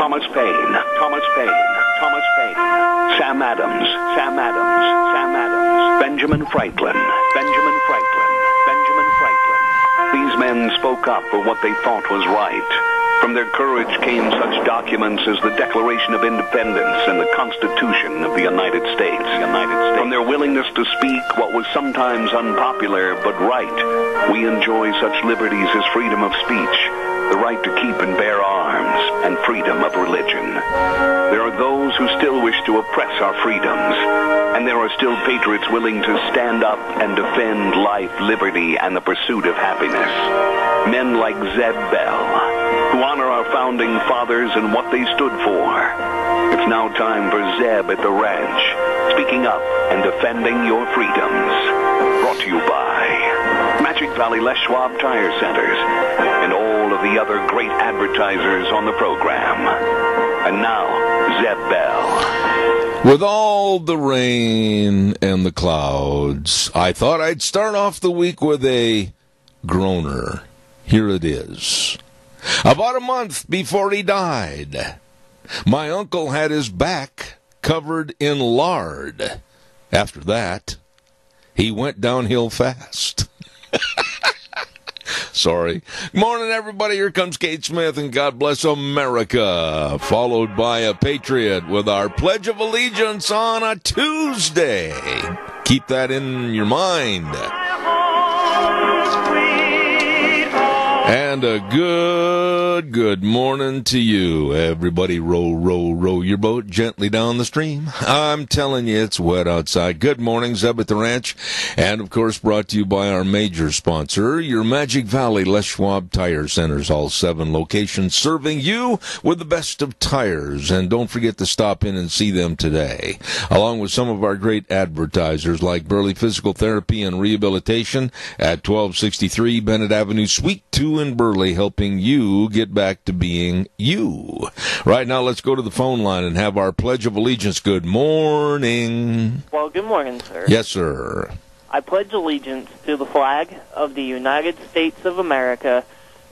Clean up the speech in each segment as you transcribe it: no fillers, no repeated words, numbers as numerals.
Thomas Paine, Thomas Paine, Thomas Paine, Sam Adams, Sam Adams, Sam Adams, Benjamin Franklin, Benjamin Franklin, Benjamin Franklin. These men spoke up for what they thought was right. From their courage came such documents as the Declaration of Independence and the Constitution of the United States. From their willingness to speak what was sometimes unpopular but right, we enjoy such liberties as freedom of speech, the right to keep and bear arms, and freedom of religion. There are those who still wish to oppress our freedoms, and there are still patriots willing to stand up and defend life, liberty, and the pursuit of happiness. Men like Zeb Bell, who honor our founding fathers and what they stood for. It's now time for Zeb at the ranch, speaking up and defending your freedoms. Brought to you by Magic Valley Les Schwab Tire Centers and all of the other great advertisers on the program. And now, Zeb Bell. With all the rain and the clouds, I thought I'd start off the week with a groaner. Here it is. About a month before he died, my uncle had his back covered in lard. After that, he went downhill fast. Sorry. Good morning, everybody. Here comes Kate Smith and God Bless America, followed by a Patriot with our Pledge of Allegiance on a Tuesday. Keep that in your mind. And a good morning to you. Everybody row your boat gently down the stream. I'm telling you, it's wet outside. Good morning, Zeb at the Ranch. And, of course, brought to you by our major sponsor, your Magic Valley Les Schwab Tire Centers, all 7 locations, serving you with the best of tires. And don't forget to stop in and see them today, along with some of our great advertisers like Burley Physical Therapy and Rehabilitation at 1263 Bennett Avenue, Suite 2 in Burley, helping you get back to being you. Right now, let's go to the phone line and have our Pledge of Allegiance. Good morning. Well, good morning, sir. Yes, sir. I pledge allegiance to the flag of the United States of America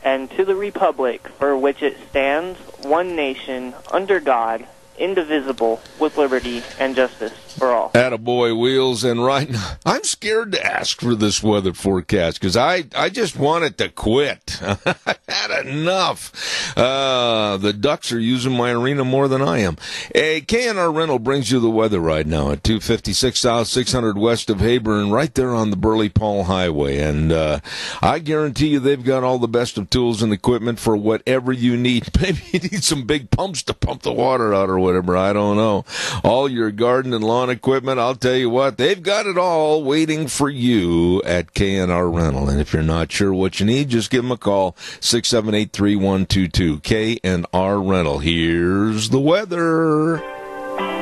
and to the republic for which it stands, one nation, under God, indivisible, with liberty and justice for all. Attaboy, Wheels. And right now, I'm scared to ask for this weather forecast because I just want it to quit. I've had enough. The Ducks are using my arena more than I am. A K&R Rental brings you the weather right now at 256 South, 600 west of Hayburn, right there on the Burley-Paul Highway. And I guarantee you they've got all the best of tools and equipment for whatever you need. Maybe you need some big pumps to pump the water out or whatever. I don't know. All your garden and lawn equipment, I'll tell you what, they've got it all waiting for you at K&R Rental. And if you're not sure what you need, just give them a call, 678-3122, K&R Rental. Here's the weather.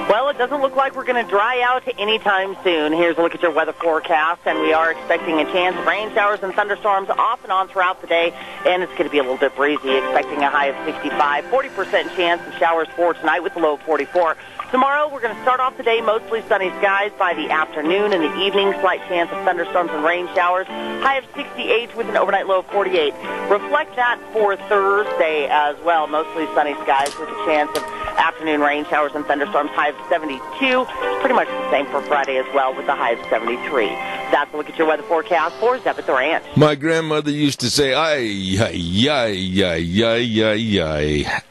Well, it doesn't look like we're going to dry out anytime soon. Here's a look at your weather forecast, and we are expecting a chance of rain showers and thunderstorms off and on throughout the day, and it's going to be a little bit breezy, expecting a high of 65, 40% chance of showers for tonight with a low of 44. Tomorrow, we're going to start off the day mostly sunny skies. By the afternoon and the evening, slight chance of thunderstorms and rain showers. High of 68 with an overnight low of 48. Reflect that for Thursday as well. Mostly sunny skies with a chance of afternoon rain showers and thunderstorms. High of 72. Pretty much the same for Friday as well with a high of 73. That's a look at your weather forecast for Zeb at the Ranch. My grandmother used to say, ay.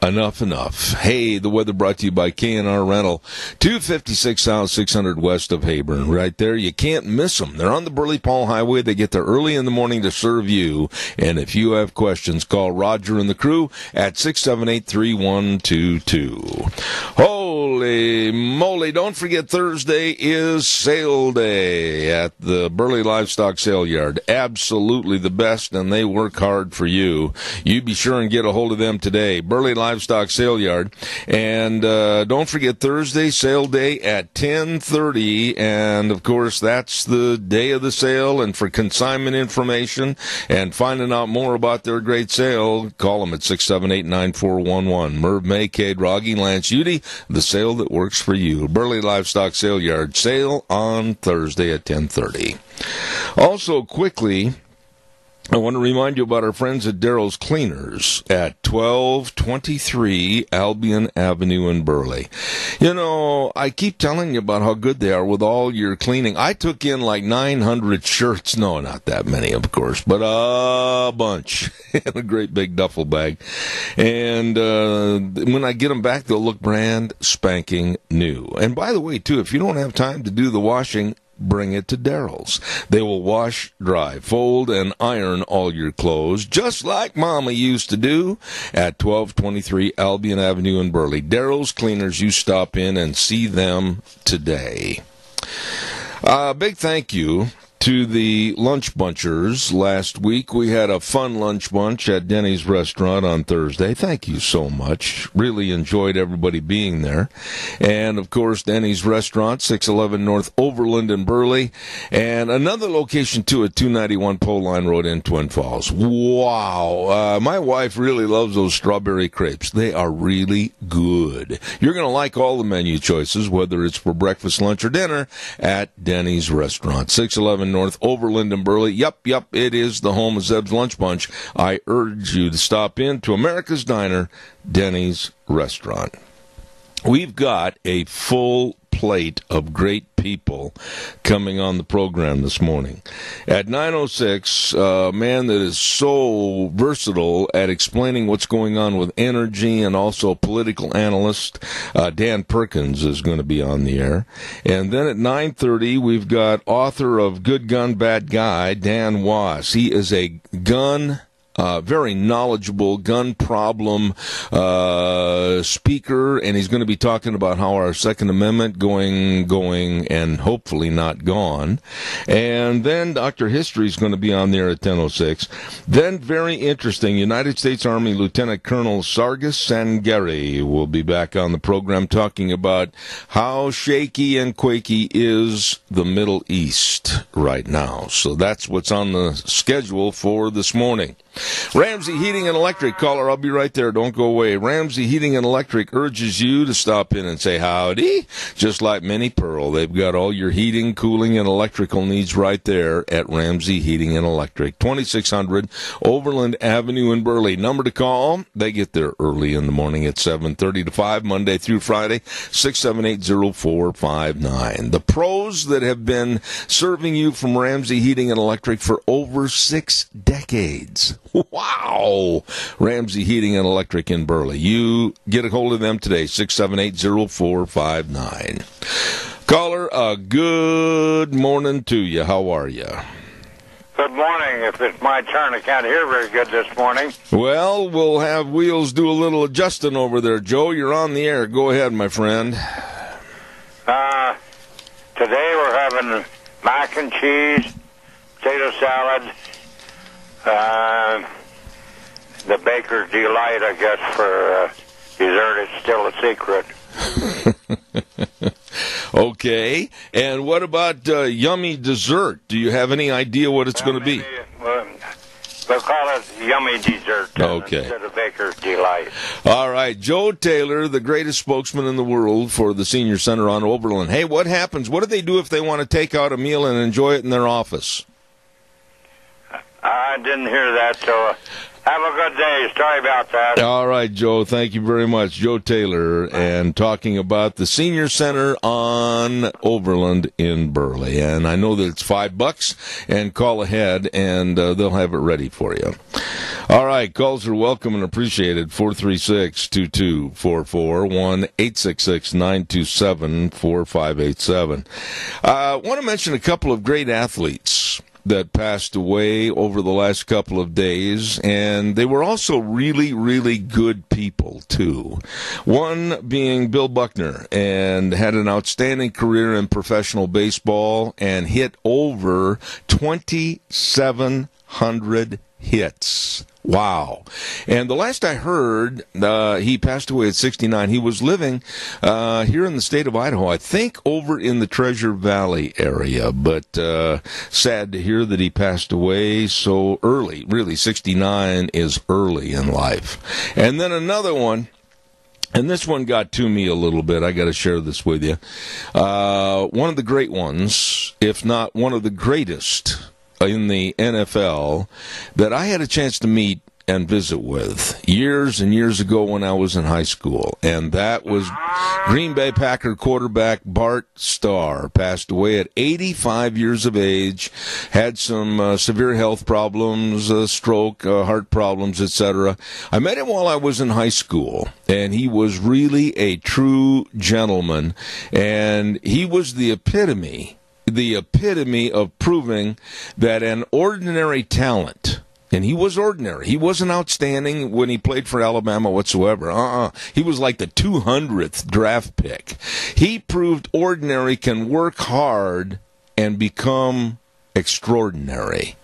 Enough. Hey, the weather brought to you by K&R Rental. 256 South, 600 west of Hayburn. Right there, you can't miss them. They're on the Burley-Paul Highway. They get there early in the morning to serve you. And if you have questions, call Roger and the crew at 678-3122. Holy moly, don't forget Thursday is sale day at the Burley Livestock Sale Yard. Absolutely the best, and they work hard for you. You be sure and get a hold of them today. Burley Livestock Sale Yard. And don't forget Thursday sale day at 10:30, and of course that's the day of the sale. And for consignment information and finding out more about their great sale, call them at 678-9411. Merv May, Cade, Roggy, Lance, Udy, the sale that works for you. Burley Livestock Sale Yard, sale on Thursday at 10:30. Also, quickly, I want to remind you about our friends at Daryl's Cleaners at 1223 Albion Avenue in Burley. You know, I keep telling you about how good they are with all your cleaning. I took in like 900 shirts. No, not that many, of course, but a bunch in a great big duffel bag. And when I get them back, they'll look brand spanking new. And by the way, too, if you don't have time to do the washing, bring it to Daryl's. They will wash, dry, fold, and iron all your clothes, just like Mama used to do, at 1223 Albion Avenue in Burley. Daryl's Cleaners, you stop in and see them today. Big thank you to the lunch bunchers. Last week we had a fun lunch bunch at Denny's restaurant on Thursday. Thank you so much. Really enjoyed everybody being there. And of course, Denny's restaurant, 611 North Overland in Burley, and another location too at 291 Pole Line Road in Twin Falls. Wow. My wife really loves those strawberry crepes. They are really good. You're going to like all the menu choices, whether it's for breakfast, lunch, or dinner, at Denny's restaurant, 611 North Overland and Burley. Yup, it is the home of Zeb's Lunch Bunch. I urge you to stop in to America's Diner, Denny's restaurant. We've got a full plate of great people coming on the program this morning. At 9:06, a man that is so versatile at explaining what's going on with energy, and also political analyst Dan Perkins is going to be on the air. And then at 9:30, we've got author of Good Gun, Bad Guy, Dan Was. He is a very knowledgeable gun problem speaker, and he's going to be talking about how our Second Amendment going, and hopefully not gone. And then Dr. History is going to be on there at 10:06. Then, very interesting, United States Army Lieutenant Colonel Sargis Sangari will be back on the program talking about how shaky and quaky is the Middle East right now. So that's what's on the schedule for this morning. Ramsey Heating and Electric, caller, I'll be right there, don't go away. Ramsey Heating and Electric urges you to stop in and say howdy, just like Minnie Pearl. They've got all your heating, cooling, and electrical needs right there at Ramsey Heating and Electric, 2600 Overland Avenue in Burley. Number to call, they get there early in the morning at 7:30 to 5, Monday through Friday, 678-0459. The pros that have been serving you from Ramsey Heating and Electric for over 6 decades. Wow! Ramsey Heating and Electric in Burley. You get a hold of them today, 678-0459. Caller, good morning to you. How are you? Good morning. If it's my turn, I can't hear very good this morning. Well, we'll have Wheels do a little adjusting over there. Joe, you're on the air. Go ahead, my friend. Today we're having mac and cheese, potato salad, the baker's delight, I guess, for dessert. It's still a secret. Okay. And what about yummy dessert? Do you have any idea what it's going to be? We'll call it yummy dessert instead of baker's delight. All right. Joe Taylor, the greatest spokesman in the world for the Senior Center on Overland. Hey, what happens? What do they do if they want to take out a meal and enjoy it in their office? I didn't hear that, so have a good day. Sorry about that. All right, Joe. Thank you very much. Joe Taylor, and talking about the Senior Center on Overland in Burley. And I know that it's $5, and call ahead, and they'll have it ready for you. All right, calls are welcome and appreciated. 436-2244, 1-866-927-4587. I want to mention a couple of great athletes that passed away over the last couple of days, and they were also really, really good people, too. One being Bill Buckner, and had an outstanding career in professional baseball and hit over 2,700 hits. Wow. And the last I heard, he passed away at 69. He was living here in the state of Idaho, I think over in the Treasure Valley area, but sad to hear that he passed away so early. Really, 69 is early in life. And then another one, and this one got to me a little bit. I got to share this with you. One of the great ones, if not one of the greatest in the NFL that I had a chance to meet and visit with years and years ago when I was in high school, and that was Green Bay Packer quarterback Bart Starr. Passed away at 85 years of age, had some severe health problems, stroke, heart problems, etc. I met him while I was in high school, and he was really a true gentleman, and he was the epitome of proving that an ordinary talent, and he was ordinary. He wasn't outstanding when he played for Alabama whatsoever. He was like the 200th draft pick. He proved ordinary can work hard and become extraordinary.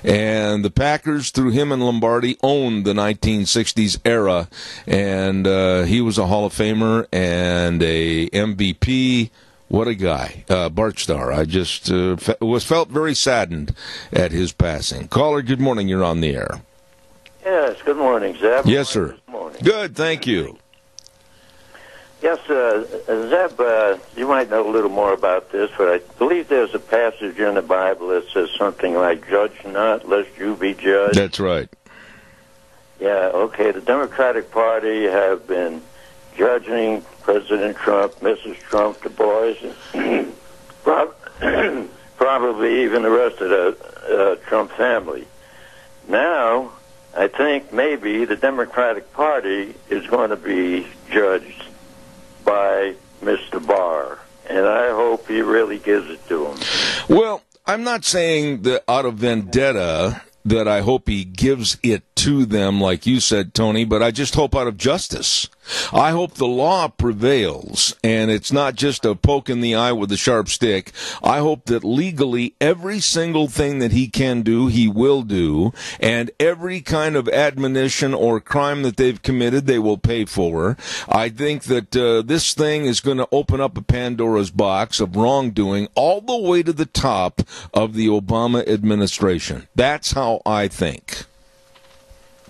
And the Packers, through him and Lombardi, owned the 1960s era. And he was a Hall of Famer and a MVP. What a guy, Bart Starr. I just felt very saddened at his passing. Caller, good morning. You're on the air. Yes, good morning, Zeb. Yes, sir. Good morning. Good, thank you. Yes, Zeb, you might know a little more about this, but I believe there's a passage in the Bible that says something like, "Judge not, lest you be judged." That's right. Yeah, okay. The Democratic Party have been judging President Trump, Mrs. Trump, the boys, and probably even the rest of the Trump family. Now, I think maybe the Democratic Party is going to be judged by Mr. Barr, and I hope he really gives it to him. Well, I'm not saying that out of vendetta that I hope he gives it to them, like you said, Tony, but I just hope out of justice. I hope the law prevails, and it's not just a poke in the eye with a sharp stick. I hope that legally every single thing that he can do, he will do, and every kind of admonition or crime that they've committed, they will pay for. I think that this thing is going to open up a Pandora's box of wrongdoing all the way to the top of the Obama administration. That's how I think.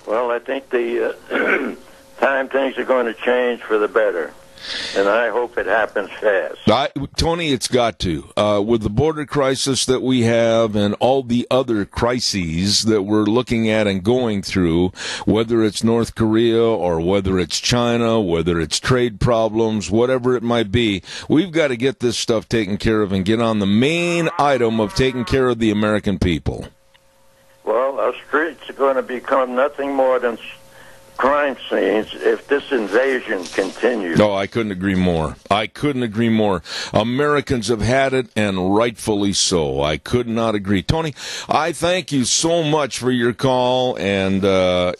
Well, I think the time things are going to change for the better, and I hope it happens fast. Tony, it's got to. With the border crisis that we have and all the other crises that we're looking at and going through, whether it's North Korea or whether it's China, whether it's trade problems, whatever it might be, we've got to get this stuff taken care of and get on the main item of taking care of the American people. Well, our streets are going to become nothing more than crime scenes if this invasion continues. No, I couldn't agree more. I couldn't agree more. Americans have had it, and rightfully so. I could not agree. Tony, I thank you so much for your call, and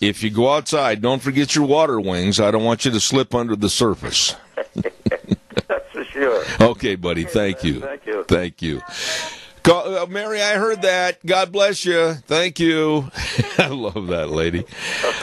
if you go outside, don't forget your water wings. I don't want you to slip under the surface. That's for sure. Okay, buddy. Thank you. Thank you. Thank you. Mary, I heard that. God bless you. Thank you. I love that lady.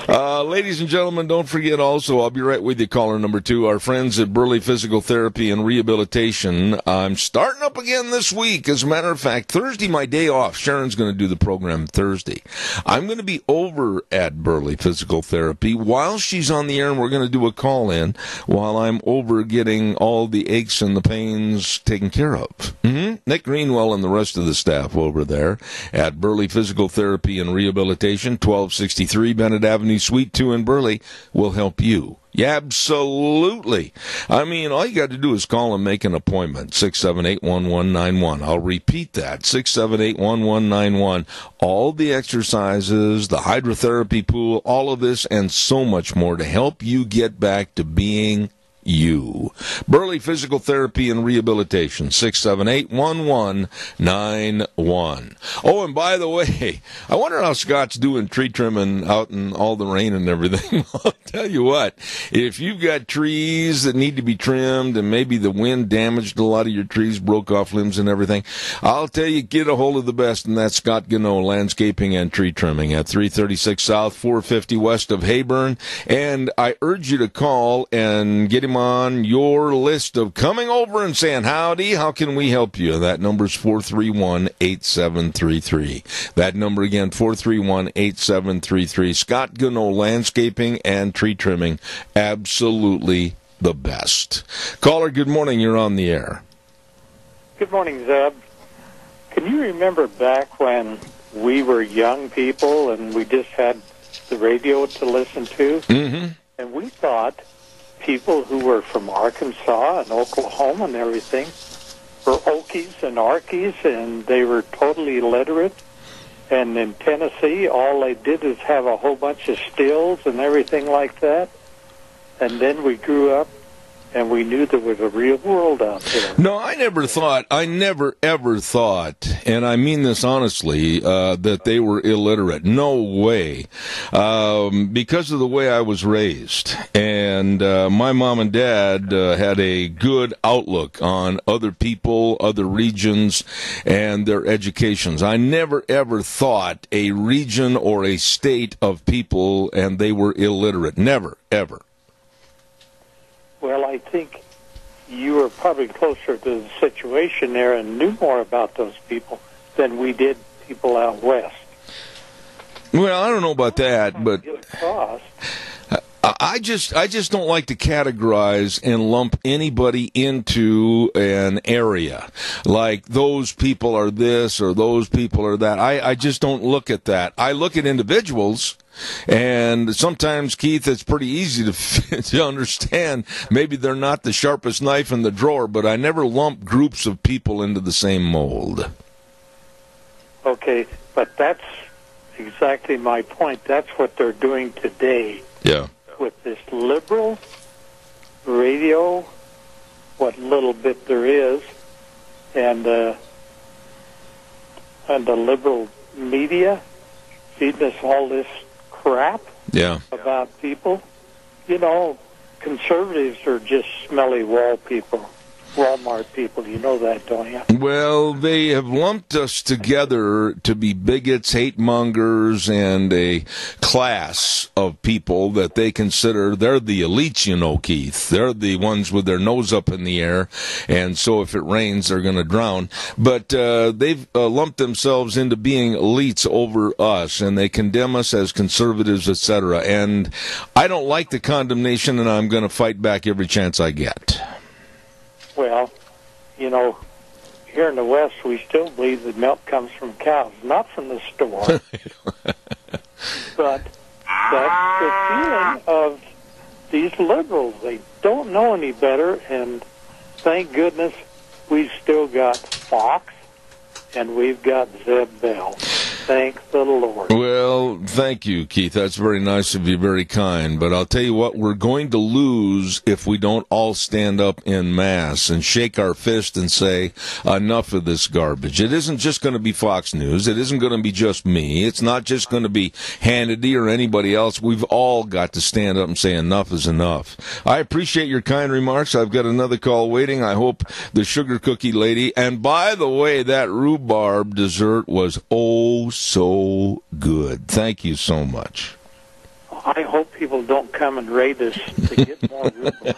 Ladies and gentlemen, don't forget also, I'll be right with you, caller number 2, our friends at Burley Physical Therapy and Rehabilitation. I'm starting up again this week. As a matter of fact, Thursday, my day off. Sharon's going to do the program Thursday. I'm going to be over at Burley Physical Therapy while she's on the air, and we're going to do a call-in while I'm over getting all the aches and the pains taken care of. Nick Greenwell and the rest of the staff over there at Burley Physical Therapy and Rehabilitation, 1263 Bennett Avenue, Suite 2 in Burley, will help you. Yeah, absolutely. I mean, all you got to do is call and make an appointment, 678-1191. I'll repeat that, 678-1191. All the exercises, the hydrotherapy pool, all of this, and so much more to help you get back to being you. Burley Physical Therapy and Rehabilitation, 678-1191. Oh, and by the way, I wonder how Scott's doing tree trimming out in all the rain and everything. I'll tell you what, if you've got trees that need to be trimmed and maybe the wind damaged a lot of your trees, broke off limbs and everything, I'll tell you, get a hold of the best, and that's Scott Gano Landscaping and Tree Trimming at 336 South, 450 West of Hayburn. And I urge you to call and get him on your list of coming over and saying, howdy, how can we help you? That number's 431-8733. That number again, 431-8733. Scott Gano Landscaping and Tree Trimming, absolutely the best. Caller, good morning, you're on the air. Good morning, Zeb. Can you remember back when we were young people, and we just had the radio to listen to. Mm-hmm. And we thought people who were from Arkansas and Oklahoma and everything were Okies and Arkies, and they were totally illiterate. And in Tennessee, all they did is have a whole bunch of stills and everything like that. And then we grew up, and we knew there was a real world out there. No, I never ever thought, and I mean this honestly, that they were illiterate. No way. Because of the way I was raised. And my mom and dad had a good outlook on other people, other regions, and their educations. I never ever thought a region or a state of people and they were illiterate. Never, ever. Well, I think you were probably closer to the situation there and knew more about those people than we did people out west. Well, I don't know about that, but I just don't like to categorize and lump anybody into an area. Like those people are this or those people are that. I just don't look at that. I look at individuals. And sometimes, Keith, it's pretty easy to understand. Maybe they're not the sharpest knife in the drawer, but I never lump groups of people into the same mold. Okay, but that's exactly my point. That's what they're doing today. Yeah. With this liberal radio, what little bit there is, and the liberal media feeding us all this crap about people. You know, conservatives are just smelly Walmart people. You know that, don't you? Well, they have lumped us together to be bigots, hate mongers, and a class of people that they consider they're the elites, you know, Keith. They're the ones with their nose up in the air, and so if it rains, they're going to drown. But they've lumped themselves into being elites over us, and they condemn us as conservatives, etc. And I don't like the condemnation, and I'm going to fight back every chance I get. Well, you know, here in the West, we still believe that milk comes from cows, not from the store. But that's the feeling of these liberals. They don't know any better, and thank goodness we've still got Fox and we've got Zeb Bell. Thank the Lord. Well, thank you, Keith. That's very nice of you, very kind. But I'll tell you what, we're going to lose if we don't all stand up en masse and shake our fist and say, enough of this garbage. It isn't just going to be Fox News. It isn't going to be just me. It's not just going to be Hannity or anybody else. We've all got to stand up and say enough is enough. I appreciate your kind remarks. I've got another call waiting. I hope the sugar cookie lady. And by the way, that rhubarb dessert was so good. Thank you so much. I hope people don't come and raid us to get more rhubarb.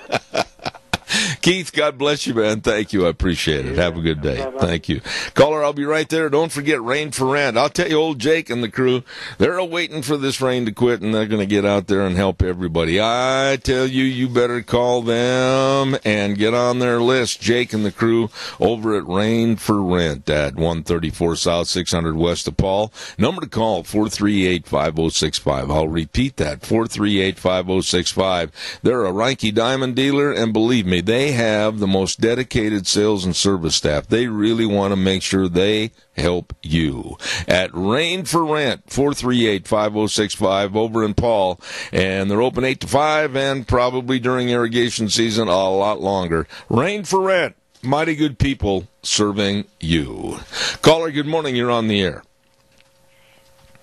Keith, God bless you, man. Thank you. I appreciate it. Have a good day. Bye-bye. Thank you. Caller, I'll be right there. Don't forget Rain for Rent. I'll tell you, old Jake and the crew, they're waiting for this rain to quit, and they're going to get out there and help everybody. I tell you, you better call them and get on their list. Jake and the crew over at Rain for Rent at 134 South, 600 West of Paul. Number to call, 438-5065. I'll repeat that, 438-5065. They're a Reinke Diamond dealer, and believe me, they have the most dedicated sales and service staff. They really want to make sure they help you. At Rain for Rent, 438-5065 over in Paul. And they're open 8 to 5 and probably during irrigation season a lot longer. Rain for Rent. Mighty good people serving you. Caller, good morning. You're on the air.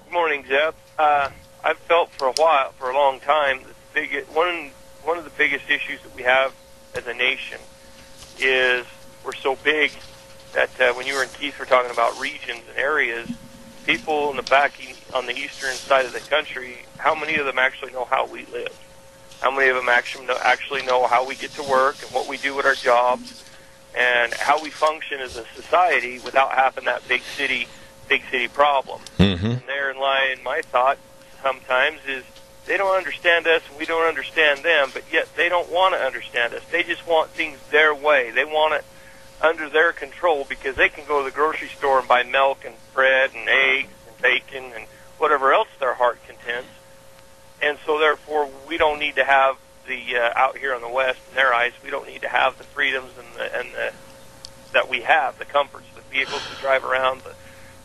Good morning, Zeb. I've felt for a long time, one of the biggest issues that we have as a nation is we're so big that when you and Keith were talking about regions and areas, people in the back on the eastern side of the country, how many of them actually know how we live? How many of them actually know how we get to work and what we do with our jobs and how we function as a society without having that big city problem? Mm-hmm. And therein lies my thought sometimes is they don't understand us and we don't understand them, but yet they don't want to understand us. They just want things their way. They want it under their control because they can go to the grocery store and buy milk and bread and eggs and bacon, and whatever else their heart contents. And so, therefore, we don't need to have the out here in the West, in their eyes, we don't need to have the freedoms and the that we have, the comforts, the vehicles to drive around, the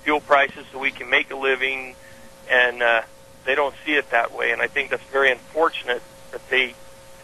fuel prices, so we can make a living. And they don't see it that way. And I think that's very unfortunate that they're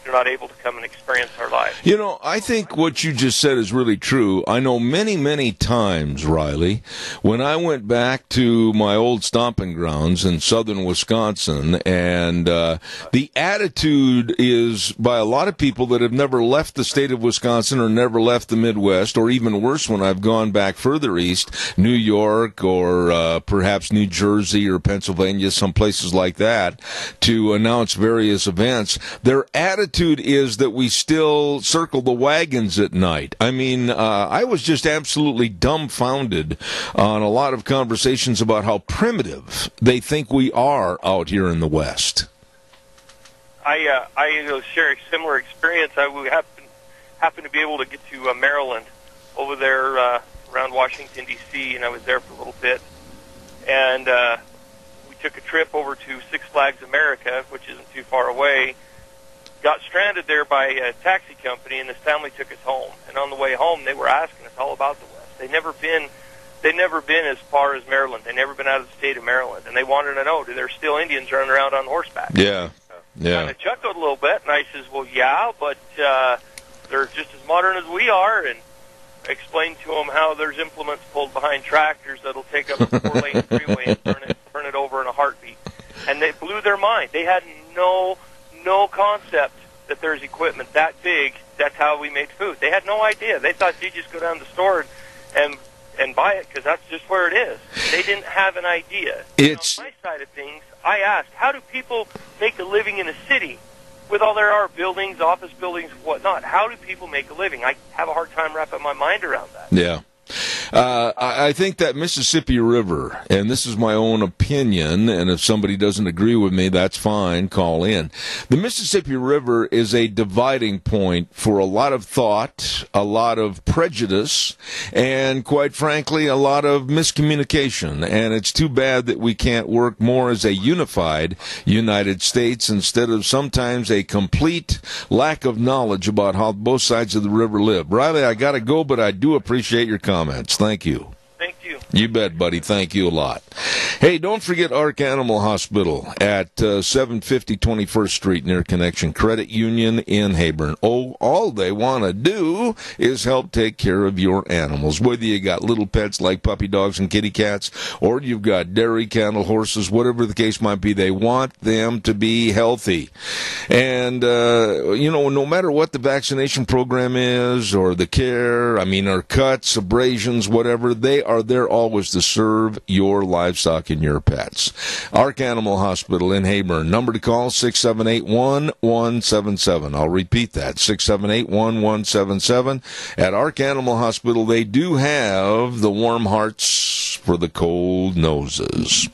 not able to come and experience our lives. You know, I think what you just said is really true. I know many, many times, Riley, when I went back to my old stomping grounds in southern Wisconsin, and the attitude is by a lot of people that have never left the state of Wisconsin or never left the Midwest, or even worse, when I've gone back further east, New York or perhaps New Jersey or Pennsylvania, some places like that, to announce various events, their attitude is that we still circle the wagons at night. I mean, I was just absolutely dumbfounded on a lot of conversations about how primitive they think we are out here in the West. I share a similar experience. I happened to be able to get to Maryland over there around Washington, D.C., and I was there for a little bit. And we took a trip over to Six Flags America, which isn't too far away. Got stranded there by a taxi company, and this family took us home. And on the way home, they were asking us all about the West. They'd never been as far as Maryland. They'd never been out of the state of Maryland, and they wanted to know, do there still Indians running around on horseback? Yeah. Kind of chuckled a little bit, and I says, well, yeah, but they're just as modern as we are. And I explained to them how there's implements pulled behind tractors that'll take up a 4-lane freeway and turn it over in a heartbeat. And they blew their mind. They had no concept that there's equipment that big. That's how we made food. They had no idea. They thought you just go down to the store and buy it because that's just where it is. They didn't have an idea. It's on my side of things, I asked, how do people make a living in a city with all there are buildings, office buildings, whatnot? How do people make a living? I have a hard time wrapping my mind around that. Yeah. I think that Mississippi River, and this is my own opinion, and if somebody doesn't agree with me, that's fine, call in. The Mississippi River is a dividing point for a lot of thought, a lot of prejudice, and quite frankly, a lot of miscommunication. And it's too bad that we can't work more as a unified United States instead of sometimes a complete lack of knowledge about how both sides of the river live. Riley, I gotta go, but I do appreciate your comments. Thank you. Thank you. You bet, buddy. Thank you a lot. Hey, don't forget Ark Animal Hospital at 750 21st Street near Connection Credit Union in Heyburn. Oh, all they want to do is help take care of your animals. Whether you got little pets like puppy dogs and kitty cats, or you've got dairy, cattle, horses, whatever the case might be, they want them to be healthy. And, no matter what the vaccination program is or the care, or cuts, abrasions, whatever, they are there always to serve your livestock and your pets. Ark Animal Hospital in Heyburn. Number to call, 678-1177. I'll repeat that, 678-1177. At Ark Animal Hospital, they do have the warm hearts for the cold noses.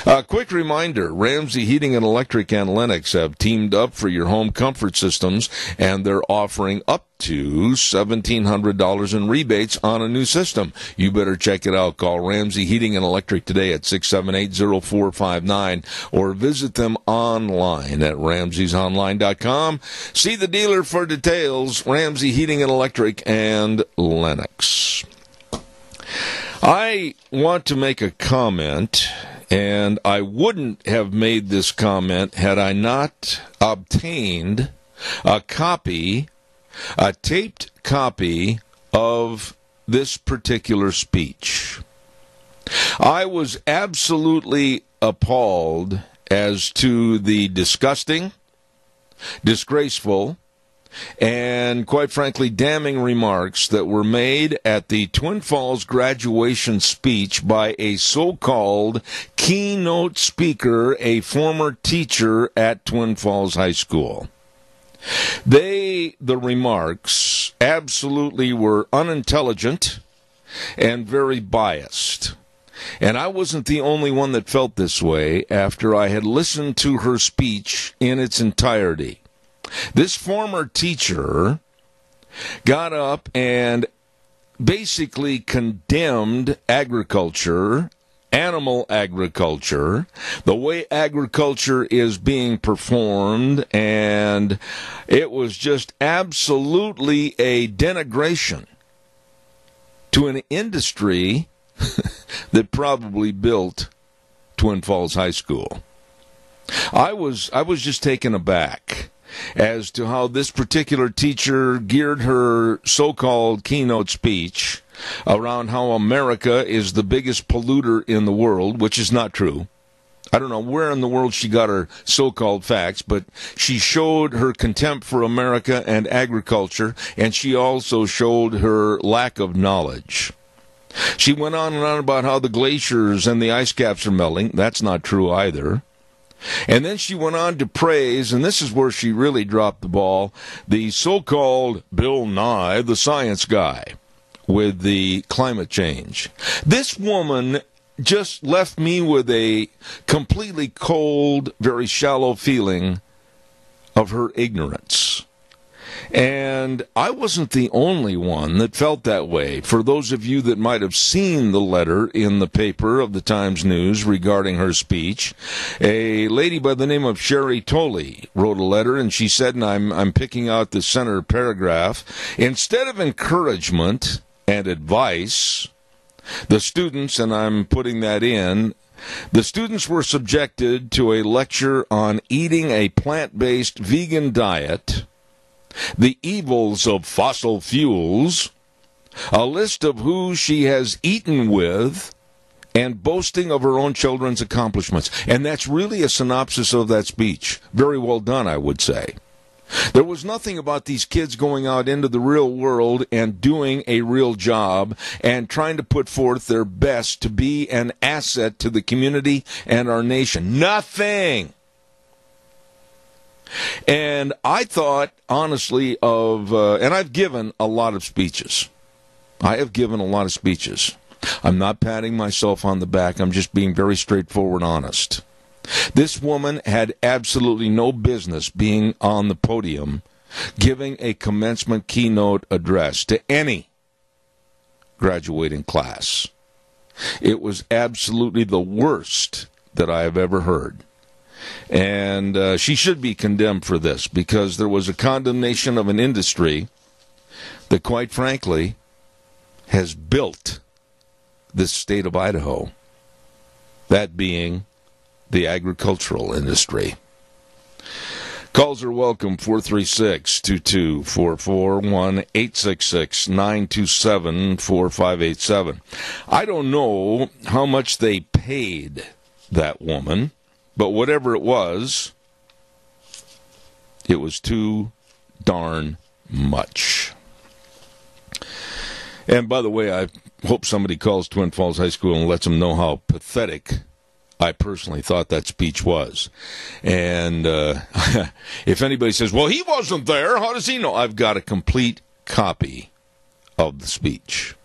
A quick reminder, Ramsey Heating and Electric and Lennox have teamed up for your home comfort systems, and they're offering up to $1,700 in rebates on a new system. You better check it out. Call Ramsey Heating and Electric today at 678-0459 or visit them online at ramseysonline.com. See the dealer for details. Ramsey Heating and Electric and Lennox. I want to make a comment, and I wouldn't have made this comment had I not obtained a taped copy of this particular speech. I was absolutely appalled as to the disgusting, disgraceful, and quite frankly damning remarks that were made at the Twin Falls graduation speech by a so-called keynote speaker, a former teacher at Twin Falls High School. The remarks absolutely were unintelligent and very biased. And I wasn't the only one that felt this way after I had listened to her speech in its entirety. This former teacher got up and basically condemned agriculture animal agriculture, the way agriculture is being performed, and it was just absolutely a denigration to an industry that probably built Twin Falls High School. I was just taken aback as to how this particular teacher geared her so-called keynote speech around how America is the biggest polluter in the world, which is not true. I don't know where in the world she got her so-called facts, but she showed her contempt for America and agriculture, and she also showed her lack of knowledge. She went on and on about how the glaciers and the ice caps are melting. That's not true either. And then she went on to praise, and this is where she really dropped the ball, the so-called Bill Nye, the science guy, with the climate change. This woman just left me with a completely cold, very shallow feeling of her ignorance. And I wasn't the only one that felt that way. For those of you that might have seen the letter in the paper of the Times News regarding her speech, a lady by the name of Sherry Tolley wrote a letter, and she said, and I'm picking out the center paragraph, instead of encouragement and advice, the students, and I'm putting that in, the students were subjected to a lecture on eating a plant-based vegan diet, the evils of fossil fuels, a list of who she has eaten with, and boasting of her own children's accomplishments. And that's really a synopsis of that speech. Very well done, I would say. There was nothing about these kids going out into the real world and doing a real job and trying to put forth their best to be an asset to the community and our nation. Nothing! And I thought, honestly, of, and I've given a lot of speeches. I'm not patting myself on the back. I'm just being very straightforward and honest. This woman had absolutely no business being on the podium giving a commencement keynote address to any graduating class. It was absolutely the worst that I have ever heard. And she should be condemned for this, because there was a condemnation of an industry that, quite frankly, has built this state of Idaho, that being the agricultural industry. Calls are welcome, 436-2244, 1-866-927-4587. I don't know how much they paid that woman, but whatever it was too darn much. And by the way, I hope somebody calls Twin Falls High School and lets them know how pathetic I personally thought that speech was. And if anybody says, well, he wasn't there, how does he know? I've got a complete copy of the speech.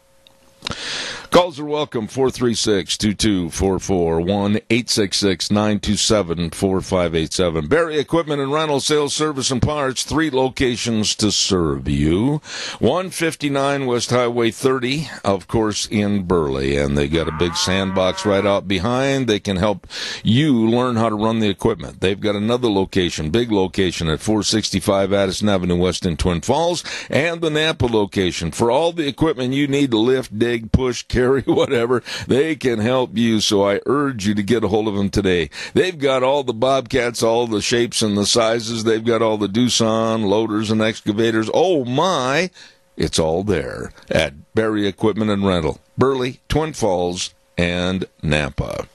Calls are welcome, 436-2244, 1-866-927-4587. Barry Equipment and Rental, Sales, Service, and Parts, 3 locations to serve you. 159 West Highway 30, of course, in Burley. And they got a big sandbox right out behind. They can help you learn how to run the equipment. They've got another location, big location, at 465 Addison Avenue West in Twin Falls, and the Nampa location. For all the equipment you need to lift, dig, push, carry, whatever, they can help you, so I urge you to get a hold of them today. They've got all the Bobcats, all the shapes and the sizes. They've got all the Doosan loaders and excavators. Oh my, it's all there at Barry Equipment and Rental, Burley, Twin Falls, and Nampa.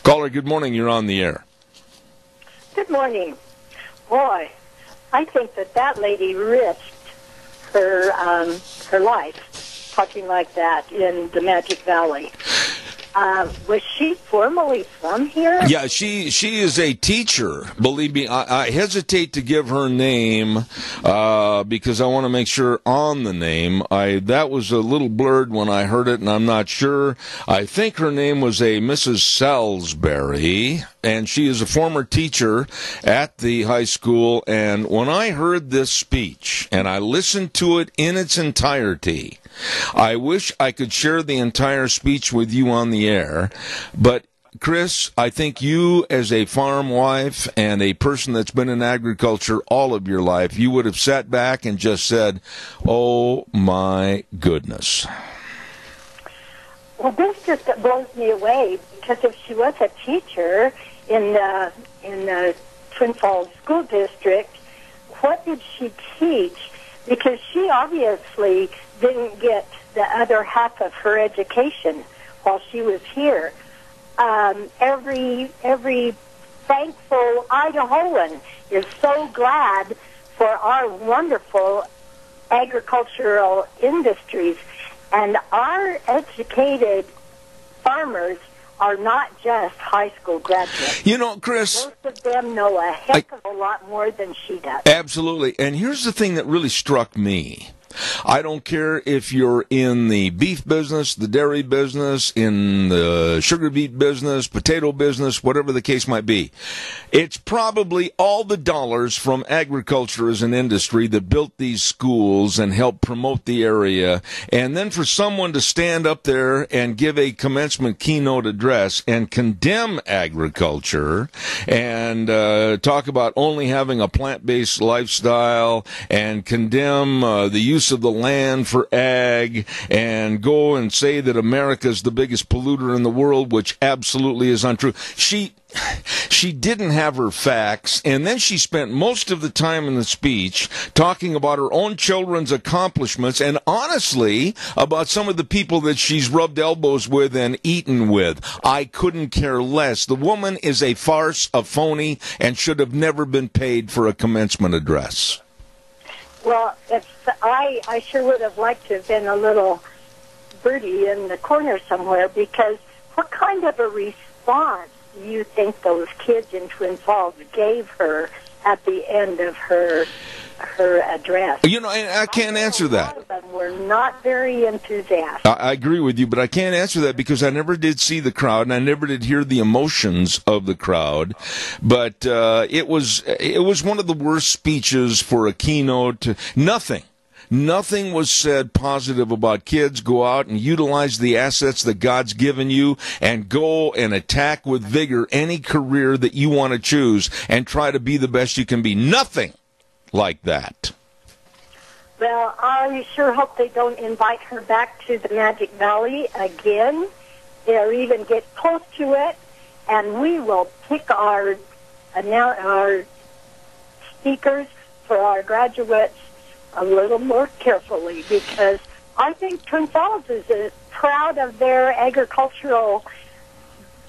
Caller, good morning. You're on the air. Good morning. Boy, I think that lady risked her life talking like that in the Magic Valley. Was she formerly from here? Yeah, she is a teacher. Believe me, I hesitate to give her name because I want to make sure on the name. That was a little blurred when I heard it, and I'm not sure. I think her name was a Mrs. Salisbury, and she is a former teacher at the high school. And when I heard this speech, and I listened to it in its entirety, I wish I could share the entire speech with you on the the air. But Chris, I think you, as a farm wife and a person that's been in agriculture all of your life, you would have sat back and just said, "Oh my goodness." Well, this just blows me away, because if she was a teacher in the Twin Falls School District, what did she teach? Because she obviously didn't get the other half of her education while she was here. Every thankful Idahoan is so glad for our wonderful agricultural industries, and our educated farmers are not just high school graduates. You know, Chris, most of them know a heck of a lot more than she does. Absolutely. And here's the thing that really struck me. I don't care if you're in the beef business, the dairy business, in the sugar beet business, potato business, whatever the case might be. It's probably all the dollars from agriculture as an industry that built these schools and helped promote the area. And then for someone to stand up there and give a commencement keynote address and condemn agriculture and talk about only having a plant-based lifestyle and condemn the use of the land for ag and go and say that America is the biggest polluter in the world, which absolutely is untrue. She didn't have her facts, and then she spent most of the time in the speech talking about her own children's accomplishments and honestly about some of the people that she's rubbed elbows with and eaten with. I couldn't care less. The woman is a farce, a phony, and should have never been paid for a commencement address. Well, I sure would have liked to have been a little birdie in the corner somewhere, because what kind of a response do you think those kids in Twin Falls gave her at the end of her address? You know, I can't answer that. A lot of them were not very enthusiastic. I agree with you, but I can't answer that because I never did see the crowd and I never did hear the emotions of the crowd. But it was one of the worst speeches for a keynote. Nothing was said positive about kids. Go out and utilize the assets that God's given you and go and attack with vigor any career that you want to choose and try to be the best you can be. Nothing like that. Well, I sure hope they don't invite her back to the Magic Valley again, or even get close to it, and we will pick our speakers for our graduates a little more carefully, because I think Twin Falls is as proud of their agricultural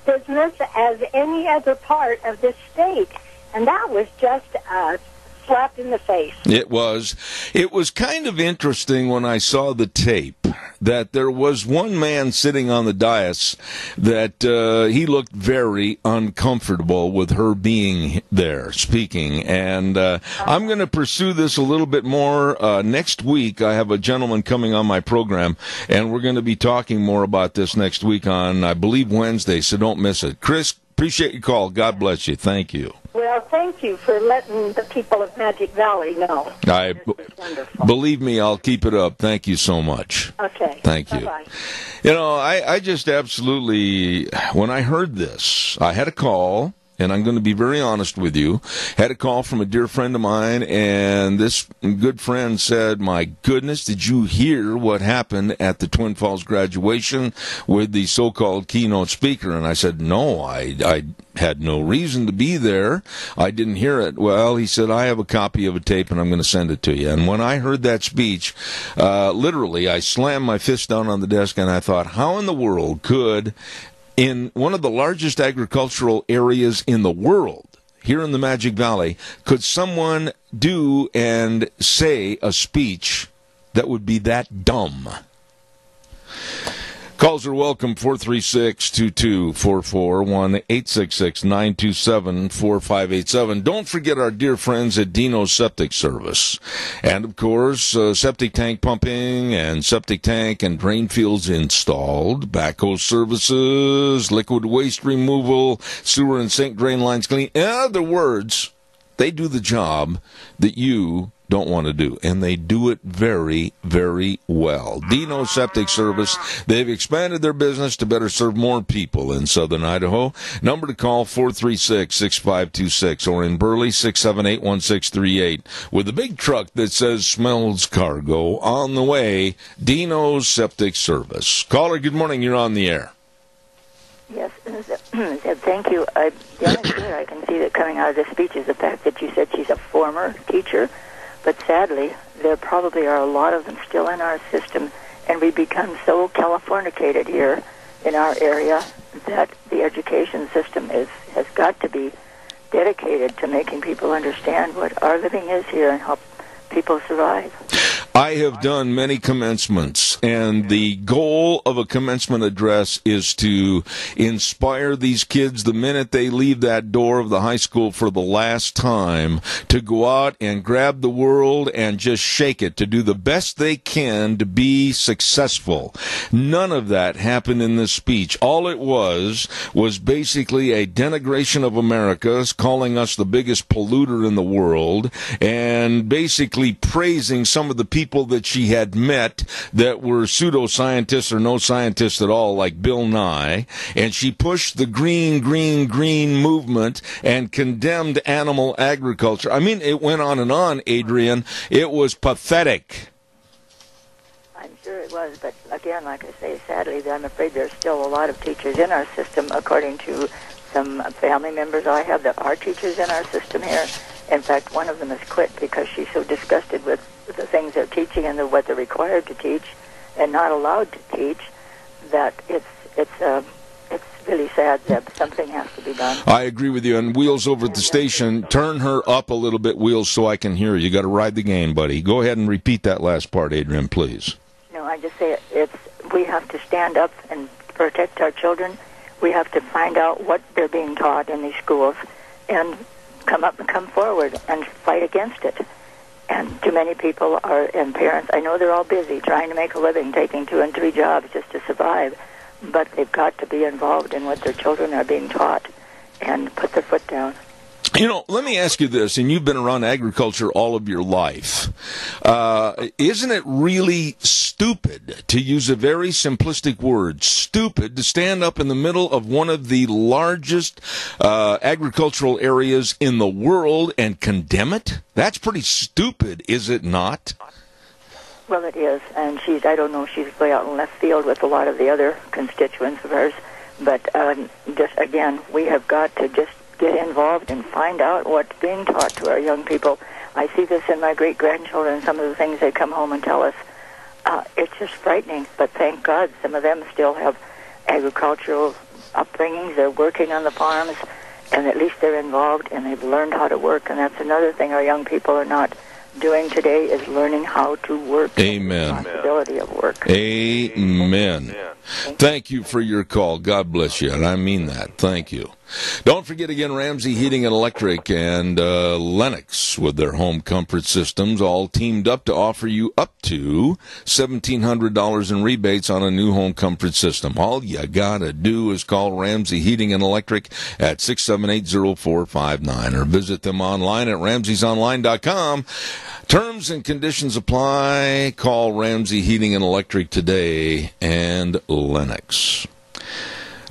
business as any other part of this state, and that was just a slap in the face. It was kind of interesting when I saw the tape that there was one man sitting on the dais that he looked very uncomfortable with her being there speaking. And I'm going to pursue this a little bit more. Next week, I have a gentleman coming on my program, and we're going to be talking more about this next week on, I believe, Wednesday, so don't miss it. Chris, appreciate your call. God bless you. Thank you. Well, thank you for letting the people of Magic Valley know. Believe me, I'll keep it up. Thank you so much. Okay. Thank you. Bye-bye. You know, I just absolutely, when I heard this, I had a call, and I'm going to be very honest with you, had a call from a dear friend of mine, and this good friend said, "My goodness, did you hear what happened at the Twin Falls graduation with the so-called keynote speaker?" And I said, "No, I had no reason to be there. I didn't hear it." Well, he said, "I have a copy of a tape, and I'm going to send it to you." And when I heard that speech, literally, I slammed my fist down on the desk, and I thought, how in the world could, in one of the largest agricultural areas in the world, here in the Magic Valley, could someone do and say a speech that would be that dumb? Calls are welcome, 436-2244, 1-866-927-4587. Don't forget our dear friends at Dino's Septic Service. And, of course, septic tank pumping and septic tank and drain fields installed, backhoe services, liquid waste removal, sewer and sink drain lines clean. In other words, they do the job that you don't want to do, and they do it very, very well. Dino Septic Service, they've expanded their business to better serve more people in southern Idaho. Number to call, 436-6526, or in Burley, 678-1638. With a big truck that says smells cargo on the way, Dino's Septic Service. Caller, good morning, you're on the air. Yes, thank you. The only thing I can see that coming out of this speech is the fact that you said she's a former teacher, but sadly, there probably are a lot of them still in our system, and we become so Californicated here in our area that the education system has got to be dedicated to making people understand what our living is here and help people survive. I have done many commencements, and the goal of a commencement address is to inspire these kids the minute they leave that door of the high school for the last time to go out and grab the world and just shake it, to do the best they can to be successful. None of that happened in this speech. All it was basically a denigration of America, calling us the biggest polluter in the world, and basically praising some of the people that she had met that were pseudoscientists or no scientists at all, like Bill Nye, and she pushed the green movement and condemned animal agriculture. I mean, it went on and on, Adrian. It was pathetic. I'm sure it was, but again, like I say, sadly, I'm afraid there's still a lot of teachers in our system, according to some family members I have that are teachers in our system here. In fact, one of them has quit because she's so disgusted with the things they're teaching and what they're required to teach and not allowed to teach, that it's really sad that something has to be done. I agree with you. And Wheels over at the station, turn her up a little bit, Wheels, so I can hear you. You got to ride the game, buddy. Go ahead and repeat that last part, Adrian, please. No, I just say we have to stand up and protect our children. We have to find out what they're being taught in these schools and come forward and fight against it. And too many people and parents, I know they're all busy trying to make a living, taking 2 and 3 jobs just to survive, but they've got to be involved in what their children are being taught and put their foot down. You know, let me ask you this, and you've been around agriculture all of your life. Isn't it really stupid, to use a very simplistic word, stupid, to stand up in the middle of one of the largest agricultural areas in the world and condemn it? That's pretty stupid, is it not? Well, it is, and I don't know, she's way out in left field with a lot of the other constituents of hers, but just again, we have got to just get involved and find out what's being taught to our young people. I see this in my great-grandchildren, some of the things they come home and tell us. It's just frightening, but thank God some of them still have agricultural upbringings. They're working on the farms, and at least they're involved, and they've learned how to work, and that's another thing our young people are not doing today, is learning how to work. Amen. The responsibility of work. Amen. Thank you for your call. God bless you, and I mean that. Thank you. Don't forget again, Ramsey Heating and Electric and Lennox with their home comfort systems, all teamed up to offer you up to $1,700 in rebates on a new home comfort system. All you gotta do is call Ramsey Heating and Electric at 678-0459 or visit them online at ramseysonline.com. Terms and conditions apply. Call Ramsey Heating and Electric today and Lennox.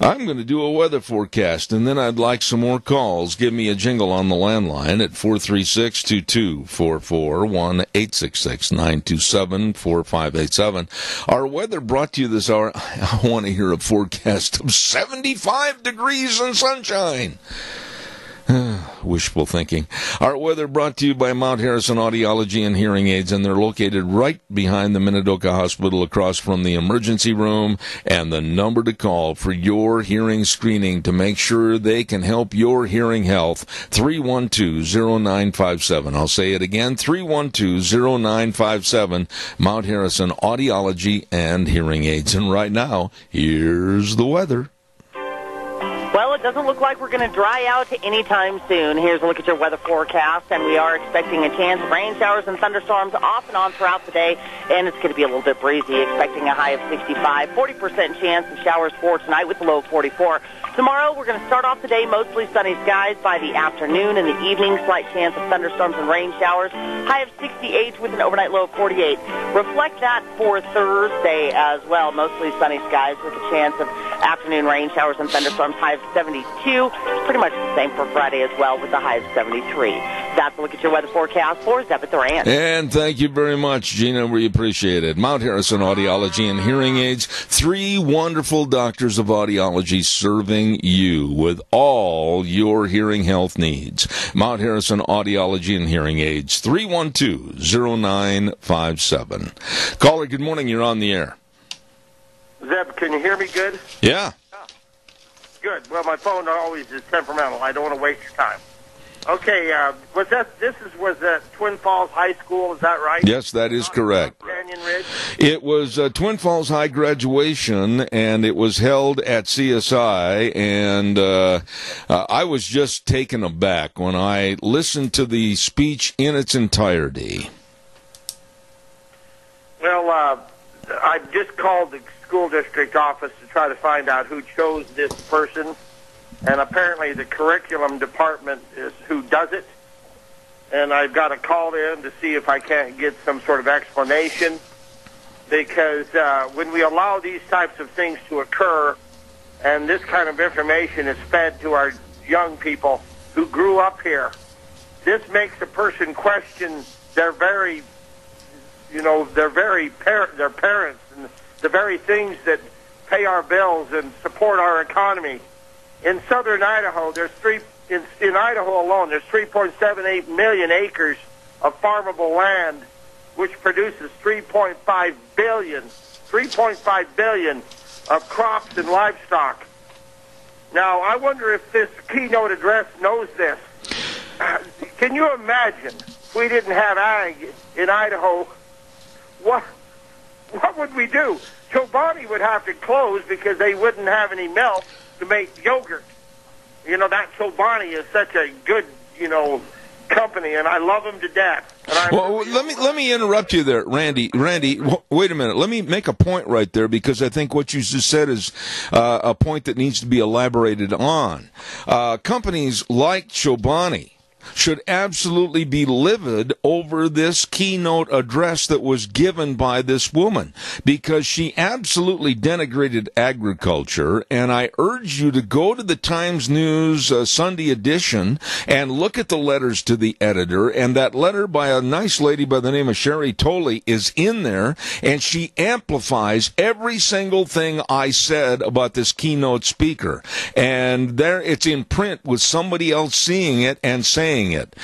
I'm going to do a weather forecast, and then I'd like some more calls. Give me a jingle on the landline at 436-2244, 1-866-927-4587. Our weather brought to you this hour. I want to hear a forecast of 75 degrees and sunshine. Wishful thinking. Our weather brought to you by Mount Harrison Audiology and Hearing Aids, and they're located right behind the Minidoka Hospital across from the emergency room. And the number to call for your hearing screening to make sure they can help your hearing health, 312-0957. I'll say it again, 312-0957, Mount Harrison Audiology and Hearing Aids. And right now, here's the weather. Well, it doesn't look like we're going to dry out anytime soon. Here's a look at your weather forecast, and we are expecting a chance of rain showers and thunderstorms off and on throughout the day. and it's going to be a little bit breezy, expecting a high of 65. 40% chance of showers for tonight with a low of 44. Tomorrow, we're going to start off the day mostly sunny skies. By the afternoon and the evening, slight chance of thunderstorms and rain showers. High of 68 with an overnight low of 48. Reflect that for Thursday as well. Mostly sunny skies with a chance of afternoon rain showers and thunderstorms. High of 72. Pretty much the same for Friday as well with a high of 73. That's a look at your weather forecast for Zeb at the Ranch. And thank you very much, Gina. We appreciate it. Mount Harrison Audiology and Hearing Aids. 3 wonderful doctors of audiology serving you with all your hearing health needs. Mount Harrison Audiology and Hearing Aids, 312-0957. Caller, good morning. You're on the air. Zeb, can you hear me good? Yeah. Oh, good. Well, my phone always is temperamental. I don't want to waste your time. Okay, was that Twin Falls High School? Is that right? Yes, that is correct. Canyon Ridge? It was Twin Falls High graduation, and it was held at CSI, and I was just taken aback when I listened to the speech in its entirety. Well, I just called the school district office to try to find out who chose this person. And apparently the curriculum department is who does it. And I've got to call in to see if I can't get some sort of explanation. Because when we allow these types of things to occur, and this kind of information is fed to our young people who grew up here, this makes a person question their parents and the very things that pay our bills and support our economy. In southern Idaho, in Idaho alone, there's 3.78 million acres of farmable land, which produces 3.5 billion of crops and livestock. Now, I wonder if this keynote address knows this. Can you imagine if we didn't have ag in Idaho? What would we do? Chobani would have to close because they wouldn't have any milk to make yogurt. You know, that Chobani is such a good, company, and I love them to death. Well, let me interrupt you there, Randy. Wait a minute. Let me make a point right there, because I think what you just said is a point that needs to be elaborated on. Companies like Chobani should absolutely be livid over this keynote address that was given by this woman, because she absolutely denigrated agriculture. And I urge you to go to the Times News Sunday edition and look at the letters to the editor. And that letter by a nice lady by the name of Sherry Tolley is in there, and she amplifies every single thing I said about this keynote speaker. And there it's in print with somebody else seeing it and saying it.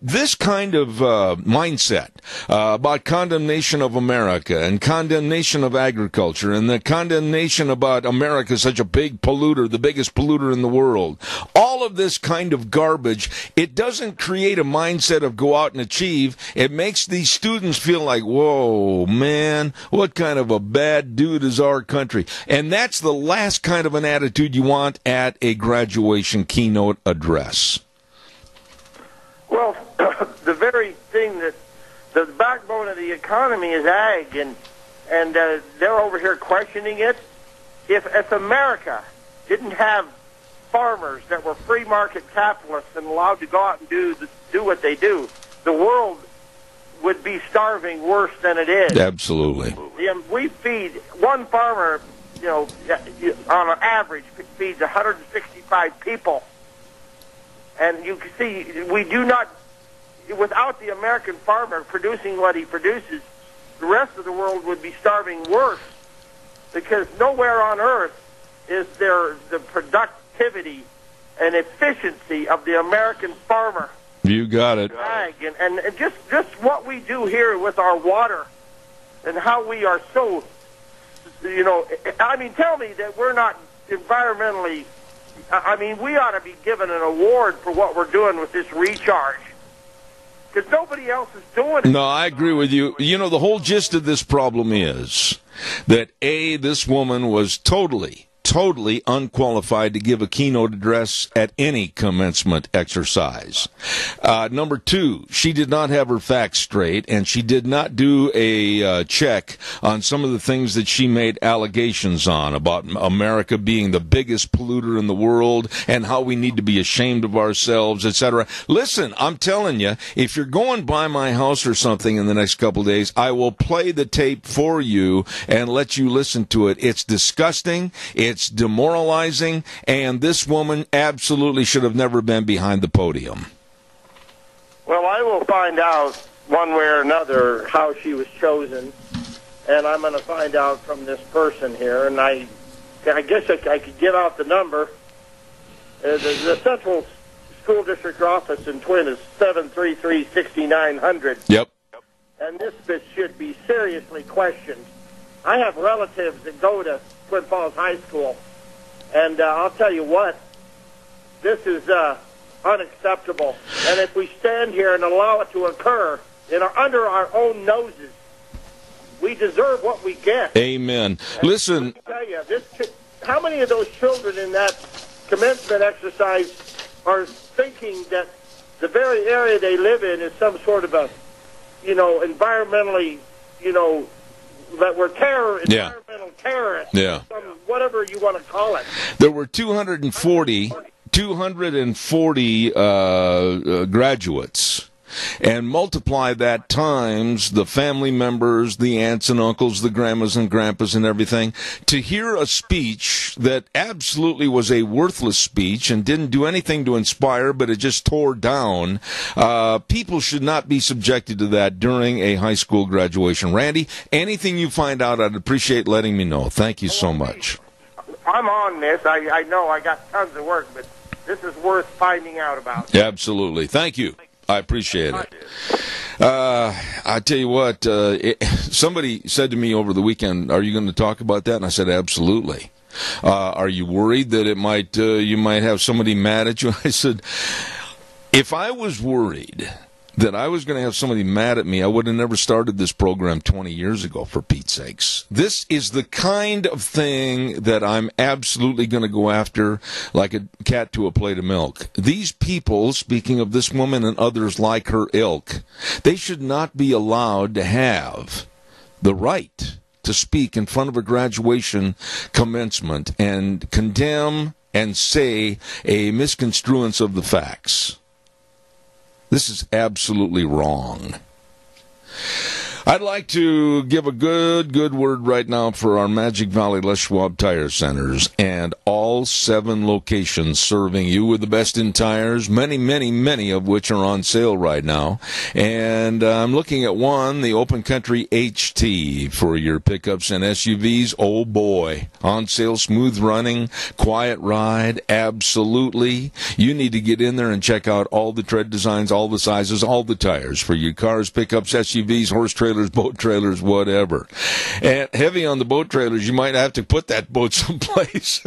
This kind of mindset about condemnation of America and condemnation of agriculture and the condemnation about America is such a big polluter, the biggest polluter in the world, all of this kind of garbage, it doesn't create a mindset of go out and achieve. It makes these students feel like, whoa, man, what kind of a bad dude is our country? And that's the last kind of an attitude you want at a graduation keynote address. Well, the very thing that the backbone of the economy is ag, and they're over here questioning it. If America didn't have farmers that were free market capitalists and allowed to go out and do what they do, the world would be starving worse than it is. Absolutely. We feed one farmer, on an average, feeds 165 people. And you can see, we do not, without the American farmer producing what he produces, the rest of the world would be starving worse, because nowhere on earth is there the productivity and efficiency of the American farmer. You got it. And just what we do here with our water and how we are so, tell me that we're not environmentally, we ought to be given an award for what we're doing with this recharge, because nobody else is doing it. No, I agree with you. The whole gist of this problem is that, A, this woman was totally totally unqualified to give a keynote address at any commencement exercise. Number 2, she did not have her facts straight, and she did not do a check on some of the things that she made allegations on about America being the biggest polluter in the world and how we need to be ashamed of ourselves, etc. Listen, I'm telling you, if you're going by my house or something in the next couple of days, I will play the tape for you and let you listen to it. It's disgusting, it's demoralizing, and this woman absolutely should have never been behind the podium. Well, I will find out one way or another how she was chosen, and I'm going to find out from this person here, and I guess I could give out the number. The Central School District office in Twin is 733-6900. Yep. And this bitch should be seriously questioned. I have relatives that go to Twin Falls High School, and I'll tell you what, this is unacceptable. And if we stand here and allow it to occur under our own noses, we deserve what we get. Amen. Listen. Let me tell you, how many of those children in that commencement exercise are thinking that the very area they live in is some sort of a, environmentally, that we're environmental terrorists, whatever you want to call it. There were 240 graduates. And multiply that times the family members, the aunts and uncles, the grandmas and grandpas and everything, to hear a speech that absolutely was a worthless speech and didn't do anything to inspire, but it just tore down. People should not be subjected to that during a high school graduation. Randy, anything you find out, I'd appreciate letting me know. Thank you so much. I'm on this. I know I got tons of work, but this is worth finding out about. Absolutely. Thank you. I appreciate it. I tell you what, somebody said to me over the weekend, "Are you going to talk about that?" And I said, "Absolutely." Are you worried that you might have somebody mad at you? I said, if I was worried that I was going to have somebody mad at me, I would have never started this program 20 years ago, for Pete's sakes. This is the kind of thing that I'm absolutely going to go after like a cat to a plate of milk. These people, speaking of this woman and others like her ilk, they should not be allowed to have the right to speak in front of a graduation commencement and condemn and say a misconstruence of the facts. This is absolutely wrong. I'd like to give a good word right now for our Magic Valley Les Schwab Tire Centers and all 7 locations serving you with the best in tires, many of which are on sale right now. And I'm looking at one, the Open Country HT, for your pickups and SUVs. Oh boy, on sale, smooth running, quiet ride, absolutely. You need to get in there and check out all the tread designs, all the sizes, all the tires for your cars, pickups, SUVs, horse trailers, boat trailers, whatever. And heavy on the boat trailers, you might have to put that boat someplace.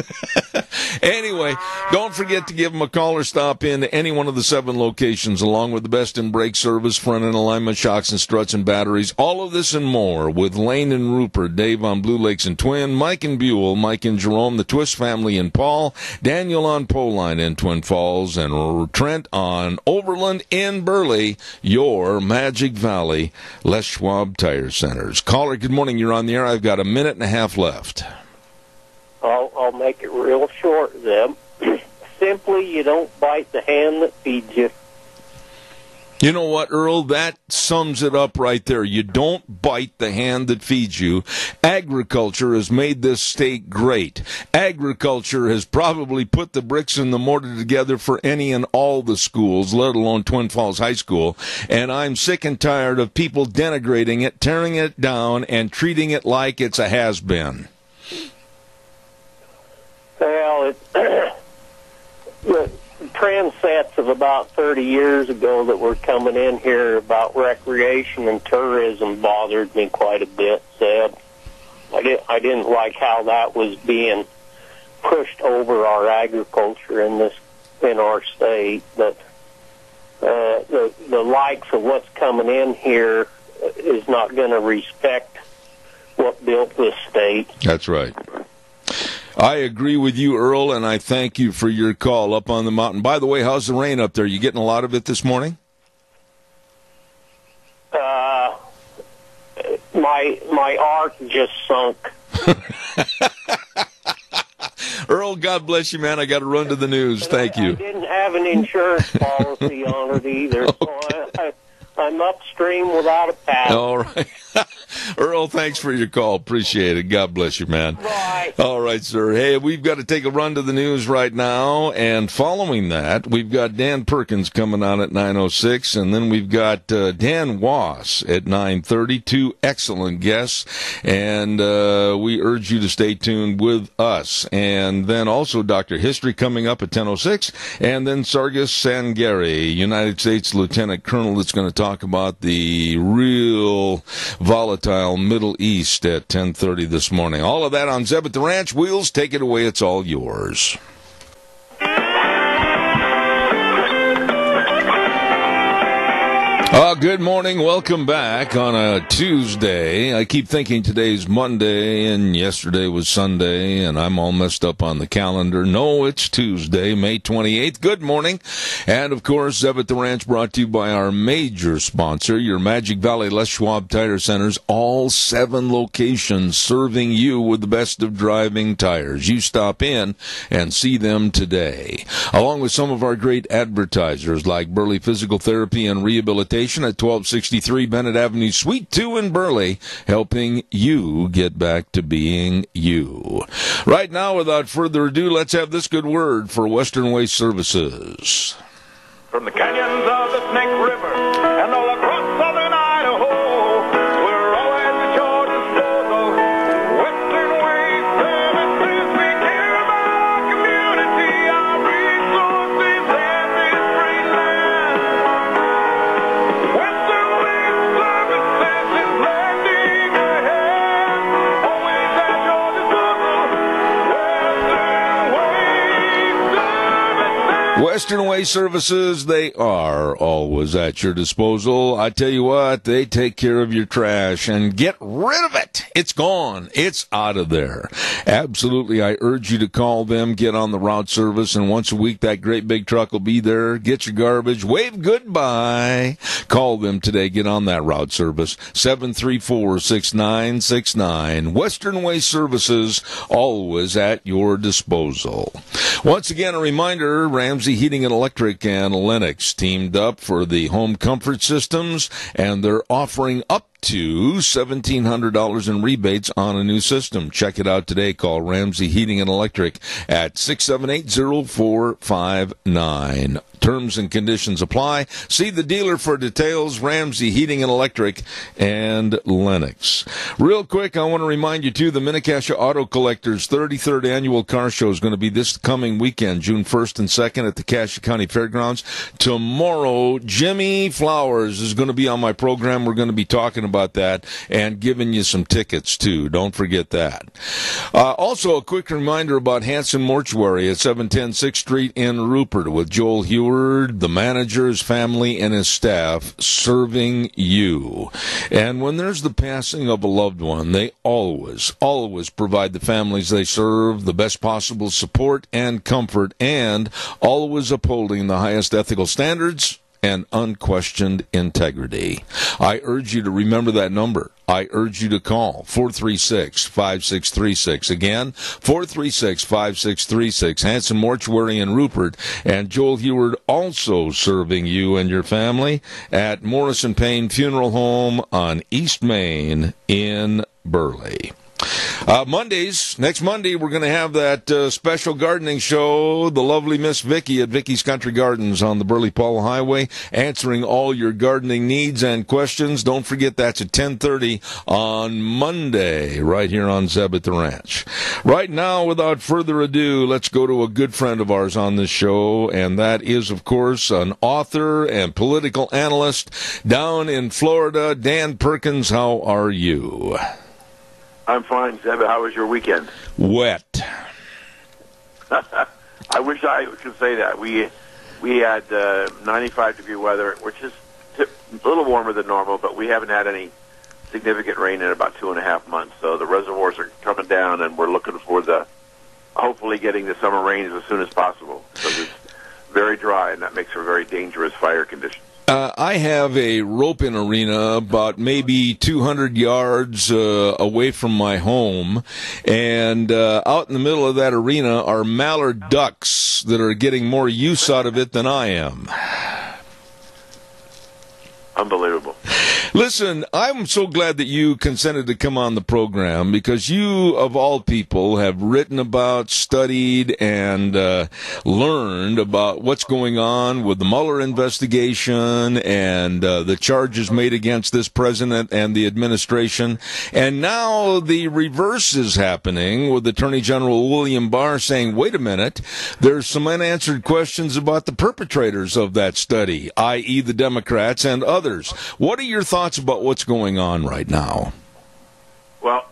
Anyway, don't forget to give them a call or stop in to any one of the 7 locations, along with the best in brake service, front end alignment, shocks and struts and batteries. All of this and more with Lane and Rupert, Dave on Blue Lakes and Twin, Mike and Buell, Mike and Jerome, the Twist family in Paul, Daniel on Poline in Twin Falls, and Trent on Overland in Burley, your Magic Valley Les Schwab Tire Centers. Caller, good morning. You're on the air. I've got a minute and a half left. I'll make it real short, Zeb. Simply, you don't bite the hand that feeds you. You know what, Earl? That sums it up right there. You don't bite the hand that feeds you. Agriculture has made this state great. Agriculture has probably put the bricks and the mortar together for any and all the schools, let alone Twin Falls High School. And I'm sick and tired of people denigrating it, tearing it down, and treating it like it's a has-been. Well, the transets of about 30 years ago that were coming in here about recreation and tourism bothered me quite a bit, Seb. I didn't like how that was being pushed over our agriculture in our state. But the likes of what's coming in here is not going to respect what built this state. That's right. I agree with you, Earl, and I thank you for your call up on the mountain. By the way, how's the rain up there? You getting a lot of it this morning? My ark just sunk. Earl, God bless you, man. I got to run to the news. Thank you. I didn't have an insurance policy on it either, so I'm upstream without a paddle. All right. Earl, thanks for your call. Appreciate it. God bless you, man. Bye. All right, sir. Hey, we've got to take a run to the news right now. And following that, we've got Dan Perkins coming on at 9:06. And then we've got Dan Wass at 9:30. Two excellent guests. And we urge you to stay tuned with us. And then also Dr. History coming up at 10:06. And then Sargis Sangari, United States Lieutenant Colonel, that's going to talk about the real volatile Middle East at 10:30 this morning. All of that on Zeb at the Ranch. Wheels, take it away. It's all yours. Good morning. Welcome back on a Tuesday. I keep thinking today's Monday and yesterday was Sunday, and I'm all messed up on the calendar. No, it's Tuesday, May 28th. Good morning. And, of course, Zeb at the Ranch brought to you by our major sponsor, your Magic Valley Les Schwab Tire Centers, all 7 locations serving you with the best of driving tires. You stop in and see them today. Along with some of our great advertisers like Burley Physical Therapy and Rehabilitation at 1263 Bennett Avenue, Suite 2 in Burley, helping you get back to being you. Right now, without further ado, let's have this good word for Western Waste Services. From the canyons of the Snake River and all across southern Idaho, we're always at your disposal. Western Waste Services, we care about our community, our resources, and this great land. Western Waste Services is lending a hand, always at your disposal. Western Waste Services, they are always at your disposal. I tell you what, they take care of your trash and get rid of it. It's gone. It's out of there. Absolutely. I urge you to call them, get on the route service, and once a week that great big truck will be there. Get your garbage, wave goodbye. Call them today. Get on that route service. 734-6969. Western Waste Services, always at your disposal. Once again, a reminder, Ramsey Heating and Electric and Lennox teamed up for the home comfort systems, and they're offering up to $1,700 in rebates on a new system. Check it out today. Call Ramsey Heating and Electric at 678-0459. Terms and conditions apply. See the dealer for details. Ramsey Heating and Electric and Lennox. Real quick, I want to remind you, too, the Minnecasia Auto Collectors 33rd Annual Car Show is going to be this coming weekend, June 1st and 2nd at the Cassia County Fairgrounds. Tomorrow, Jimmy Flowers is going to be on my program. We're going to be talking about that and giving you some tickets, too. Don't forget that. Also, a quick reminder about Hanson Mortuary at 710 6th Street in Rupert with Joel Heward, the manager, his family, and his staff serving you. And when there's the passing of a loved one, they always provide the families they serve the best possible support and comfort, and always upholding the highest ethical standards and unquestioned integrity. I urge you to remember that number. I urge you to call 436-5636. Again, 436-5636. Hanson Mortuary in Rupert, and Joel Heward also serving you and your family at Morrison Payne Funeral Home on East Main in Burley. Next Monday, we're going to have that special gardening show, the lovely Miss Vicky at Vicky's Country Gardens on the Burley-Paul Highway, answering all your gardening needs and questions. Don't forget, that's at 10:30 on Monday, right here on Zeb at the Ranch. Right now, without further ado, let's go to a good friend of ours on this show, and that is, of course, an author and political analyst down in Florida. Dan Perkins, how are you? I'm fine, Zeb. How was your weekend? Wet. I wish I could say that. We had 95-degree weather, which is a little warmer than normal, but we haven't had any significant rain in about 2.5 months. So the reservoirs are coming down, and we're looking for the hopefully getting the summer rains as soon as possible, because it's very dry, and that makes for very dangerous fire conditions. I have a roping arena about maybe 200 yards away from my home, and out in the middle of that arena are mallard ducks that are getting more use out of it than I am. Unbelievable. Listen, I'm so glad that you consented to come on the program, because you, of all people, have written about, studied, and learned about what's going on with the Mueller investigation and the charges made against this president and the administration. And now the reverse is happening with Attorney General William Barr saying, wait a minute, there's some unanswered questions about the perpetrators of that study, i.e. the Democrats and others. What are your thoughts about what's going on right now? Well,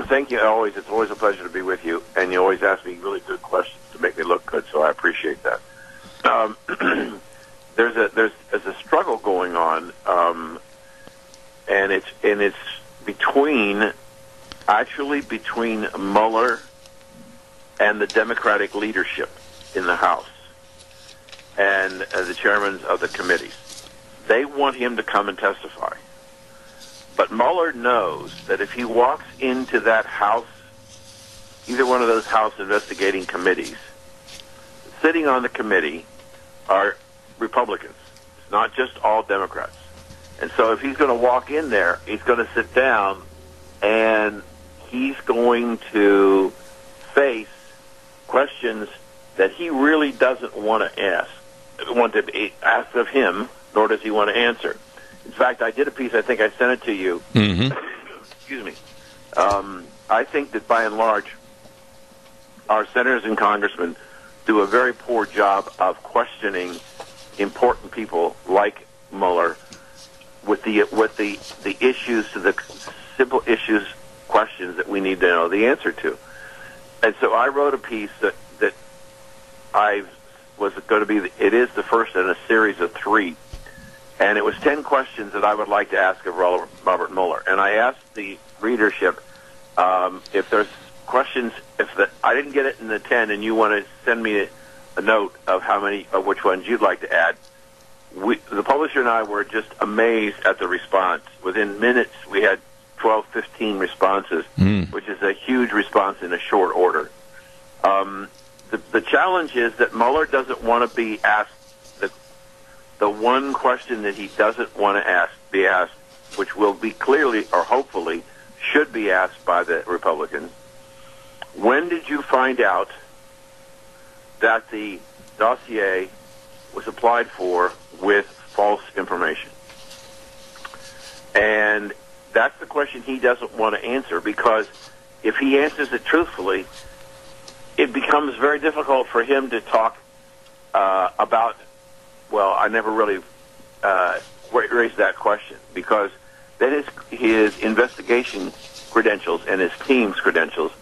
thank you. It's always a pleasure to be with you, and you always ask me really good questions to make me look good, so I appreciate that. There's a struggle going on, and it's between Mueller and the Democratic leadership in the House and the chairmen of the committees. They want him to come and testify. But Mueller knows that if he walks into that House, either one of those House investigating committees, sitting on the committee are Republicans. It's not just all Democrats. And so if he's going to walk in there, he's going to sit down, and he's going to face questions that he really doesn't want to be asked of him, nor does he want to answer. In fact, I did a piece, I think I sent it to you. Mm-hmm. Excuse me. I think that by and large, our senators and congressmen do a very poor job of questioning important people like Mueller with the issues, to the simple issues, questions that we need to know the answer to. And so I wrote a piece that I was going to be, it is the first in a series of 3. And it was 10 questions that I would like to ask of Robert Mueller. And I asked the readership if there's questions, I didn't get it in the 10, and you want to send me a note of which ones you'd like to add. The publisher and I were just amazed at the response. Within minutes, we had 12, 15 responses, which is a huge response in a short order. The challenge is that Mueller doesn't want to be asked the one question that he doesn't want to be asked, which will be clearly or hopefully should be asked by the Republicans. When did you find out that the dossier was applied for with false information? And that's the question he doesn't want to answer, because if he answers it truthfully, it becomes very difficult for him to talk about, well, I never really raised that question, because then his investigation credentials and his team's credentials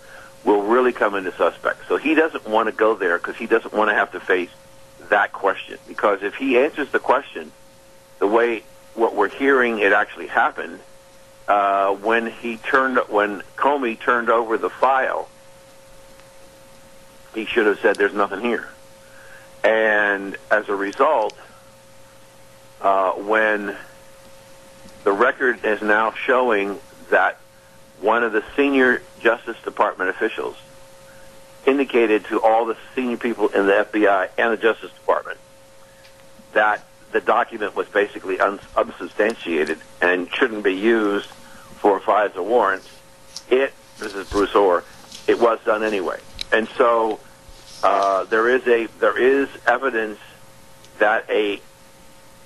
will really come into suspect. So he doesn't want to go there, because he doesn't want to have to face that question. Because if he answers the question the way what we're hearing it actually happened, when Comey turned over the file, he should have said there's nothing here. And as a result, when the record is now showing that one of the senior Justice Department officials indicated to all the senior people in the FBI and the Justice Department that the document was basically unsubstantiated and shouldn't be used for FISA warrants, this is Bruce Orr, it was done anyway. And so there is evidence that a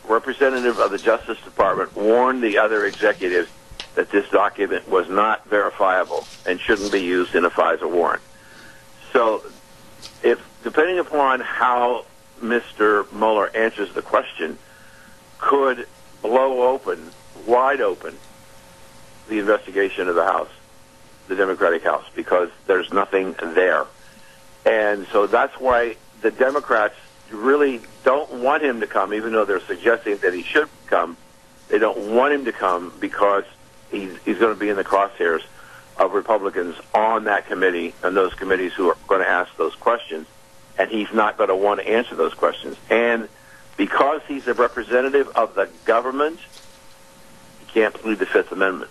representative of the Justice Department warned the other executives that this document was not verifiable and shouldn't be used in a FISA warrant. So, depending upon how Mr. Mueller answers the question, could blow wide open, the investigation of the House, the Democratic House, because there's nothing there. And so that's why the Democrats really don't want him to come, even though they're suggesting that he should come. They don't want him to come because he's going to be in the crosshairs of Republicans on that committee and those committees who are going to ask those questions, and he's not going to want to answer those questions. And because he's a representative of the government, he can't plead the Fifth Amendment.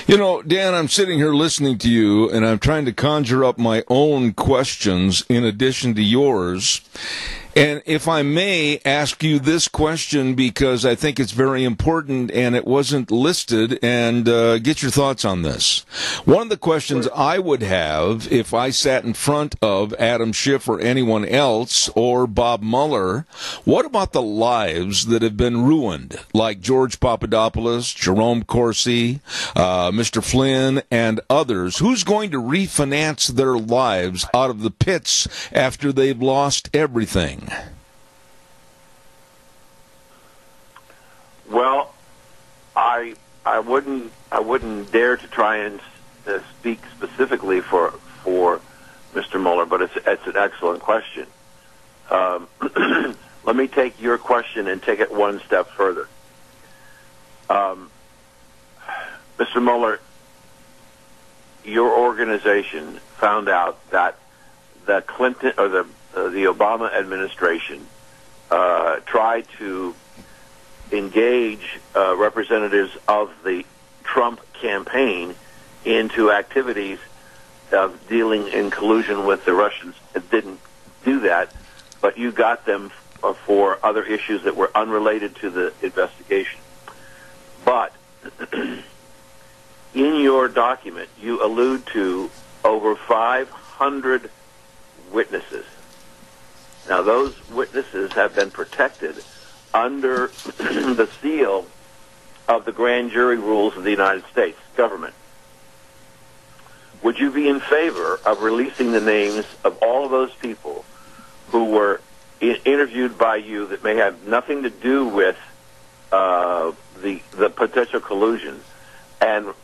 You know, Dan, I'm sitting here listening to you, and I'm trying to conjure up my own questions in addition to yours. And if I may ask you this question, because I think it's very important and it wasn't listed, and get your thoughts on this. One of the questions I would have if I sat in front of Adam Schiff or anyone else or Bob Mueller, what about the lives that have been ruined, like George Papadopoulos, Jerome Corsi, Mr. Flynn, and others? Who's going to refinance their lives out of the pits after they've lost everything? Well, I wouldn't dare to try and speak specifically for Mr. Mueller, but it's an excellent question. Let me take your question and take it one step further. Mr. Mueller, your organization found out that the Clinton or the Obama administration tried to engage representatives of the Trump campaign into activities of dealing in collusion with the Russians. It didn't do that, but you got them for other issues that were unrelated to the investigation. But in your document, you allude to over 500 witnesses. Now, those witnesses have been protected under the seal of the grand jury rules of the United States government. Would you be in favor of releasing the names of all of those people who were interviewed by you that may have nothing to do with the potential collusion, and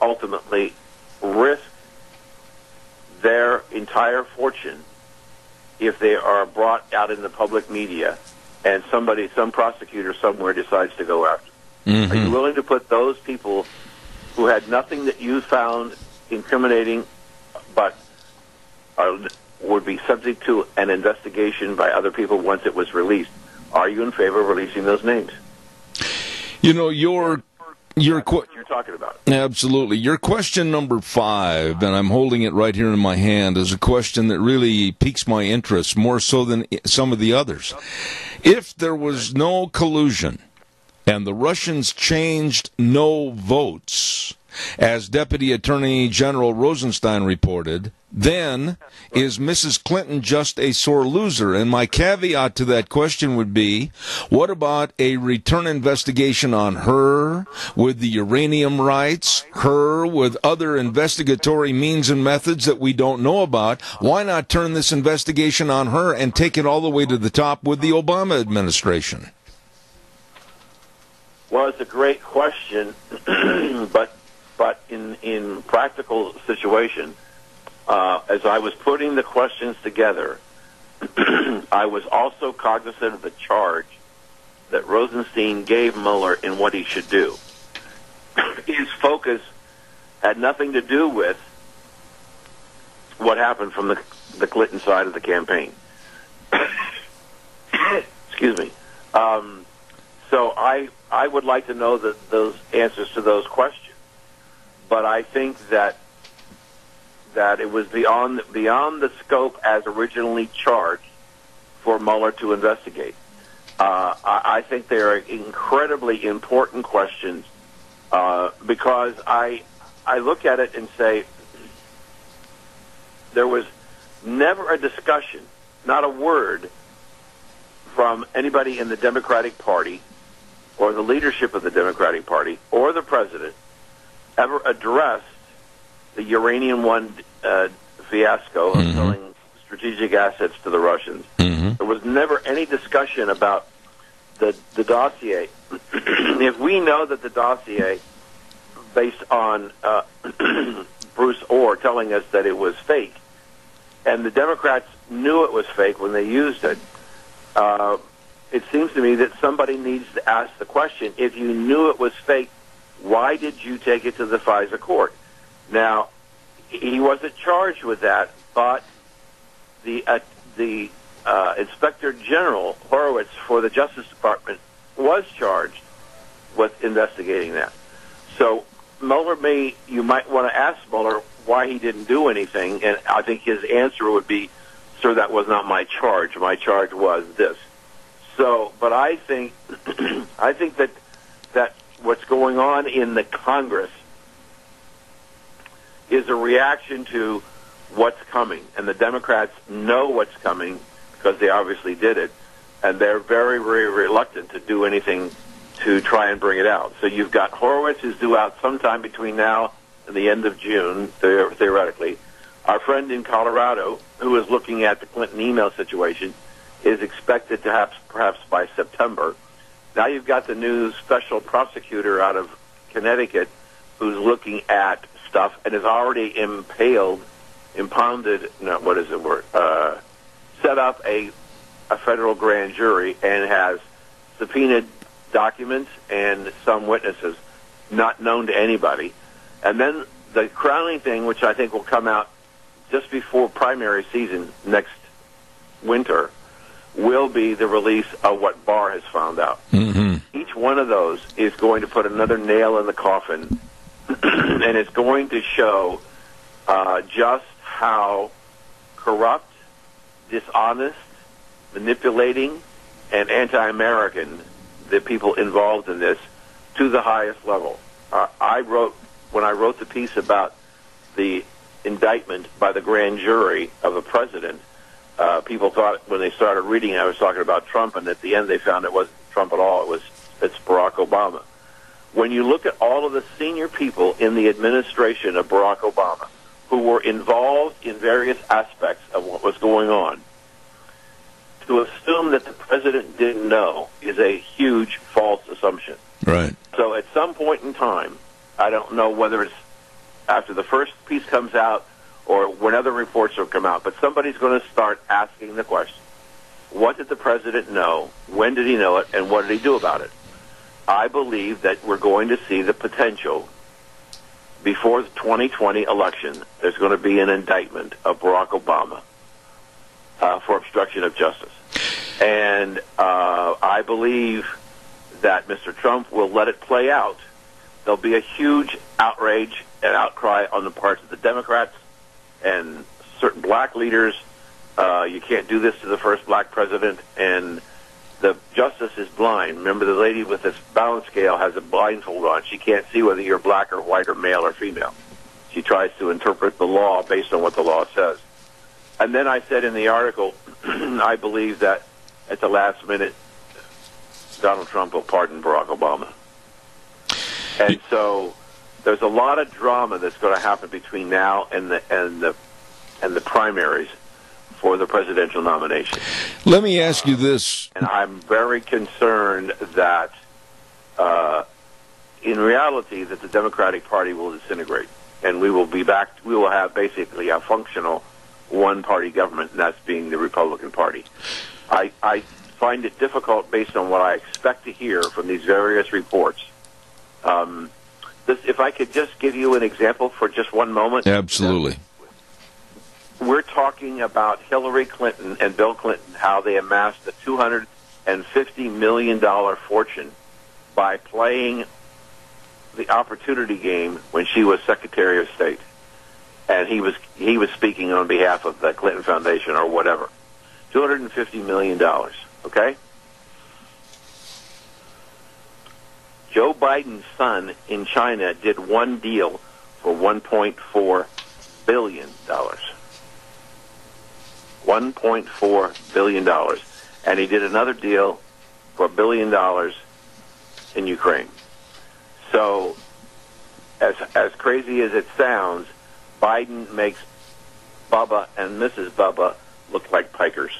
ultimately risk their entire fortune if they are brought out in the public media and some prosecutor somewhere decides to go after them? Mm-hmm. Are you willing to put those people who had nothing that you found incriminating but would be subject to an investigation by other people once it was released? Are you in favor of releasing those names? You know, what you're talking about. Absolutely. Your question number 5, and I'm holding it right here in my hand, is a question that really piques my interest, more so than some of the others. If there was no collusion and the Russians changed no votes, as Deputy Attorney General Rosenstein reported, then is Mrs. Clinton just a sore loser? And my caveat to that question would be, what about a return investigation on her with the uranium rights, her with other investigatory means and methods that we don't know about? Why not turn this investigation on her and take it all the way to the top with the Obama administration? Well, it's a great question, but in practical situation, as I was putting the questions together, I was also cognizant of the charge that Rosenstein gave Mueller in what he should do. His focus had nothing to do with what happened from the Clinton side of the campaign. Excuse me. So I would like to know those answers to those questions. But I think that it was beyond the scope as originally charged for Mueller to investigate. I think they are incredibly important questions because I look at it and say there was never a discussion, not a word, from anybody in the Democratic Party or the leadership of the Democratic Party or the president ever addressed the Uranium One fiasco of selling strategic assets to the Russians. Mm-hmm. There was never any discussion about the dossier. If we know that the dossier, based on Bruce Orr telling us that it was fake, and the Democrats knew it was fake when they used it, it seems to me that somebody needs to ask the question, if you knew it was fake Why did you take it to the FISA court? Now, he wasn't charged with that, but the Inspector General, Horowitz, for the Justice Department was charged with investigating that. So Mueller you might want to ask Mueller why he didn't do anything, and I think his answer would be, sir, that was not my charge. My charge was this. So, but I think, I think that what's going on in the Congress is a reaction to what's coming, and the Democrats know what's coming because they obviously did it, and they're very, very reluctant to do anything to try and bring it out. So you've got Horowitz, who's due out sometime between now and the end of June, theoretically. Our friend in Colorado, who is looking at the Clinton email situation, is expected to have perhaps by September. Now you've got the new special prosecutor out of Connecticut who's looking at stuff and has already set up a federal grand jury and has subpoenaed documents and some witnesses not known to anybody. And then the crowning thing, which I think will come out just before primary season next winter, will be the release of what Barr has found out. Mm-hmm. Each one of those is going to put another nail in the coffin, and it's going to show just how corrupt, dishonest, manipulating, and anti-American the people involved in this to the highest level. When I wrote the piece about the indictment by the grand jury of the president, people thought when they started reading I was talking about Trump, and at the end they found it wasn't Trump at all. It's Barack Obama. When you look at all of the senior people in the administration of Barack Obama who were involved in various aspects of what was going on, to assume that the president didn't know is a huge false assumption. Right. So at some point in time, I don't know whether it's after the first piece comes out or when other reports will come out, but somebody's going to start asking the question, what did the president know, when did he know it, and what did he do about it? I believe that we're going to see the potential before the 2020 election. There's going to be an indictment of Barack Obama for obstruction of justice. And I believe that Mr. Trump will let it play out. There'll be a huge outrage and outcry on the parts of the Democrats and certain black leaders. You can't do this to the first black president, and the justice is blind. Remember, the lady with this balance scale has a blindfold on. She can't see whether you're black or white or male or female. She tries to interpret the law based on what the law says. And then I said in the article, I believe that at the last minute, Donald Trump will pardon Barack Obama. And so there's a lot of drama that's going to happen between now and the primaries for the presidential nomination. Let me ask you this. And I'm very concerned that, in reality, that the Democratic Party will disintegrate. And we will be back, we will have basically a functional one-party government, and that's being the Republican Party. I find it difficult based on what I expect to hear from these various reports. If I could just give you an example for just one moment. Absolutely. We're talking about Hillary Clinton and Bill Clinton, how they amassed a $250 million fortune by playing the opportunity game when she was Secretary of State. And he was speaking on behalf of the Clinton Foundation or whatever. $250 million, okay? Joe Biden's son in China did one deal for $1.4 billion. $1.4 billion. And he did another deal for $1 billion in Ukraine. So, as crazy as it sounds, Biden makes Bubba and Mrs. Bubba look like pikers.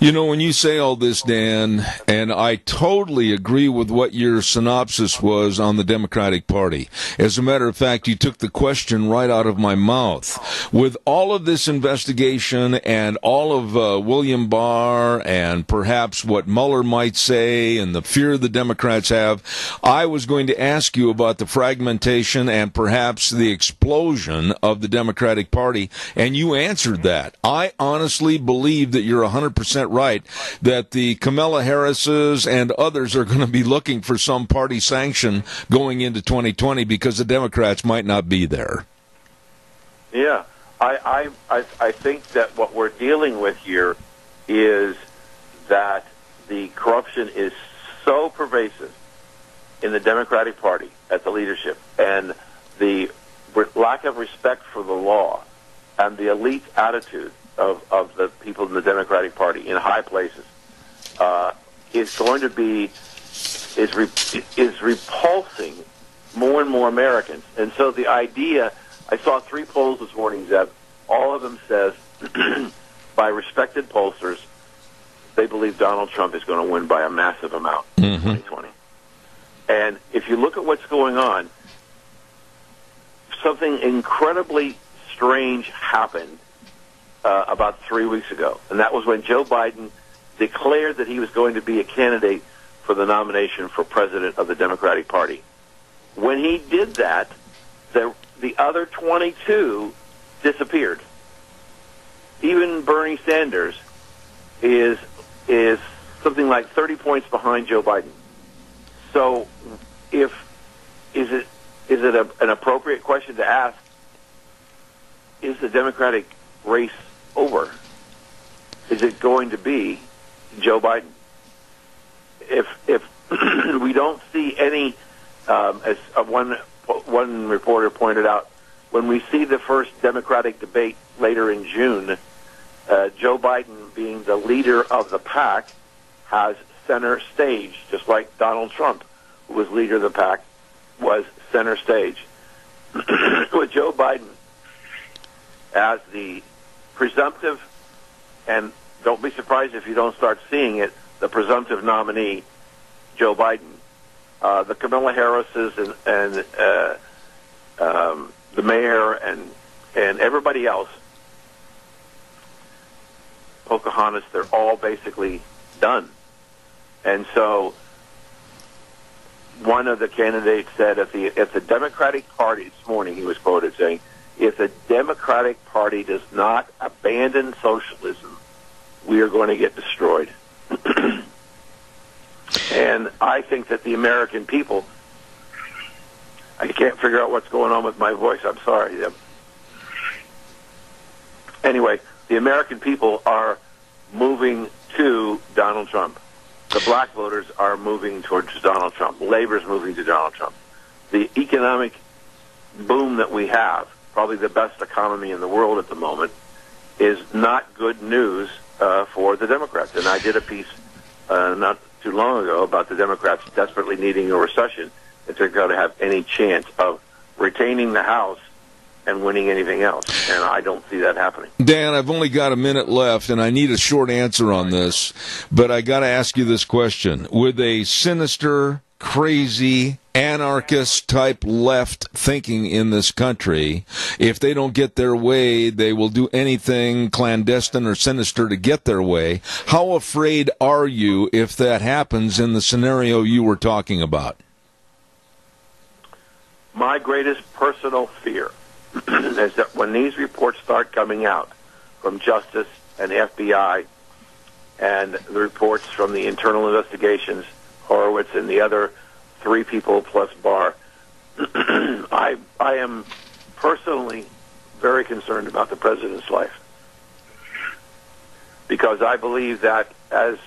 You know, when you say all this, Dan, and I totally agree with what your synopsis was on the Democratic Party. As a matter of fact, you took the question right out of my mouth. With all of this investigation and all of William Barr and perhaps what Mueller might say and the fear the Democrats have, I was going to ask you about the fragmentation and perhaps the explosion of the Democratic Party, and you answered that. I honestly believe that you're 100% right, that the Kamala Harrises and others are going to be looking for some party sanction going into 2020 because the Democrats might not be there. Yeah, I think that what we're dealing with here is that the corruption is so pervasive in the Democratic Party at the leadership, and the lack of respect for the law and the elite attitude of the people in the Democratic Party in high places is going to be is repulsing more and more Americans. And so the idea, I saw 3 polls this morning, Zeb. All of them says, by respected pollsters, they believe Donald Trump is going to win by a massive amount in 2020. And if you look at what's going on, something incredibly strange happened about 3 weeks ago, and that was when Joe Biden declared that he was going to be a candidate for the nomination for president of the Democratic Party. When he did that, the other 22 disappeared. Even Bernie Sanders is something like 30 points behind Joe Biden. So, is it an appropriate question to ask? Is the Democratic race over? Is it going to be Joe Biden? If we don't see any, as one reporter pointed out, when we see the first Democratic debate later in June, Joe Biden, being the leader of the pack, has center stage, just like Donald Trump, who was leader of the pack, was center stage. With Joe Biden as the presumptive, and don't be surprised if you don't start seeing it, the presumptive nominee, Joe Biden. The Kamala Harrises and the mayor and everybody else, Pocahontas, they're all basically done. And so one of the candidates said, if the Democratic Party, this morning he was quoted saying, if the Democratic Party does not abandon socialism, we are going to get destroyed. And I think that the American people, I can't figure out what's going on with my voice. I'm sorry. Anyway, the American people are moving to Donald Trump. The black voters are moving towards Donald Trump. Labor's moving to Donald Trump. The economic boom that we have, probably the best economy in the world at the moment, is not good news for the Democrats. And I did a piece not too long ago about the Democrats desperately needing a recession if they're going to have any chance of retaining the House and winning anything else. And I don't see that happening. Dan, I've only got a minute left, and I need a short answer on this, but I got to ask you this question. With a sinister, crazy, anarchist-type left thinking in this country, if they don't get their way, they will do anything clandestine or sinister to get their way. How afraid are you if that happens in the scenario you were talking about? My greatest personal fear is that when these reports start coming out from Justice and FBI and the reports from the internal investigations, Horowitz and the other 3 people plus Barr, I am personally very concerned about the president's life, because I believe that as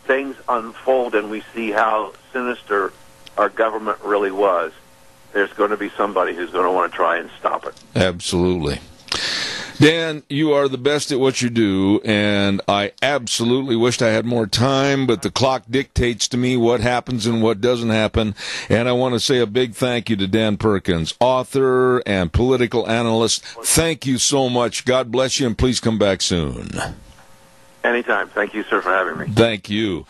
things unfold and we see how sinister our government really was, there's going to be somebody who's going to want to try and stop it. Absolutely. Dan, you are the best at what you do, and I absolutely wished I had more time, but the clock dictates to me what happens and what doesn't happen. And I want to say a big thank you to Dan Perkins, author and political analyst. Thank you so much. God bless you, and please come back soon. Anytime. Thank you, sir, for having me. Thank you.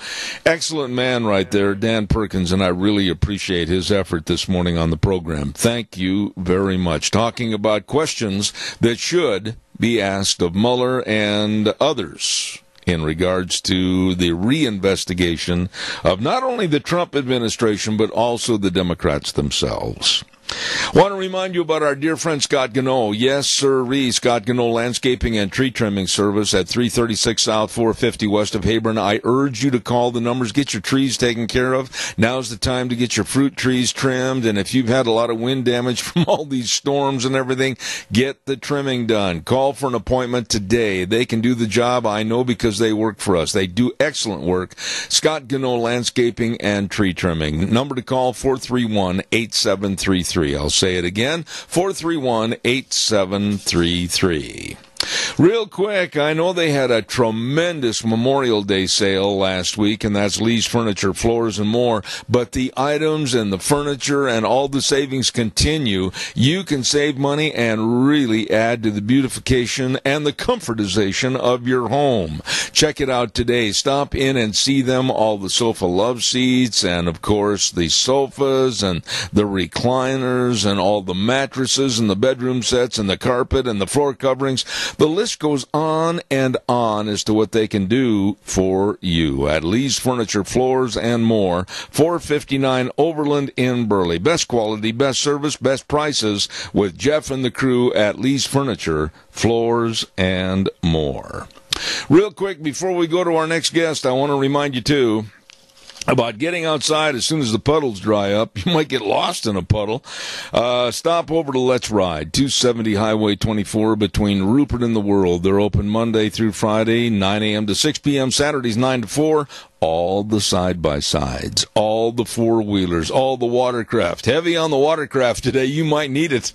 Excellent man right there, Dan Perkins, and I really appreciate his effort this morning on the program. Thank you very much. Talking about questions that should be asked of Mueller and others in regards to the reinvestigation of not only the Trump administration, but also the Democrats themselves. Want to remind you about our dear friend Scott Gano. Yes, sirree, Scott Gano Landscaping and Tree Trimming Service at 336 South, 450 west of Hebron. I urge you to call the numbers, get your trees taken care of. Now's the time to get your fruit trees trimmed, and if you've had a lot of wind damage from all these storms and everything, get the trimming done. Call for an appointment today. They can do the job, I know, because they work for us. They do excellent work. Scott Gano Landscaping and Tree Trimming. Number to call, 431-8733. I'll say it again, 431-8733. Real quick, I know they had a tremendous Memorial Day sale last week, and that's Lee's Furniture, Floors, and More, but the items and the furniture and all the savings continue. You can save money and really add to the beautification and the comfortization of your home. Check it out today. Stop in and see them, all the sofa love seats, and of course the sofas and the recliners and all the mattresses and the bedroom sets and the carpet and the floor coverings. The list goes on and on as to what they can do for you at Lee's Furniture, Floors, and More, 459 Overland in Burley. Best quality, best service, best prices with Jeff and the crew at Lee's Furniture, Floors, and More. Real quick, before we go to our next guest, I want to remind you, too, about getting outside as soon as the puddles dry up. You might get lost in a puddle. Stop over to Let's Ride, 270 Highway 24 between Rupert and the World. They're open Monday through Friday, 9 a.m. to 6 p.m., Saturdays 9 to 4. All the side-by-sides, all the four-wheelers, all the watercraft. Heavy on the watercraft today. You might need it.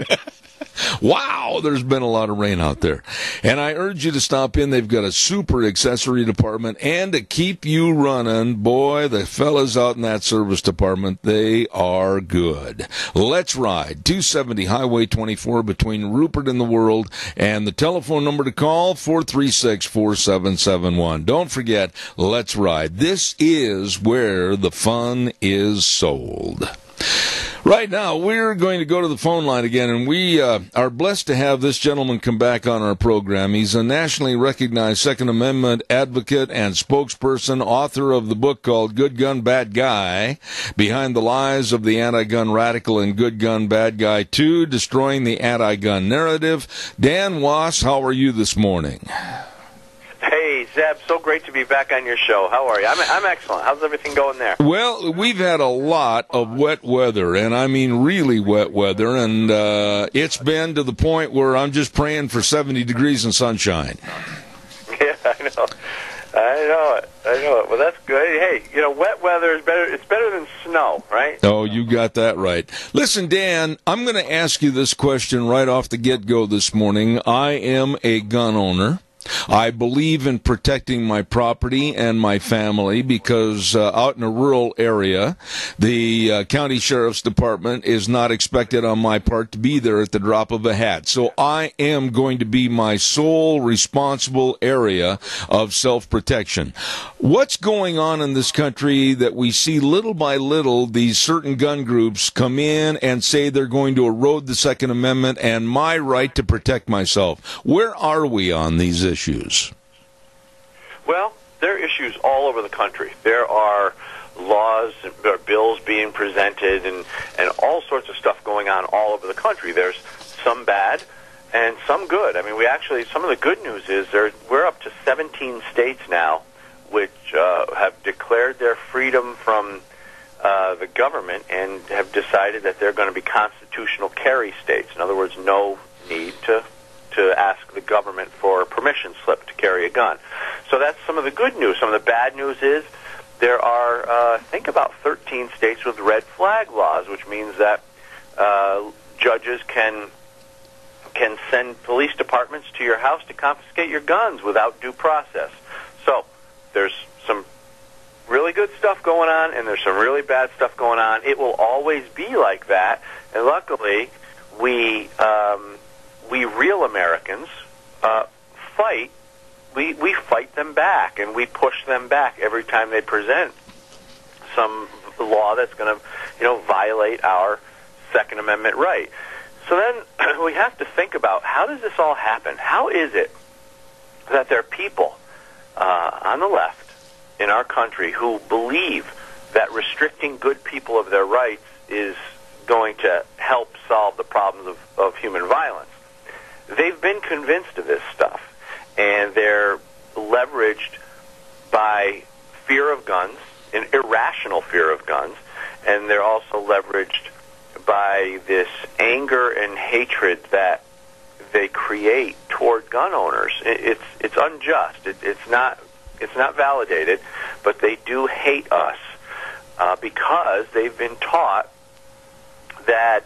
Wow, there's been a lot of rain out there. And I urge you to stop in. They've got a super accessory department. And to keep you running, boy, the fellas out in that service department, they are good. Let's Ride, 270 Highway 24 between Rupert and the World. And the telephone number to call, 436-4771. Don't forget, Let's Ride. This is where the fun is sold. Right now, we're going to go to the phone line again, and we are blessed to have this gentleman come back on our program. He's a nationally recognized Second Amendment advocate and spokesperson, author of the book called Good Gun, Bad Guy, Behind the Lies of the Anti-Gun Radical and Good Gun, Bad Guy 2, Destroying the Anti-Gun Narrative. Dan Wass, how are you this morning? Hey, Zeb, so great to be back on your show. How are you? I'm excellent. How's everything going there? Well, we've had a lot of wet weather, and I mean really wet weather, and it's been to the point where I'm just praying for 70 degrees and sunshine. Yeah, I know it. Well, that's good. Hey, wet weather is better. It's better than snow, right? Oh, you got that right. Listen, Dan, I'm going to ask you this question right off the get-go this morning. I am a gun owner. I believe in protecting my property and my family because out in a rural area, the county sheriff's department is not expected on my part to be there at the drop of a hat. So I am going to be my sole responsible area of self-protection. What's going on in this country that we see little by little these certain gun groups come in and say they're going to erode the Second Amendment and my right to protect myself? Where are we on these issues? Well, there are issues all over the country. There are laws or bills being presented and all sorts of stuff going on all over the country. There's some bad and some good. I mean, some of the good news is we're up to 17 states now which have declared their freedom from the government and have decided that they're going to be constitutional carry states. In other words, no need to ask the government for a permission slip to carry a gun. So that's some of the good news. Some of the bad news is there are, I think, about 13 states with red flag laws, which means that judges can send police departments to your house to confiscate your guns without due process. So there's some really good stuff going on, and there's some really bad stuff going on. It will always be like that, and luckily we real Americans fight we fight them back, and we push them back every time they present some law that's going to, violate our Second Amendment right. So then we have to think about, how does this all happen? How is it that there are people on the left in our country who believe that restricting good people of their rights is going to help solve the problems of human violence? They've been convinced of this stuff, and they're leveraged by fear of guns, an irrational fear of guns, and they're also leveraged by this anger and hatred that they create toward gun owners. It's unjust. It's not validated, but they do hate us because they've been taught that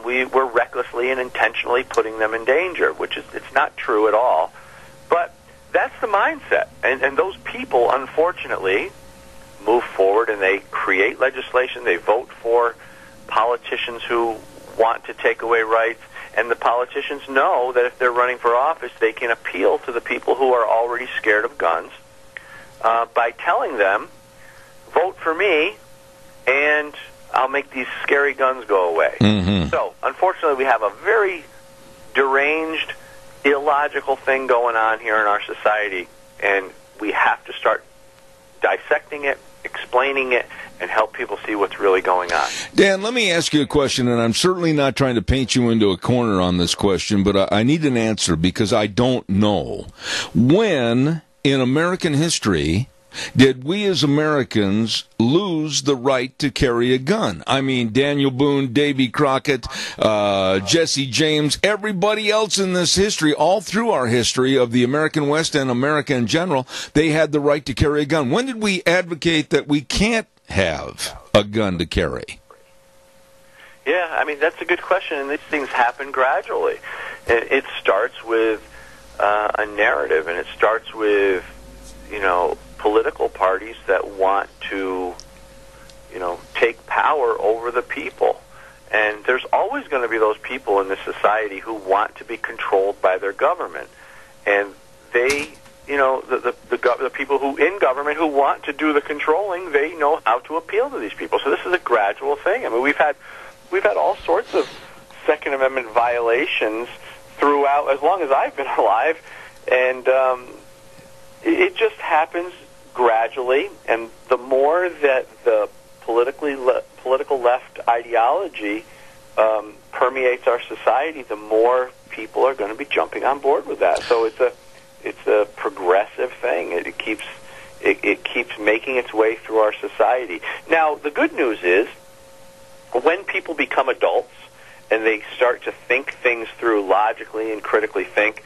we're recklessly and intentionally putting them in danger, which is, it's not true at all. But that's the mindset, and those people, unfortunately, move forward and they create legislation. They vote for politicians who want to take away rights, and the politicians know that if they're running for office, they can appeal to the people who are already scared of guns by telling them, vote for me, and I'll make these scary guns go away. Mm-hmm. So, unfortunately, we have a very deranged, illogical thing going on here in our society, and we have to start dissecting it, explaining it, and help people see what's really going on. Dan, let me ask you a question, and I'm certainly not trying to paint you into a corner on this question, but I need an answer because I don't know. When, in American history, did we as Americans lose the right to carry a gun? I mean, Daniel Boone, Davy Crockett, Jesse James, everybody else in this history, all through our history of the American West and America in general, they had the right to carry a gun. When did we advocate that we can't have a gun to carry? Yeah, I mean, that's a good question, and these things happen gradually. It starts with a narrative, and it starts with, political parties that want to, take power over the people. And there's always going to be those people in this society who want to be controlled by their government. And they, the people who in government who want to do the controlling, they know how to appeal to these people. So this is a gradual thing. I mean, we've had all sorts of Second Amendment violations throughout, as long as I've been alive, and it just happens gradually, and the more that the political left ideology permeates our society, the more people are going to be jumping on board with that. So it's a progressive thing. It keeps making its way through our society. Now, the good news is, when people become adults and they start to think things through logically and critically think,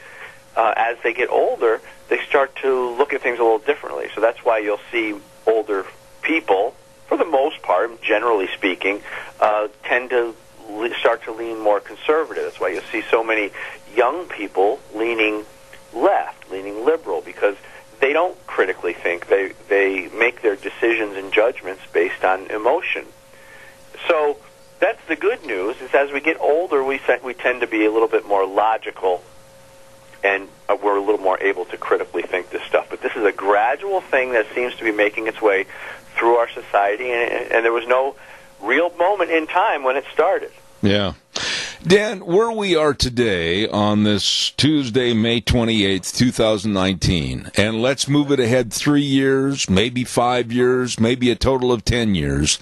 as they get older, they start to look at things a little differently. So that's why you'll see older people, for the most part, generally speaking, tend to start to lean more conservative. That's why you'll see so many young people leaning left, leaning liberal, because they don't critically think. They make their decisions and judgments based on emotion. So that's the good news, is as we get older, we tend to be a little bit more logical, and we're a little more able to critically think this stuff. But this is a gradual thing that seems to be making its way through our society, and there was no real moment in time when it started. Yeah. Dan, where we are today on this Tuesday, May 28th, 2019, and let's move it ahead 3 years, maybe 5 years, maybe a total of 10 years.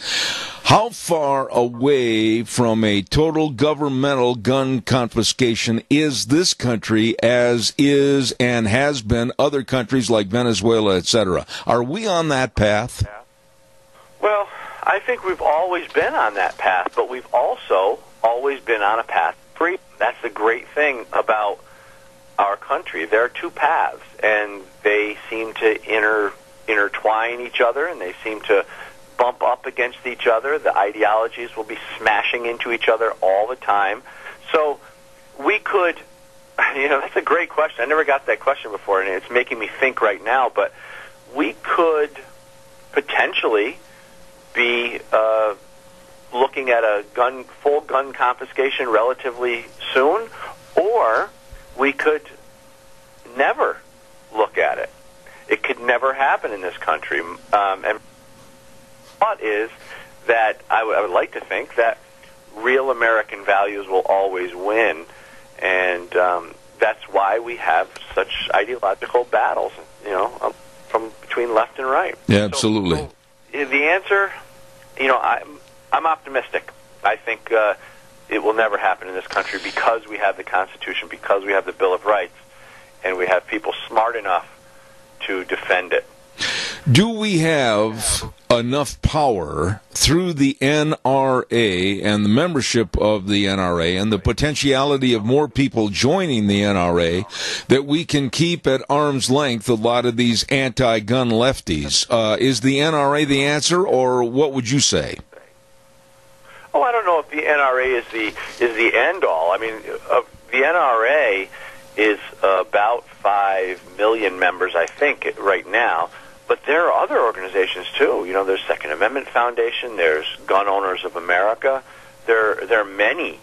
How far away from a total governmental gun confiscation is this country, as is and has been other countries like Venezuela, etc.? Are we on that path? Well, I think we've always been on that path, but we've also always been on a path to freedom. That's the great thing about our country. There are two paths, and they seem to intertwine each other, and they seem to bump up against each other. The ideologies will be smashing into each other all the time. So we could, that's a great question. I never got that question before, and it's making me think right now, but we could potentially be looking at a full gun confiscation relatively soon, or we could never look at it. It could never happen in this country. And thought is that I would like to think that real American values will always win, and that's why we have such ideological battles, from between left and right. Yeah, absolutely. So the answer, I'm optimistic. I think it will never happen in this country because we have the Constitution, because we have the Bill of Rights, and we have people smart enough to defend it. Do we have enough power through the NRA and the membership of the NRA and the potentiality of more people joining the NRA that we can keep at arm's length a lot of these anti-gun lefties? Is the NRA the answer, or what would you say? Oh, I don't know if the NRA is the end all. I mean, the NRA is about 5 million members, I think, right now. But there are other organizations too. There's Second Amendment Foundation. There's Gun Owners of America. There are many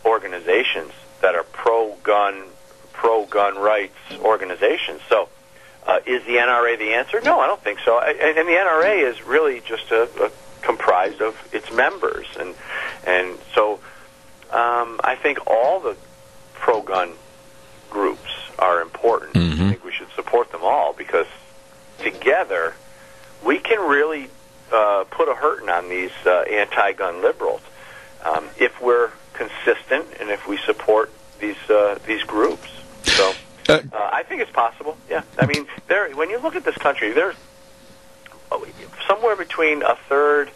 organizations that are pro-gun rights organizations. So, is the NRA the answer? No, I don't think so. And the NRA is really just comprised of its members, and so I think all the pro-gun groups are important. Mm-hmm. I think we should support them all because together we can really put a hurting on these anti-gun liberals if we're consistent and if we support these groups. So I think it's possible. Yeah, I mean, when you look at this country, there's somewhere between a third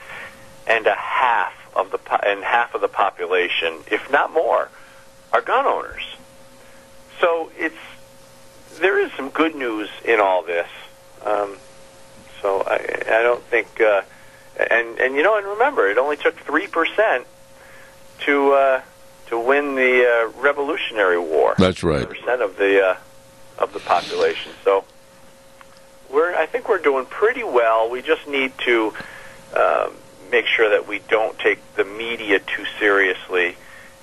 and a half of the population, if not more, are gun owners. So there is some good news in all this. So I don't think, and remember, it only took 3% to win the Revolutionary War. That's right. 3% of the population. So I think we're doing pretty well. We just need to make sure that we don't take the media too seriously,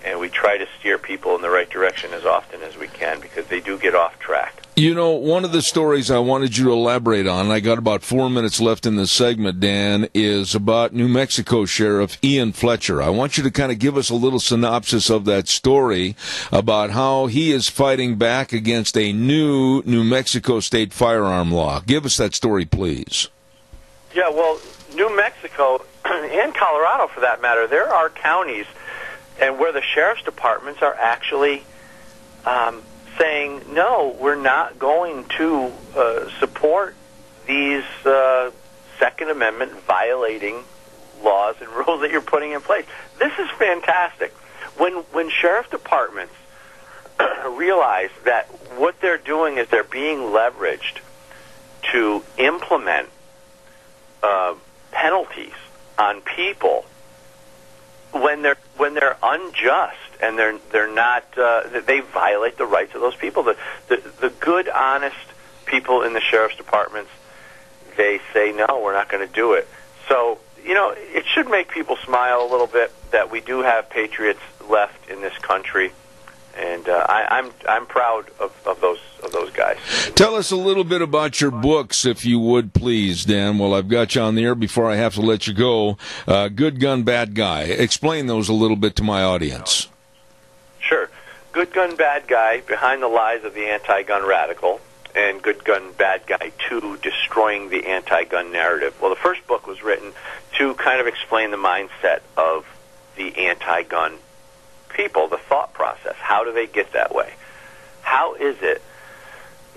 and we try to steer people in the right direction as often as we can, because they do get off track. One of the stories I wanted you to elaborate on, I got about 4 minutes left in this segment, Dan, is about New Mexico Sheriff Ian Fletcher. I want you to kind of give us a little synopsis of that story about how he is fighting back against a new New Mexico state firearm law. Give us that story, please. Yeah, well, New Mexico, and Colorado for that matter, there are counties and where the sheriff's departments are actually saying, no, we're not going to support these Second Amendment violating laws and rules that you're putting in place. This is fantastic. When sheriff departments realize that what they're doing is they're being leveraged to implement penalties on people when they're unjust and they're not they violate the rights of those people. The good, honest people in the sheriff's departments, they say, no, we're not going to do it. So it should make people smile a little bit that we do have patriots left in this country, and I'm proud of those guys. Tell us a little bit about your books, if you would, please, Dan. Well, I've got you on the air before I have to let you go. Good Gun, Bad Guy. Explain those a little bit to my audience. Sure. Good Gun, Bad Guy, Behind the Lies of the Anti-Gun Radical, and Good Gun, Bad Guy 2, Destroying the Anti-Gun Narrative. Well, the first book was written to kind of explain the mindset of the anti-gun people, the thought process. How do they get that way? How is it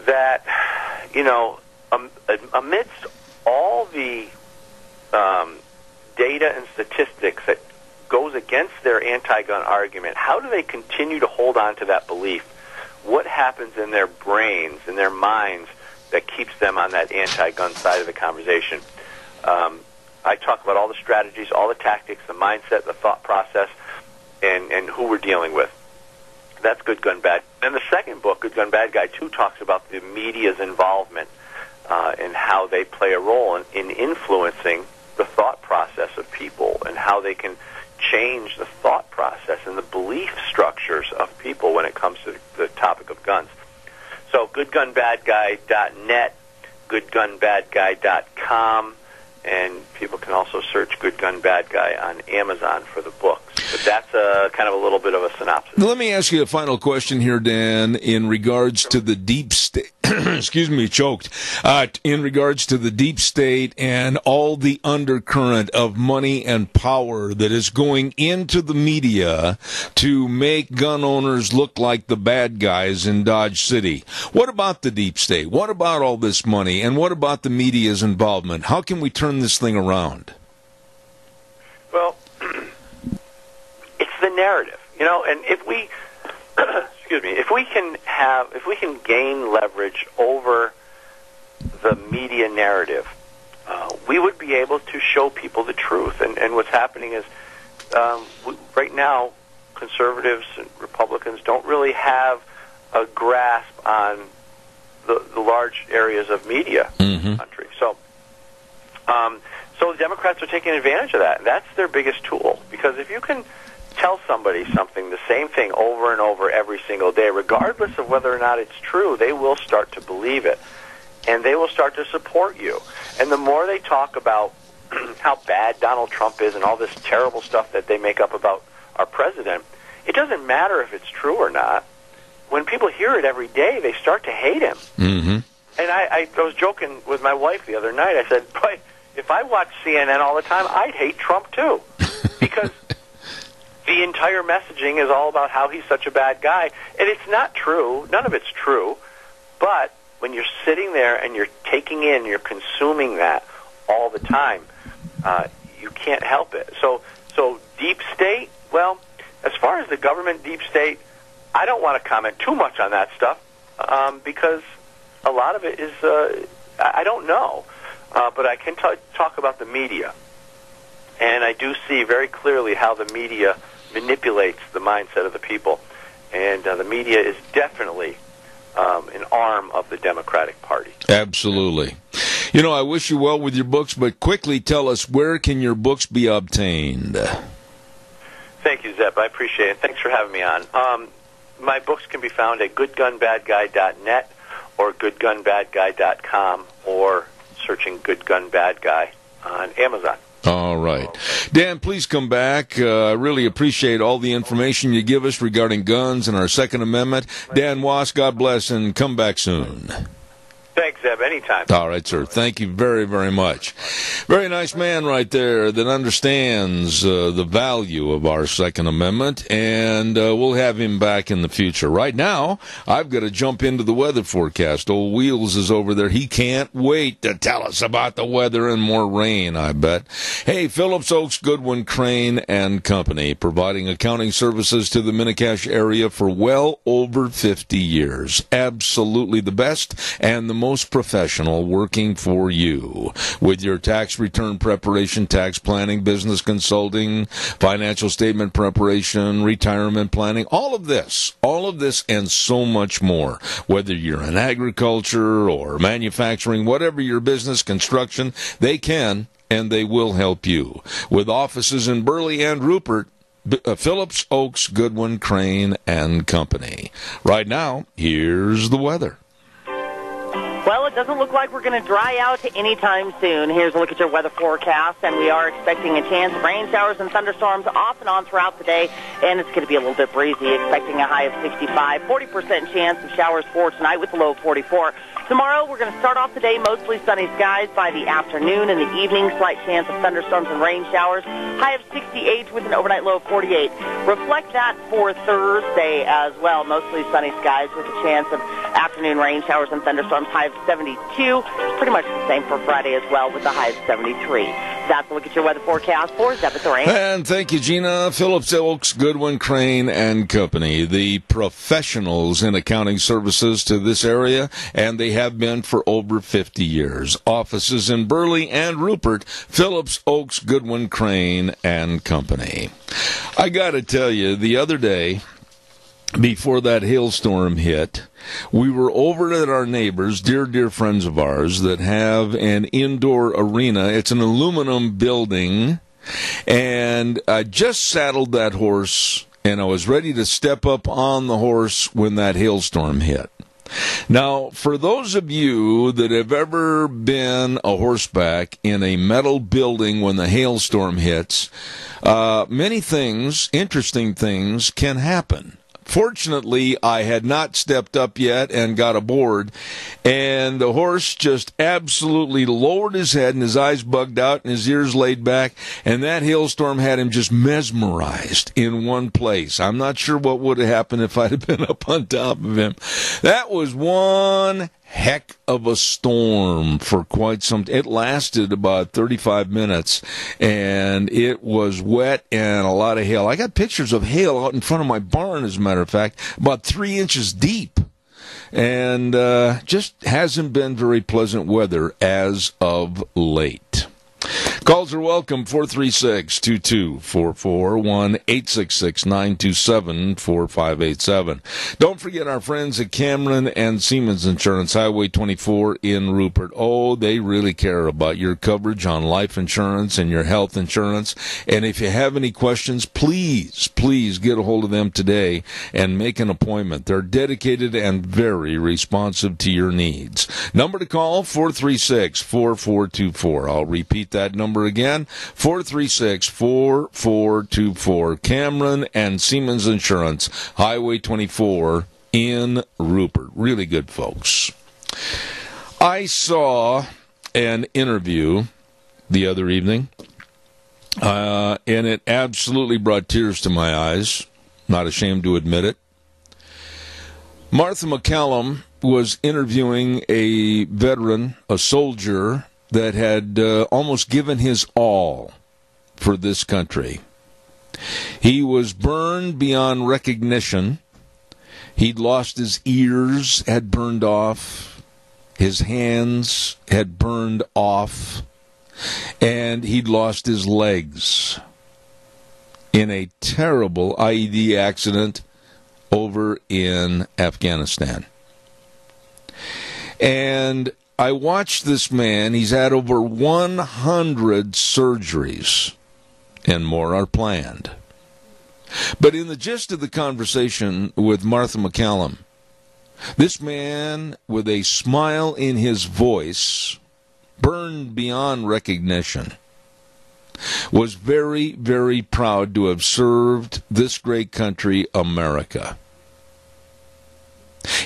that, amidst all the data and statistics that goes against their anti-gun argument, how do they continue to hold on to that belief? What happens in their brains, in their minds, that keeps them on that anti-gun side of the conversation? I talk about all the strategies, all the tactics, the mindset, the thought process, and who we're dealing with. That's Good Gun, Bad. And the second book, Good Gun, Bad Guy 2, talks about the media's involvement and how they play a role in influencing the thought process of people and how they can change the thought process and the belief structures of people when it comes to the topic of guns. So goodgunbadguy.net, goodgunbadguy.com, and people can also search Good Gun Bad Guy on Amazon for the books. But that's kind of a little bit of a synopsis. Let me ask you a final question here, Dan, in regards to the deep state. Excuse me, choked. In regards to the deep state and all the undercurrent of money and power that is going into the media to make gun owners look like the bad guys in Dodge City. What about the deep state? What about all this money? And what about the media's involvement? How can we turn this thing around? Well, it's the narrative, and if we, excuse me, if we can gain leverage over the media narrative, we would be able to show people the truth. And what's happening is, right now, conservatives and Republicans don't really have a grasp on the large areas of media in the country. So the Democrats are taking advantage of that. And that's their biggest tool, because if you can tell somebody something, the same thing over and over every single day, regardless of whether or not it's true, they will start to believe it, and they will start to support you. And the more they talk about how bad Donald Trump is and all this terrible stuff that they make up about our president, it doesn't matter if it's true or not. When people hear it every day, they start to hate him. And I was joking with my wife the other night. I said, boy, if I watched CNN all the time, I'd hate Trump too, because the entire messaging is all about how he's such a bad guy. And it's not true. None of it's true. But when you're sitting there and you're taking in, you're consuming that all the time, you can't help it. So deep state, well, as far as the government deep state, I don't want to comment too much on that stuff, because a lot of it is, I don't know. But I can talk about the media. And I do see very clearly how the media manipulates the mindset of the people. And the media is definitely an arm of the Democratic Party. Absolutely. I wish you well with your books, but quickly tell us, where can your books be obtained? Thank you, Zeb. I appreciate it. Thanks for having me on. My books can be found at goodgunbadguy.net or goodgunbadguy.com, or searching Good Gun Bad Guy on Amazon. All right. Dan, please come back. I really appreciate all the information you give us regarding guns and our Second Amendment. Dan Wass, God bless, and come back soon. Thanks, Zeb. Anytime. All right, sir. Thank you very, very much. Very nice man right there that understands the value of our Second Amendment, and we'll have him back in the future. Right now, I've got to jump into the weather forecast. Old Wheels is over there. He can't wait to tell us about the weather and more rain, I bet. Hey, Phillips Oaks, Goodwin, Crane and Company, providing accounting services to the Mini-Cash area for well over 50 years. Absolutely the best and the most professional, working for you with your tax return preparation, tax planning, business consulting, financial statement preparation, retirement planning, all of this and so much more. Whether you're in agriculture or manufacturing, whatever your business, construction, they can and they will help you. With offices in Burley and Rupert, Phillips Oaks, Goodwin, Crane and Company. Right now, here's the weather. Well, it doesn't look like we're going to dry out anytime soon. Here's a look at your weather forecast, and we are expecting a chance of rain showers and thunderstorms off and on throughout the day, and it's going to be a little bit breezy, expecting a high of 65, 40% chance of showers for tonight with a low of 44. Tomorrow, we're going to start off the day mostly sunny skies. By the afternoon and the evening, slight chance of thunderstorms and rain showers. High of 68 with an overnight low of 48. Reflect that for Thursday as well. Mostly sunny skies with a chance of afternoon rain showers and thunderstorms. High of 72. Pretty much the same for Friday as well with a high of 73. That's a look at your weather forecast for Zeb at the Range. And thank you, Gina. Phillips Oaks, Goodwin, Crane and Company, the professionals in accounting services to this area, and they have been for over 50 years. Offices in Burley and Rupert, Phillips Oaks, Goodwin, Crane and Company. I got to tell you, the other day, before that hailstorm hit, we were over at our neighbors, dear friends of ours, that have an indoor arena. It's an aluminum building, and I just saddled that horse, and I was ready to step up on the horse when that hailstorm hit. Now, for those of you that have ever been a horseback in a metal building when the hailstorm hits, many things, interesting things, can happen. Fortunately, I had not stepped up yet and got aboard, and the horse just absolutely lowered his head and his eyes bugged out and his ears laid back, and that hailstorm had him just mesmerized in one place. I'm not sure what would have happened if I'd have been up on top of him. That was one heck of a storm for quite some time. It lasted about 35 minutes, and it was wet and a lot of hail. I got pictures of hail out in front of my barn, as a matter of fact, about 3 inches deep. And just hasn't been very pleasant weather as of late. Calls are welcome, 436-2244, 1-866-927-4587. Don't forget our friends at Cameron and Siemens Insurance, Highway 24 in Rupert. Oh, they really care about your coverage on life insurance and your health insurance. And if you have any questions, please get a hold of them today and make an appointment. They're dedicated and very responsive to your needs. Number to call, 436-4424. I'll repeat that number again, 436-4424. Cameron and Siemens Insurance, Highway 24 in Rupert. Really good folks. I saw an interview the other evening, and it absolutely brought tears to my eyes. Not ashamed to admit it. Martha McCallum was interviewing a veteran, a soldier, that had almost given his all for this country. He was burned beyond recognition. He'd lost his ears, had burned off. His hands had burned off. And he'd lost his legs in a terrible IED accident over in Afghanistan. And I watched this man. He's had over 100 surgeries, and more are planned. But in the gist of the conversation with Martha McCallum, this man, with a smile in his voice, burned beyond recognition, was very, very proud to have served this great country, America.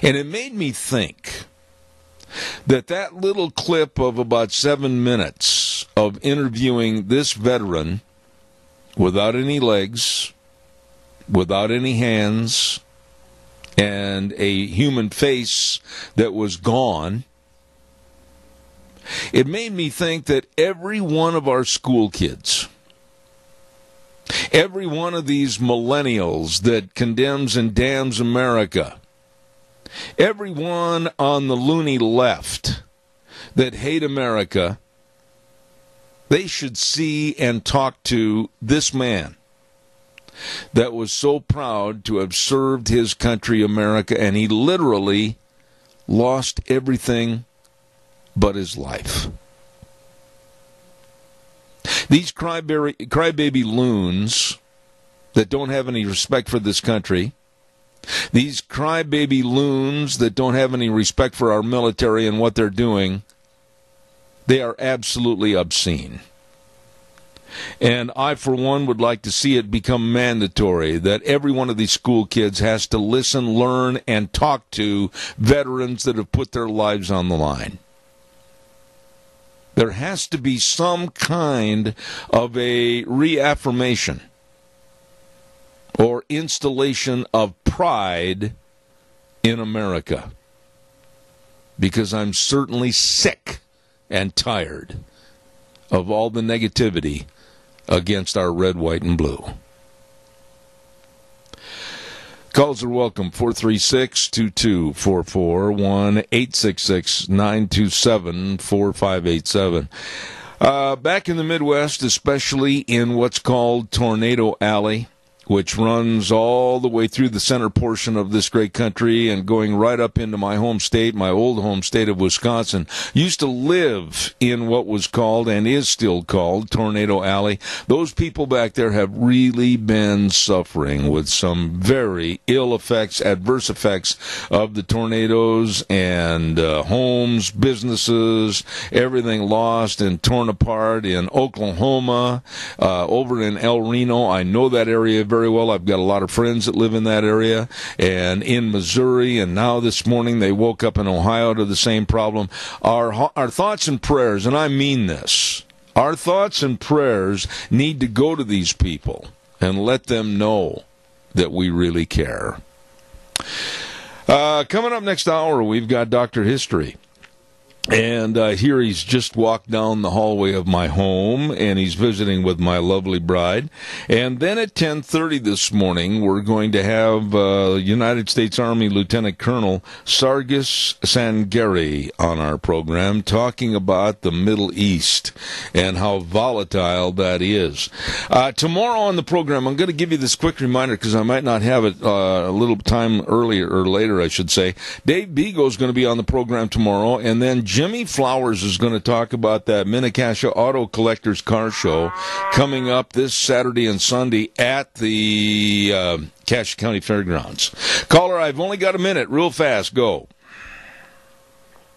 And it made me think that little clip of about 7 minutes of interviewing this veteran without any legs, without any hands, and a human face that was gone, it made me think that every one of our school kids, every one of these millennials that condemns and damns America, everyone on the loony left that hate America, they should see and talk to this man that was so proud to have served his country, America, and he literally lost everything but his life. These crybaby loons that don't have any respect for this country, these crybaby loons that don't have any respect for our military and what they're doing, they are absolutely obscene. And I, for one, would like to see it become mandatory that every one of these school kids has to listen, learn, and talk to veterans that have put their lives on the line. There has to be some kind of a reaffirmation or installation of pride in America, because I'm certainly sick and tired of all the negativity against our red, white, and blue. Calls are welcome, 436-2244, 1-866-927-4587. Back in the Midwest, especially in what's called Tornado Alley, which runs all the way through the center portion of this great country and going right up into my home state, my old home state of Wisconsin, used to live in what was called and is still called Tornado Alley. Those people back there have really been suffering with some very ill effects, adverse effects of the tornadoes, and homes, businesses, everything lost and torn apart in Oklahoma, over in El Reno. I know that area very well. I've got a lot of friends that live in that area, and in Missouri, and now this morning they woke up in Ohio to the same problem. Our thoughts and prayers, and I mean this, our thoughts and prayers need to go to these people and let them know that we really care. Coming up next hour, we've got Dr. History. And here he's just walked down the hallway of my home, and he's visiting with my lovely bride. And then at 10:30 this morning, we're going to have United States Army Lieutenant Colonel Sargis Sangari on our program, talking about the Middle East and how volatile that is. Tomorrow on the program, I'm going to give you this quick reminder because I might not have it a little time earlier or later, I should say. Dave Beagle is going to be on the program tomorrow, and then Jimmy Flowers is going to talk about that Minnecasia Auto Collectors Car Show coming up this Saturday and Sunday at the Cache County Fairgrounds. Caller, I've only got a minute. Real fast. Go.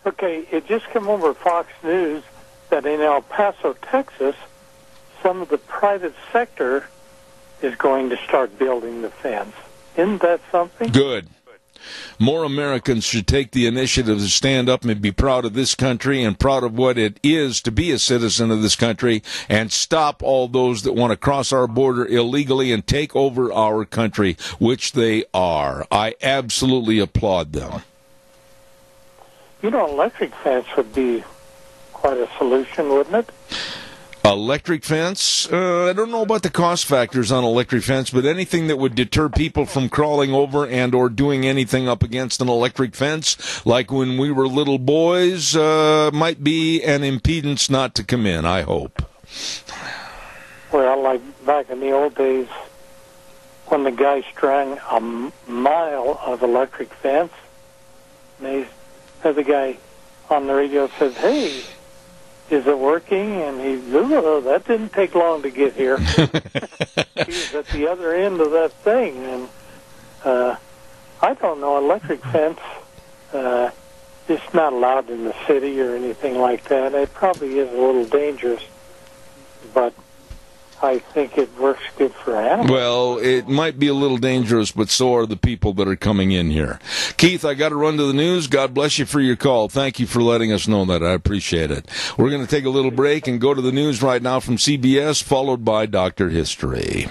Okay, it just came over Fox News that in El Paso, Texas, some of the private sector is going to start building the fence. Isn't that something? Good. More Americans should take the initiative to stand up and be proud of this country and proud of what it is to be a citizen of this country, and stop all those that want to cross our border illegally and take over our country, which they are. I absolutely applaud them. You know, electric fence would be quite a solution, wouldn't it? Electric fence? I don't know about the cost factors on electric fence, but anything that would deter people from crawling over and or doing anything up against an electric fence, like when we were little boys, might be an impedance not to come in, I hope. Well, like back in the old days, when the guy strung a mile of electric fence, and they had the guy on the radio says, "Hey, is it working?" And he, "Oh, that didn't take long to get here." He was at the other end of that thing. And I don't know, electric fence, it's not allowed in the city or anything like that. It probably is a little dangerous, but I think it works good for animals. Well, it might be a little dangerous, but so are the people that are coming in here. Keith, I got to run to the news. God bless you for your call. Thank you for letting us know that. I appreciate it. We're going to take a little break and go to the news right now from CBS, followed by Dr. History.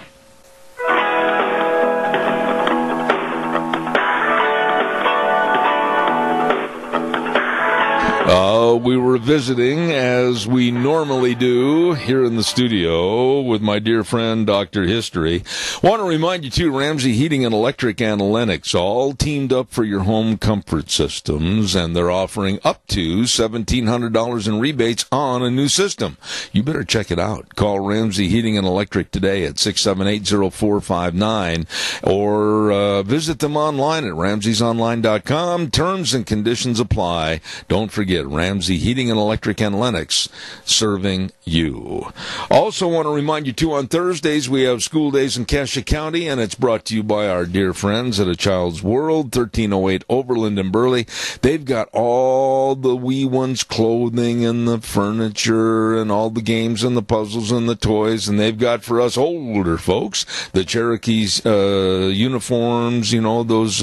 We were visiting, as we normally do, here in the studio with my dear friend, Dr. History. Want to remind you, too, Ramsey Heating and Electric and Lennox, all teamed up for your home comfort systems, and they're offering up to $1,700 in rebates on a new system. You better check it out. Call Ramsey Heating and Electric today at 678-0459, or visit them online at ramseysonline.com. Terms and conditions apply. Don't forget, Ramsey Heating and Electric and Lennox, serving you. Also want to remind you, too, on Thursdays we have school days in Cache County, and it's brought to you by our dear friends at A Child's World, 1308 Overland in Burley. They've got all the wee ones' clothing and the furniture and all the games and the puzzles and the toys, and they've got for us older folks the Cherokee's uniforms. You know, those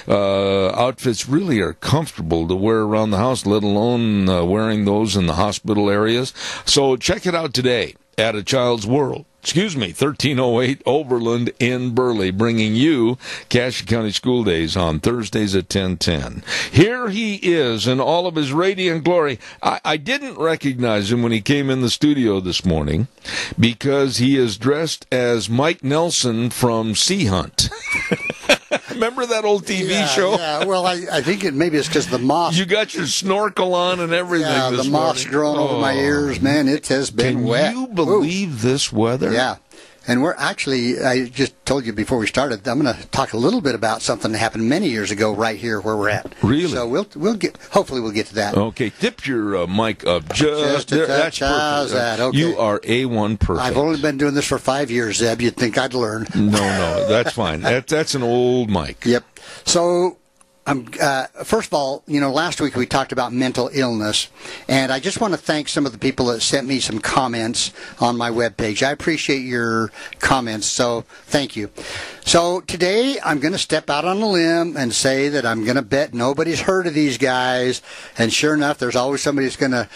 outfits really are comfortable to wear around the house, let alone wearing those in the hospital areas. So check it out today at A Child's World. 1308 Overland in Burley, bringing you Cache County School Days on Thursdays at 10:10. Here he is in all of his radiant glory. I didn't recognize him when he came in the studio this morning because he is dressed as Mike Nelson from Sea Hunt. Remember that old TV show? Yeah, well, I think maybe it's because the moss. You got your snorkel on and everything. Yeah, this the moss morning. growing over my ears, man. It has been wet. Can you believe this weather? Yeah. And we're actually, I just told you before we started, I'm going to talk a little bit about something that happened many years ago right here where we're at. Really? So we'll get, hopefully we'll get to that. Okay, tip your mic up just a there. touch. That's perfect. How's that? Okay. You are A1 perfect. I've only been doing this for 5 years, Zeb. You'd think I'd learn. No, that's fine. That's an old mic. Yep. So, first of all, last week we talked about mental illness, and I just want to thank some of the people that sent me some comments on my webpage. I appreciate your comments, so thank you. So today I'm going to step out on a limb and say that I'm going to bet nobody's heard of these guys, and sure enough, there's always somebody who's going to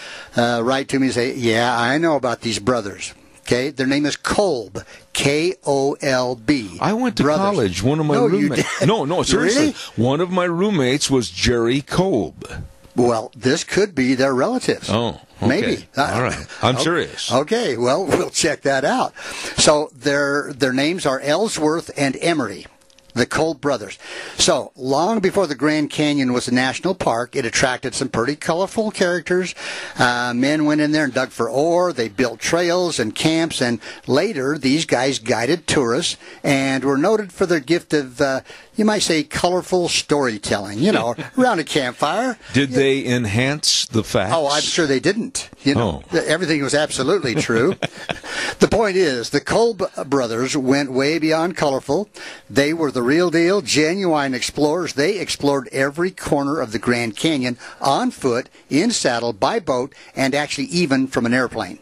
write to me and say, yeah, I know about these brothers. Okay, their name is Kolb, K-O-L-B. I went to college. One of my roommates. No, seriously. Really? One of my roommates was Jerry Kolb. Well, this could be their relatives. Oh, okay. Maybe. All right. I'm serious. Okay, well, we'll check that out. So their names are Ellsworth and Emery, the Kolb brothers. So, long before the Grand Canyon was a national park, it attracted some pretty colorful characters. Men went in there and dug for ore. They built trails and camps, and later these guys guided tourists and were noted for their gift of, you might say, colorful storytelling, around a campfire. Did they enhance the facts? Oh, I'm sure they didn't. Everything was absolutely true. The point is, the Kolb brothers went way beyond colorful. They were the real deal, genuine explorers. They explored every corner of the Grand Canyon on foot, in saddle, by boat, and actually even from an airplane.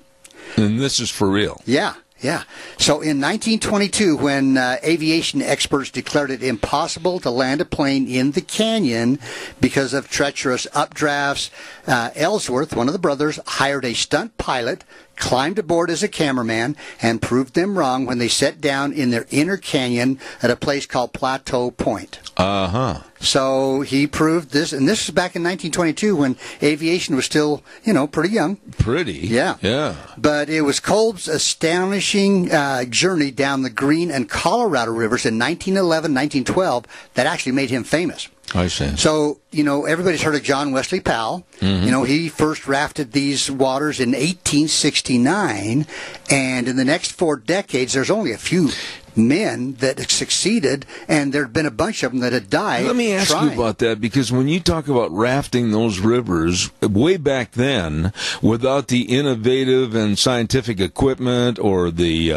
And this is for real? Yeah. Yeah. So in 1922, when aviation experts declared it impossible to land a plane in the canyon because of treacherous updrafts, Ellsworth, one of the brothers, hired a stunt pilot, climbed aboard as a cameraman, and proved them wrong when they set down in their inner canyon at a place called Plateau Point. Uh-huh. So he proved this, and this was back in 1922 when aviation was still, pretty young. Pretty. Yeah. Yeah. But it was Kolb's astonishing journey down the Green and Colorado rivers in 1911, 1912 that actually made him famous. I see. So, everybody's heard of John Wesley Powell. Mm-hmm. He first rafted these waters in 1869, and in the next 4 decades, there's only a few men that succeeded, and there had been a bunch of them that had died. Let me ask you about that, because when you talk about rafting those rivers, way back then, without the innovative and scientific equipment or the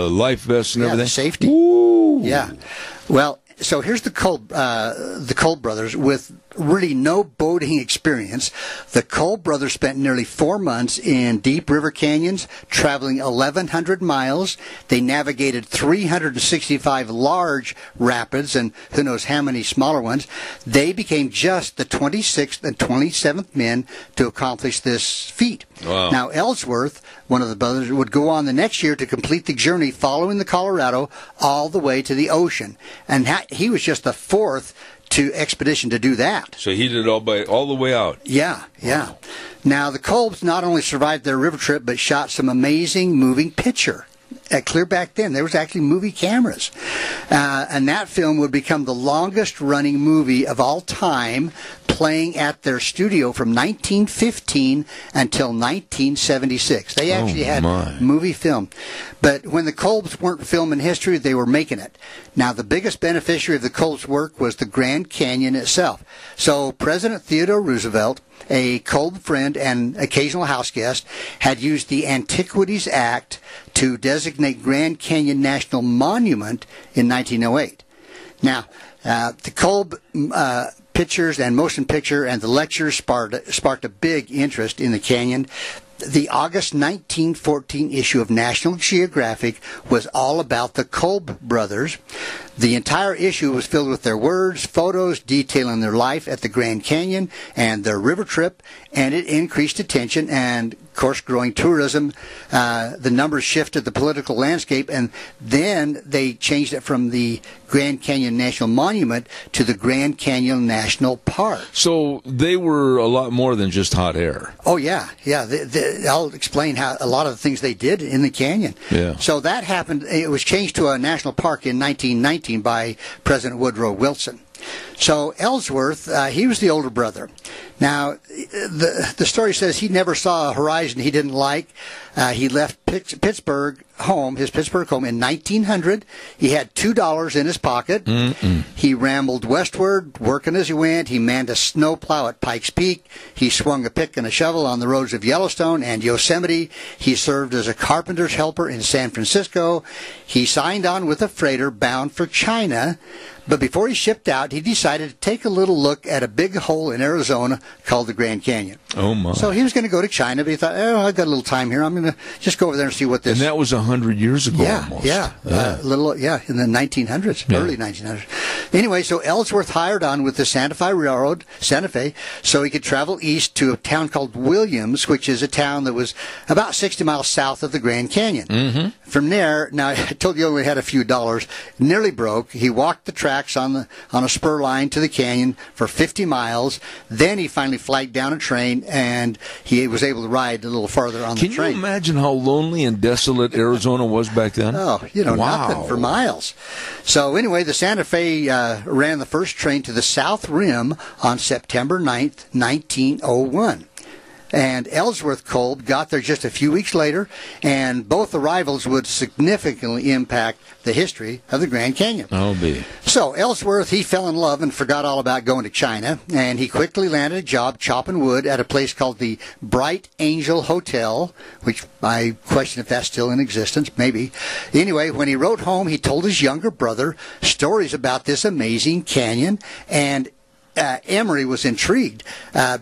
life vests and everything, the safety. Ooh. Yeah. Well, so here's the Kolb brothers with really no boating experience. The Kolb brothers spent nearly 4 months in deep river canyons, traveling 1,100 miles. They navigated 365 large rapids and who knows how many smaller ones. They became just the 26th and 27th men to accomplish this feat. Wow. Now, Ellsworth, one of the brothers, would go on the next year to complete the journey following the Colorado all the way to the ocean. And he was just the fourth expedition to do that. So he did it all the way out. Yeah. Now, the Kolbs not only survived their river trip, but shot some amazing moving picture. Clear back then, there was actually movie cameras. And that film would become the longest-running movie of all time, playing at their studio from 1915 until 1976. They actually had movie film. But when the Kolbs weren't filming history, they were making it. Now, the biggest beneficiary of the Kolbs' work was the Grand Canyon itself. So President Theodore Roosevelt, a Kolb friend and occasional house guest, had used the Antiquities Act to designate Grand Canyon National Monument in 1908. Now, the Kolb pictures and motion picture and the lectures sparked a big interest in the canyon. The August 1914 issue of National Geographic was all about the Kolb brothers. The entire issue was filled with their words, photos detailing their life at the Grand Canyon and their river trip, and it increased attention and, of course, growing tourism. The numbers shifted the political landscape, and then they changed it from the Grand Canyon National Monument to the Grand Canyon National Park. So they were a lot more than just hot air. Oh, yeah. I'll explain how a lot of the things they did in the canyon. Yeah. So that happened. It was changed to a national park in 1919 by President Woodrow Wilson. So Ellsworth, he was the older brother. Now, the story says he never saw a horizon he didn't like. He left Pittsburgh home, his Pittsburgh home, in 1900. He had $2 in his pocket. He rambled westward, working as he went. He manned a snowplow at Pikes Peak. He swung a pick and a shovel on the roads of Yellowstone and Yosemite. He served as a carpenter's helper in San Francisco. He signed on with a freighter bound for China. But before he shipped out, he decided to take a little look at a big hole in Arizona called the Grand Canyon. Oh, my. So he was going to go to China, but he thought, I've got a little time here. I'm going to just go over there and see what this... And that was 100 years ago almost. Yeah. In the 1900s, early 1900s. Anyway, so Ellsworth hired on with the Santa Fe, so he could travel east to a town called Williams, which is a town that was about 60 miles south of the Grand Canyon. From there, now I told you he only had a few dollars, nearly broke. He walked the tracks on a spur line to the canyon for 50 miles. Then he finally flagged down a train, and he was able to ride a little farther on the train. Can you imagine how lonely and desolate Arizona was back then? Oh, nothing for miles. So anyway, the Santa Fe ran the first train to the South Rim on September 9th, 1901. And Ellsworth Kolb got there just a few weeks later, and both arrivals would significantly impact the history of the Grand Canyon. Oh, be. So Ellsworth, he fell in love and forgot all about going to China, and he quickly landed a job chopping wood at a place called the Bright Angel Hotel, which I question if that's still in existence, maybe. Anyway, when he wrote home, he told his younger brother stories about this amazing canyon, and Emery was intrigued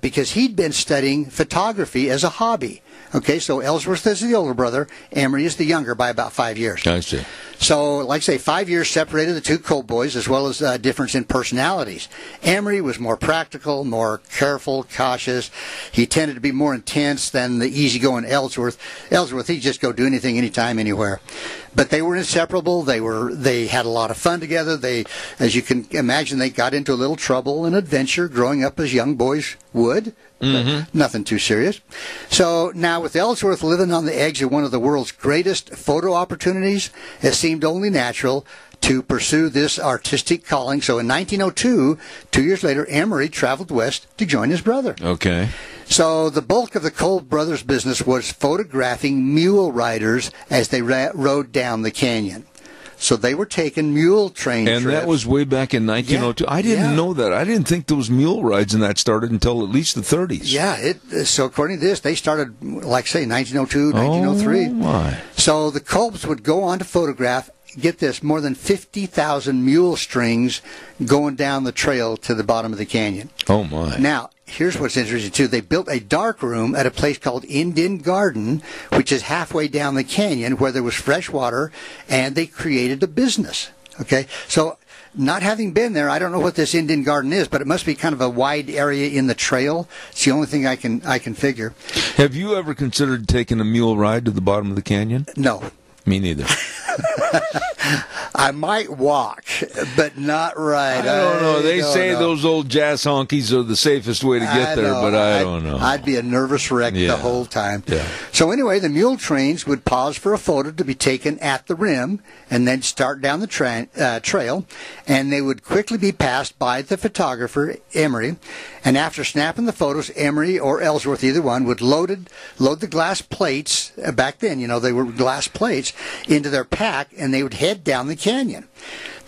because he'd been studying photography as a hobby. Okay, so Ellsworth is the older brother. Emery is the younger by about 5 years. I see. So, like I say, 5 years separated the two Kolb boys, as well as a difference in personalities. Emery was more practical, more careful, cautious. He tended to be more intense than the easygoing Ellsworth. Ellsworth, he'd just go do anything, anytime, anywhere. But they were inseparable. They had a lot of fun together. They, as you can imagine, they got into a little trouble and adventure growing up as young boys would. Nothing too serious. So now with Ellsworth living on the edge of one of the world's greatest photo opportunities, it seemed only natural to pursue this artistic calling. So in 1902, 2 years later, Emery traveled west to join his brother. Okay. So the bulk of the Kolb brothers' business was photographing mule riders as they rode down the canyon. So they were taking mule train trips. And that was way back in 1902. I didn't know that. I didn't think those mule rides and that started until at least the 30s. Yeah. So according to this, they started, like say, 1902, 1903. Oh, my. So the Kolbs would go on to photograph, get this, more than 50,000 mule strings going down the trail to the bottom of the canyon. Oh, my. Now, here's what's interesting, too. They built a dark room at a place called Indian Garden, which is halfway down the canyon where there was fresh water, and they created a business. Okay? So, not having been there, I don't know what this Indian Garden is, but it must be kind of a wide area in the trail. It's the only thing I can figure. Have you ever considered taking a mule ride to the bottom of the canyon? No. Me neither. I might walk, but not ride. I don't know. They say those old jazz honkies are the safest way to get there, but I don't know. I'd be a nervous wreck the whole time. Yeah. So anyway, the mule trains would pause for a photo to be taken at the rim and then start down the trail, and they would quickly be passed by the photographer, Emery. And after snapping the photos, Emery or Ellsworth, either one, would load the glass plates. Back then, they were glass plates into their pack, and they would head down the canyon.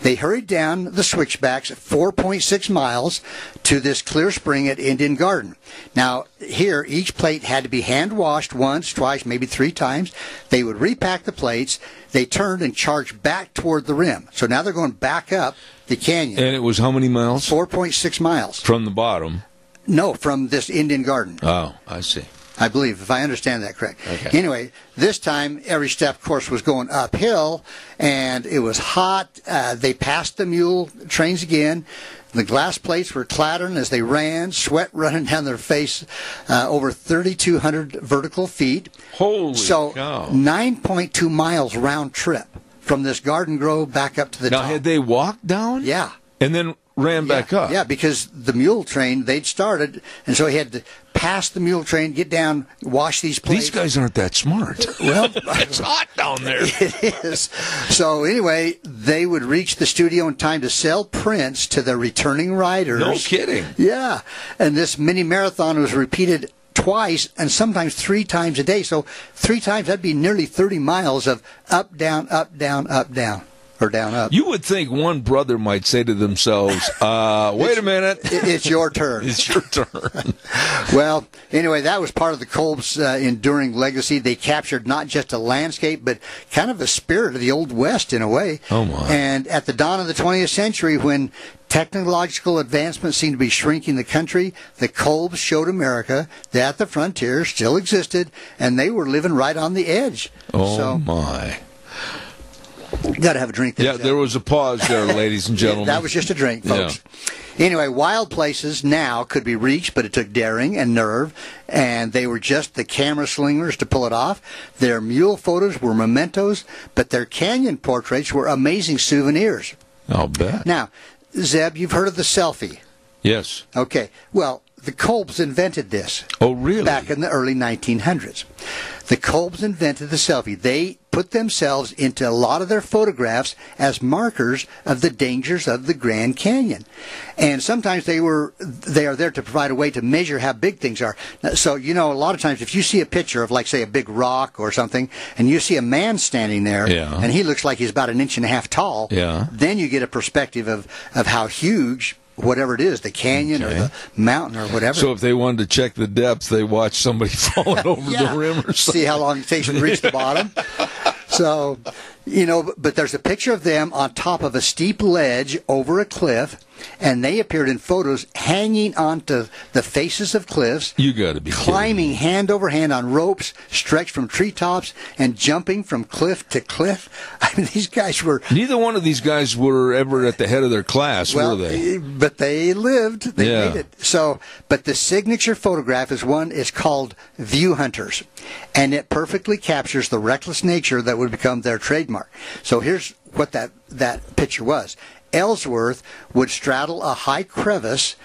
They hurried down the switchbacks 4.6 miles to this clear spring at Indian Garden. Now, here, each plate had to be hand-washed once, twice, maybe 3 times. They would repack the plates. They turned and charged back toward the rim. So now they're going back up the canyon. And it was how many miles? 4.6 miles. From the bottom? No, from this Indian Garden. Oh, I see. I believe, if I understand that correct. Okay. Anyway, this time every step, of course, was going uphill, and it was hot. They passed the mule trains again. The glass plates were clattering as they ran, sweat running down their face, over 3,200 vertical feet. Holy cow. 9.2 miles round trip from this garden grove back up to the top. Now, had they walked down? Yeah. And then ran back up. Yeah, because the mule train, they'd started, and so he had to pass the mule train, get down, wash these plates. These guys aren't that smart. Well, it's hot down there. It is. So anyway, they would reach the studio in time to sell prints to the returning riders. No kidding. Yeah. And this mini marathon was repeated twice and sometimes 3 times a day. So 3 times, that'd be nearly 30 miles of up, down, up, down, up, down. Or down, up. You would think one brother might say to themselves, wait a minute. It's your turn. It's your turn. Well, anyway, that was part of the Kolb's enduring legacy. They captured not just a landscape, but kind of the spirit of the Old West in a way. Oh, my. And at the dawn of the 20th century, when technological advancements seemed to be shrinking the country, the Kolb's showed America that the frontier still existed, and they were living right on the edge. Oh, my. Got to have a drink there. Yeah, there was a pause there, ladies and gentlemen. That was just a drink, folks. Yeah. Anyway, wild places now could be reached, but it took daring and nerve, and they were just the camera slingers to pull it off. Their mule photos were mementos, but their canyon portraits were amazing souvenirs. I'll bet. Now, Zeb, you've heard of the selfie. Yes. Okay. Well, the Kolb's invented this. Oh, really? Back in the early 1900s. The Kolb's invented the selfie. They put themselves into a lot of their photographs as markers of the dangers of the Grand Canyon. And sometimes they are there to provide a way to measure how big things are. So, a lot of times if you see a picture of, like, say, a big rock or something, and you see a man standing there, and he looks like he's about 1.5 inches tall, then you get a perspective of how huge whatever it is, the canyon or the mountain or whatever. So if they wanted to check the depth, they watch somebody falling over the rim or something. See how long it takes to reach the bottom. So, but there's a picture of them on top of a steep ledge over a cliff, and they appeared in photos hanging onto the faces of cliffs. You got to be climbing kidding. Hand over hand on ropes stretched from treetops and jumping from cliff to cliff. I mean, these guys were... Neither one of these guys were ever at the head of their class, were they? But they lived. They made it. So, but the signature photograph is called View Hunters, and it perfectly captures the reckless nature that would become their trademark. So here's what that picture was. Ellsworth would straddle a high crevice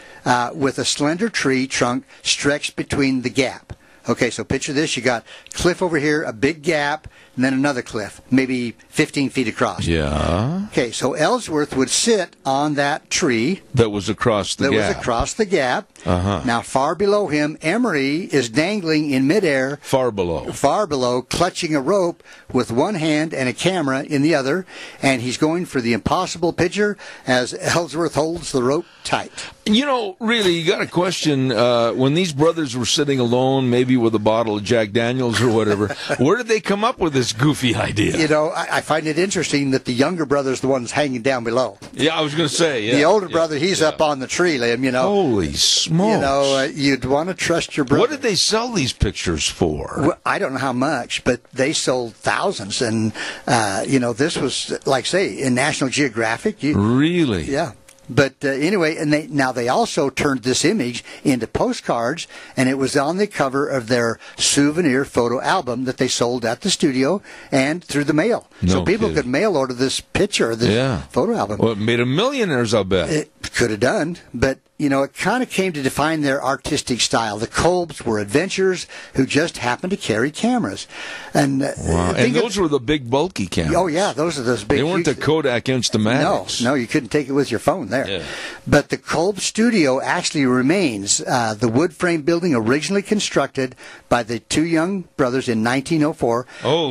with a slender tree trunk stretched between the gap. Okay, so picture this. You got cliff over here, a big gap, and then another cliff, maybe 15 feet across. Yeah. Okay, so Ellsworth would sit on that tree. That was across the gap. Uh-huh. Now, far below him, Emery is dangling in midair. Far below, clutching a rope with one hand and a camera in the other, and he's going for the impossible picture as Ellsworth holds the rope tight. Really, you got to question, when these brothers were sitting alone, maybe with a bottle of Jack Daniels or whatever, where did they come up with this goofy idea? I find it interesting that the younger brother's the one's hanging down below. Yeah, I was going to say, The older brother, he's up on the tree limb, Holy smokes. You'd want to trust your brother. What did they sell these pictures for? Well, I don't know how much, but they sold thousands. And, this was, like, say, in National Geographic. Really? Yeah. But anyway, and they also turned this image into postcards, and it was on the cover of their souvenir photo album that they sold at the studio and through the mail. So people could mail order this picture, this photo album. Well, it made them millionaires, I'll bet. It could have done, but it kind of came to define their artistic style. The Kolb's were adventurers who just happened to carry cameras. And and those were the big, bulky cameras. Oh, yeah, those are those big... They weren't the Kodak Instamatics. No, you couldn't take it with your phone there. Yeah. But the Kolb studio actually remains. The wood frame building originally constructed by the two young brothers in 1904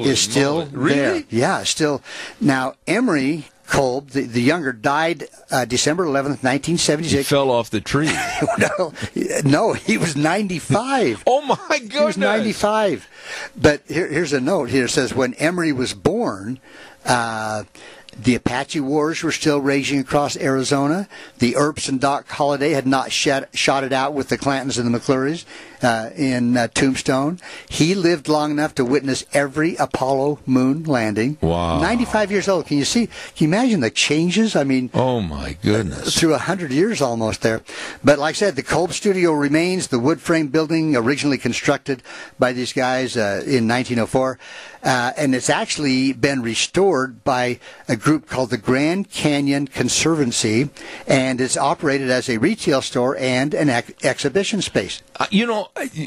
is still there. Really? Yeah, still. Now, Emery Kolb, the younger, died December 11th, 1976. He fell off the tree. No, he was 95. Oh, my goodness. He was 95. But here's a note here. It says, when Emery was born, the Apache Wars were still raging across Arizona. The Earps and Doc Holliday had not shot it out with the Clantons and the McClurys. in Tombstone. He lived long enough to witness every Apollo moon landing. Wow. 95 years old. Can you imagine the changes? I mean, oh my goodness. Through 100 years almost there. But like I said, the Kolb studio remains, the wood frame building originally constructed by these guys in 1904. And it's actually been restored by a group called the Grand Canyon Conservancy, and it's operated as a retail store and an exhibition space.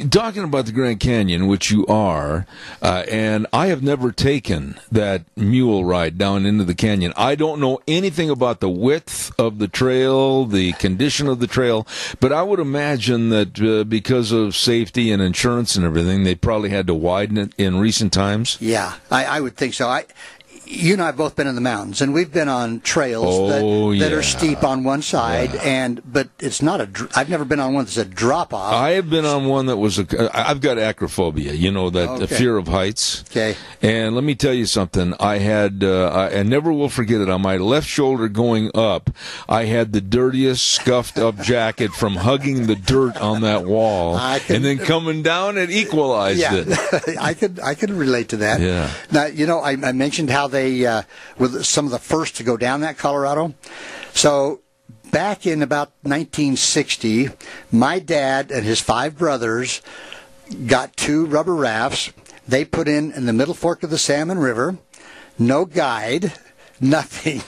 Talking about the Grand Canyon, which you are, and I have never taken that mule ride down into the canyon. I don't know anything about the width of the trail, the condition of the trail, but I would imagine that because of safety and insurance and everything, they probably had to widen it in recent times. Yeah, I would think so. You and I have both been in the mountains, and we've been on trails that are steep on one side, but it's not I've never been on one that's a drop off. I have been on one that was I've got acrophobia, that fear of heights. Okay. And let me tell you something. I had, I never will forget it. On my left shoulder going up, I had the dirtiest, scuffed up jacket from hugging the dirt on that wall, and then coming down, it equalized it. I could relate to that. Yeah. Now, I mentioned how they were some of the first to go down that Colorado. So back in about 1960, my dad and his 5 brothers got 2 rubber rafts. They put in the Middle Fork of the Salmon River, no guide, nothing.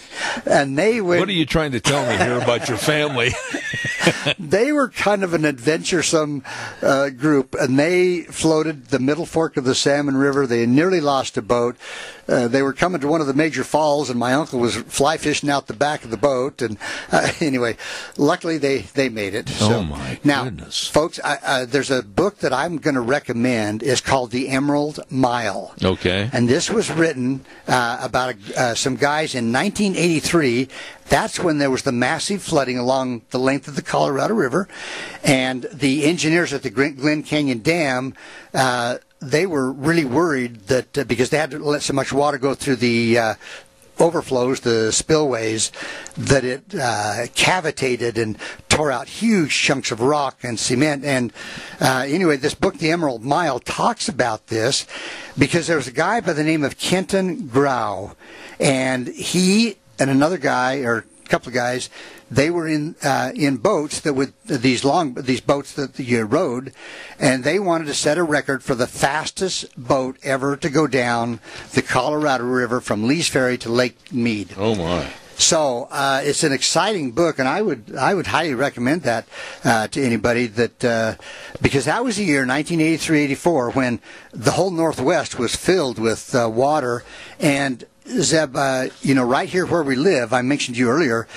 And they went. What are you trying to tell me here about your family? They were kind of an adventuresome group, and they floated the Middle Fork of the Salmon River. They nearly lost a boat. They were coming to one of the major falls, and my uncle was fly fishing out the back of the boat. And anyway, luckily they made it. Oh, my goodness. Folks, there's a book that I'm going to recommend. It's called The Emerald Mile. Okay. And this was written about some guys in 1983. That's when there was the massive flooding along the length of the Colorado River, and the engineers at the Glen Canyon Dam, they were really worried that because they had to let so much water go through the overflows, the spillways, that it cavitated and tore out huge chunks of rock and cement. And anyway, this book, The Emerald Mile, talks about this because there was a guy by the name of Kenton Grau, and he and another guy, or a couple of guys, they were in boats that would these boats that you rode, and they wanted to set a record for the fastest boat ever to go down the Colorado River from Lee's Ferry to Lake Mead. Oh my! So it's an exciting book, and I would highly recommend that to anybody because that was the year 1983-84 when the whole Northwest was filled with water. And Zeb, right here where we live, I mentioned to you earlier,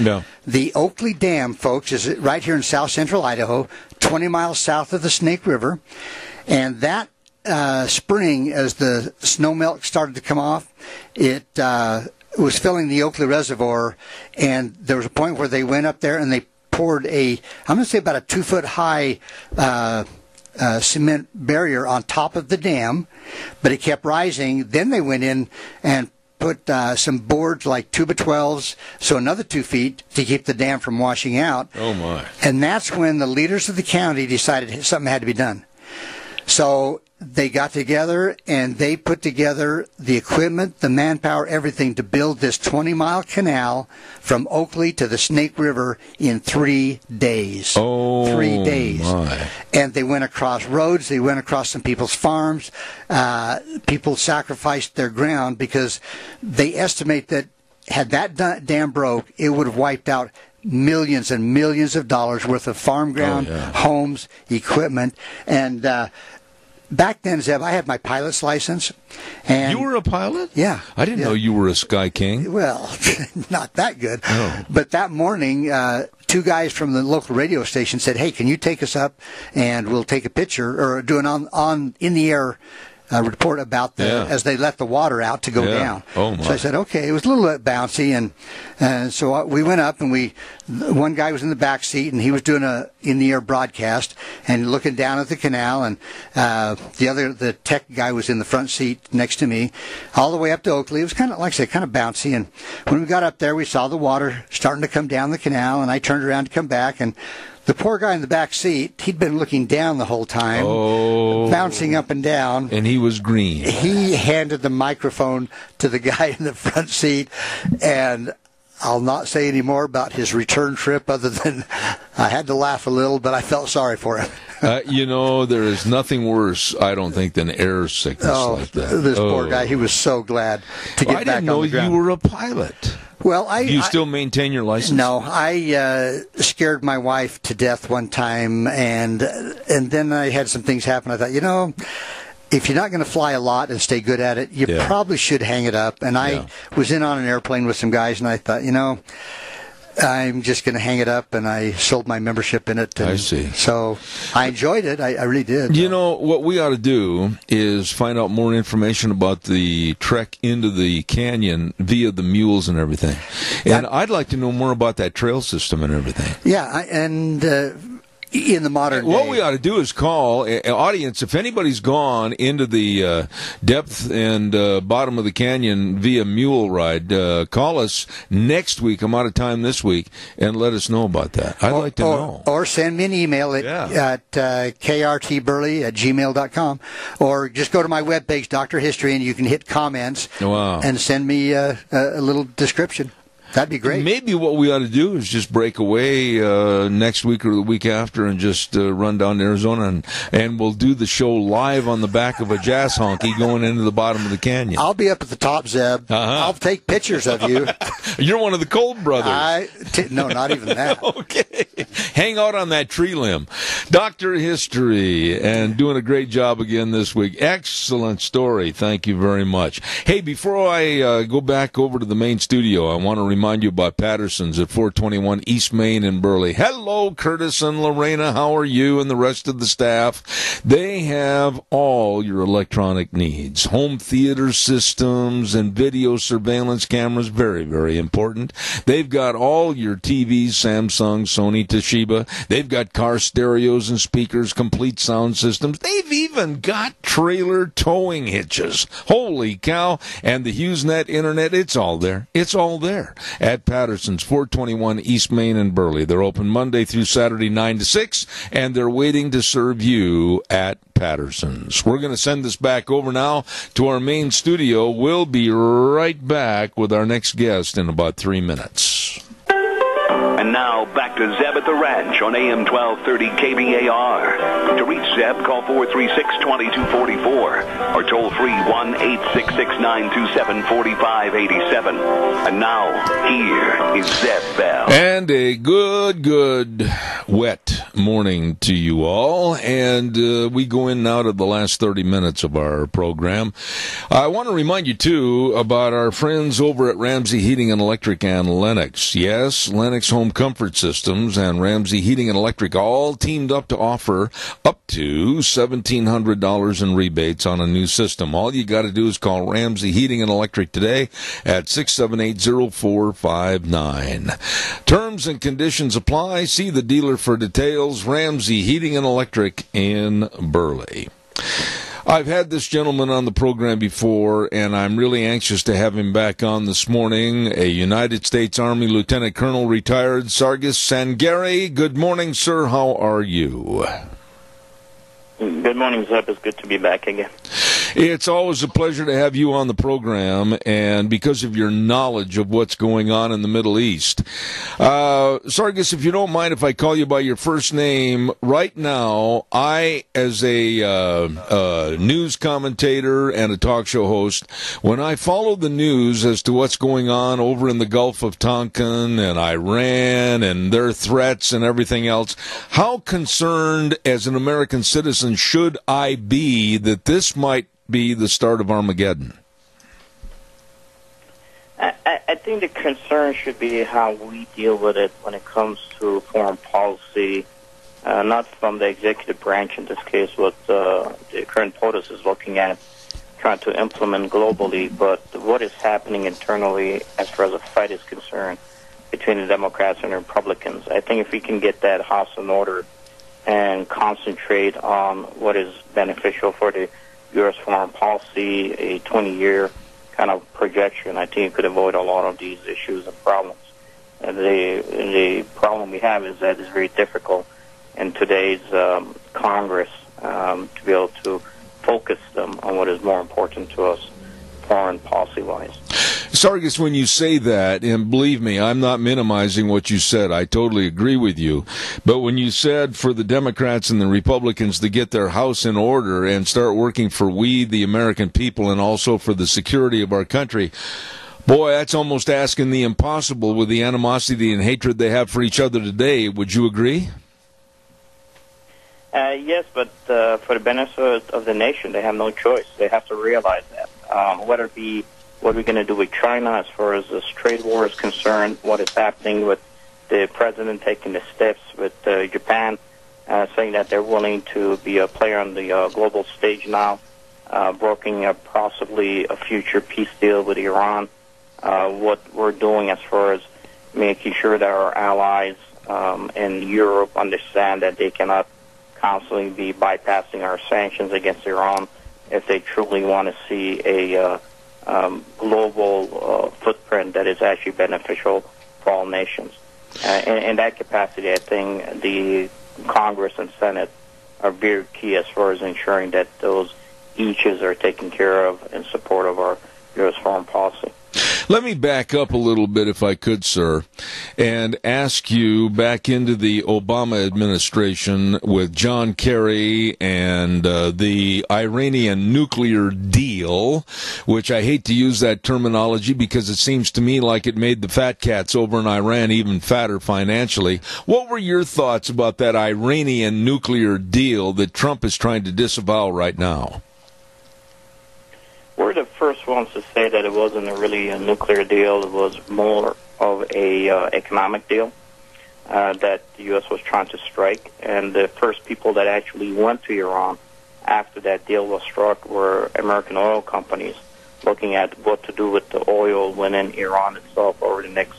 the Oakley Dam, folks, is right here in south central Idaho, 20 miles south of the Snake River. And that spring, as the snow melt started to come off, it was filling the Oakley Reservoir, and there was a point where they went up there and they poured I'm going to say about a 2-foot high cement barrier on top of the dam, but it kept rising. Then they went in and put some boards like 2x12s, so another 2 feet to keep the dam from washing out. Oh my! And that's when the leaders of the county decided something had to be done. So they got together and they put together the equipment, the manpower, everything to build this 20-mile canal from Oakley to the Snake River in 3 days. Oh, 3 days. My. And they went across roads. They went across some people's farms. People sacrificed their ground because they estimate that had that dam broke, it would have wiped out millions and millions of dollars worth of farm ground, homes, equipment. And back then, Zeb, I had my pilot's license. And you were a pilot? Yeah. I didn't know you were a Sky King. Well, not that good. Oh. But that morning, 2 guys from the local radio station said, "Hey, can you take us up and we'll take a picture or do an on in the air report about as they let the water out to go down." Oh, my. So I said, okay. It was a little bit bouncy, and so we went up, and one guy was in the back seat, and he was doing a in-the-air broadcast and looking down at the canal, and the tech guy was in the front seat next to me, all the way up to Oakley. It was kind of, like I said, kind of bouncy, and when we got up there, we saw the water starting to come down the canal, and I turned around to come back, and The poor guy in the back seat, he'd been looking down the whole time, bouncing up and down. And he was green. He handed the microphone to the guy in the front seat, and I'll not say any more about his return trip other than I had to laugh a little, but I felt sorry for him. There is nothing worse, I don't think, than air sickness like that. This poor guy, he was so glad to get back on the ground. I didn't know you were a pilot. Well, do you still maintain your license? No, I scared my wife to death one time, and then I had some things happen. I thought, if you're not going to fly a lot and stay good at it, you probably should hang it up. And I was in on an airplane with some guys, and I thought, I'm just going to hang it up, and I sold my membership in it. And I see. So I enjoyed it. I really did. What we ought to do is find out more information about the trek into the canyon via the mules and everything. And I'd like to know more about that trail system and everything. Yeah, in the modern day. What we ought to do is call, audience, if anybody's gone into the depth and bottom of the canyon via mule ride, call us next week. I'm out of time this week, and let us know about that. I'd like to know. Or send me an email at krtburley@gmail.com, or just go to my webpage, Dr. History, and you can hit comments and send me a little description. That'd be great. Maybe what we ought to do is just break away next week or the week after and just run down to Arizona, and we'll do the show live on the back of a jazz honky going into the bottom of the canyon. I'll be up at the top, Zeb. I'll take pictures of you. You're one of the Cold brothers. No, not even that. Okay. Hang out on that tree limb. Dr. History, and doing a great job again this week. Excellent story. Thank you very much. Hey, before I go back over to the main studio, I want to remind you about Patterson's at 421 East Main in Burley. Hello, Curtis and Lorena. How are you and the rest of the staff? They have all your electronic needs. Home theater systems and video surveillance cameras, very, very important. They've got all your TVs, Samsung, Sony, Toshiba. They've got car stereos and speakers, complete sound systems. They've even got trailer towing hitches. Holy cow. And the HughesNet internet, it's all there. It's all there. At Patterson's, 421 East Main in Burley. They're open Monday through Saturday, 9 to 6, and they're waiting to serve you at Patterson's. We're going to send this back over now to our main studio. We'll be right back with our next guest in about 3 minutes. And now, back to Zeb at the Ranch on AM 1230 KBAR. To reach Zeb, call 436-2244 or toll free 1-866-927-4587. And now, here is Zeb Bell. And a good, wet morning to you all. And we go in now to the last 30 minutes of our program. I want to remind you, too, about our friends over at Ramsey Heating and Electric and Lennox. Yes, Lennox Home Comfort Systems and Ramsey Heating and Electric all teamed up to offer up to $1,700 in rebates on a new system. All you got to do is call Ramsey Heating and Electric today at 678-0459. Terms and conditions apply. See the dealer for details. Ramsey Heating and Electric in Burley. I've had this gentleman on the program before, and I'm really anxious to have him back on this morning. A United States Army Lieutenant Colonel, retired, Sargis Sangari. Good morning, sir. How are you? Good morning, Zeb. It's good to be back again. It's always a pleasure to have you on the program, and because of your knowledge of what's going on in the Middle East. Sargis, if you don't mind if I call you by your first name, right now, I, as a news commentator and a talk show host, when I follow the news as to what's going on over in the Gulf of Tonkin and Iran and their threats and everything else, how concerned as an American citizen should I be that this might be the start of Armageddon? I think the concern should be how we deal with it when it comes to foreign policy, not from the executive branch in this case, what the current POTUS is looking at, trying to implement globally, but what is happening internally as far as the fight is concerned between the Democrats and the Republicans. I think if we can get that house in order and concentrate on what is beneficial for the U.S. foreign policy, a 20-year kind of projection, I think it could avoid a lot of these issues and problems. The problem we have is that it's very difficult in today's Congress to be able to focus them on what is more important to us foreign policy-wise. Sargis, when you say that, and believe me, I'm not minimizing what you said. I totally agree with you. But when you said for the Democrats and the Republicans to get their house in order and start working for we, the American people, and also for the security of our country, boy, that's almost asking the impossible with the animosity and hatred they have for each other today. Would you agree? Yes, but for the benefit of the nation, they have no choice. They have to realize that. Whether it be what we're going to do with China as far as this trade war is concerned, what is happening with the president taking the steps with Japan, saying that they're willing to be a player on the global stage now, brokering possibly a future peace deal with Iran, what we're doing as far as making sure that our allies in Europe understand that they cannot constantly be bypassing our sanctions against Iran if they truly want to see a global footprint that is actually beneficial for all nations. In that capacity, I think the Congress and Senate are very key as far as ensuring that those eaches are taken care of in support of our U.S. foreign policy. Let me back up a little bit, if I could, sir, and ask you back into the Obama administration with John Kerry and the Iranian nuclear deal, which I hate to use that terminology because it seems to me like it made the fat cats over in Iran even fatter financially. What were your thoughts about that Iranian nuclear deal that Trump is trying to disavow right now? We're the first ones to say that it wasn't really a nuclear deal. It was more of a economic deal that the U.S. was trying to strike. And the first people that actually went to Iran after that deal was struck were American oil companies, looking at what to do with the oil within Iran itself over the next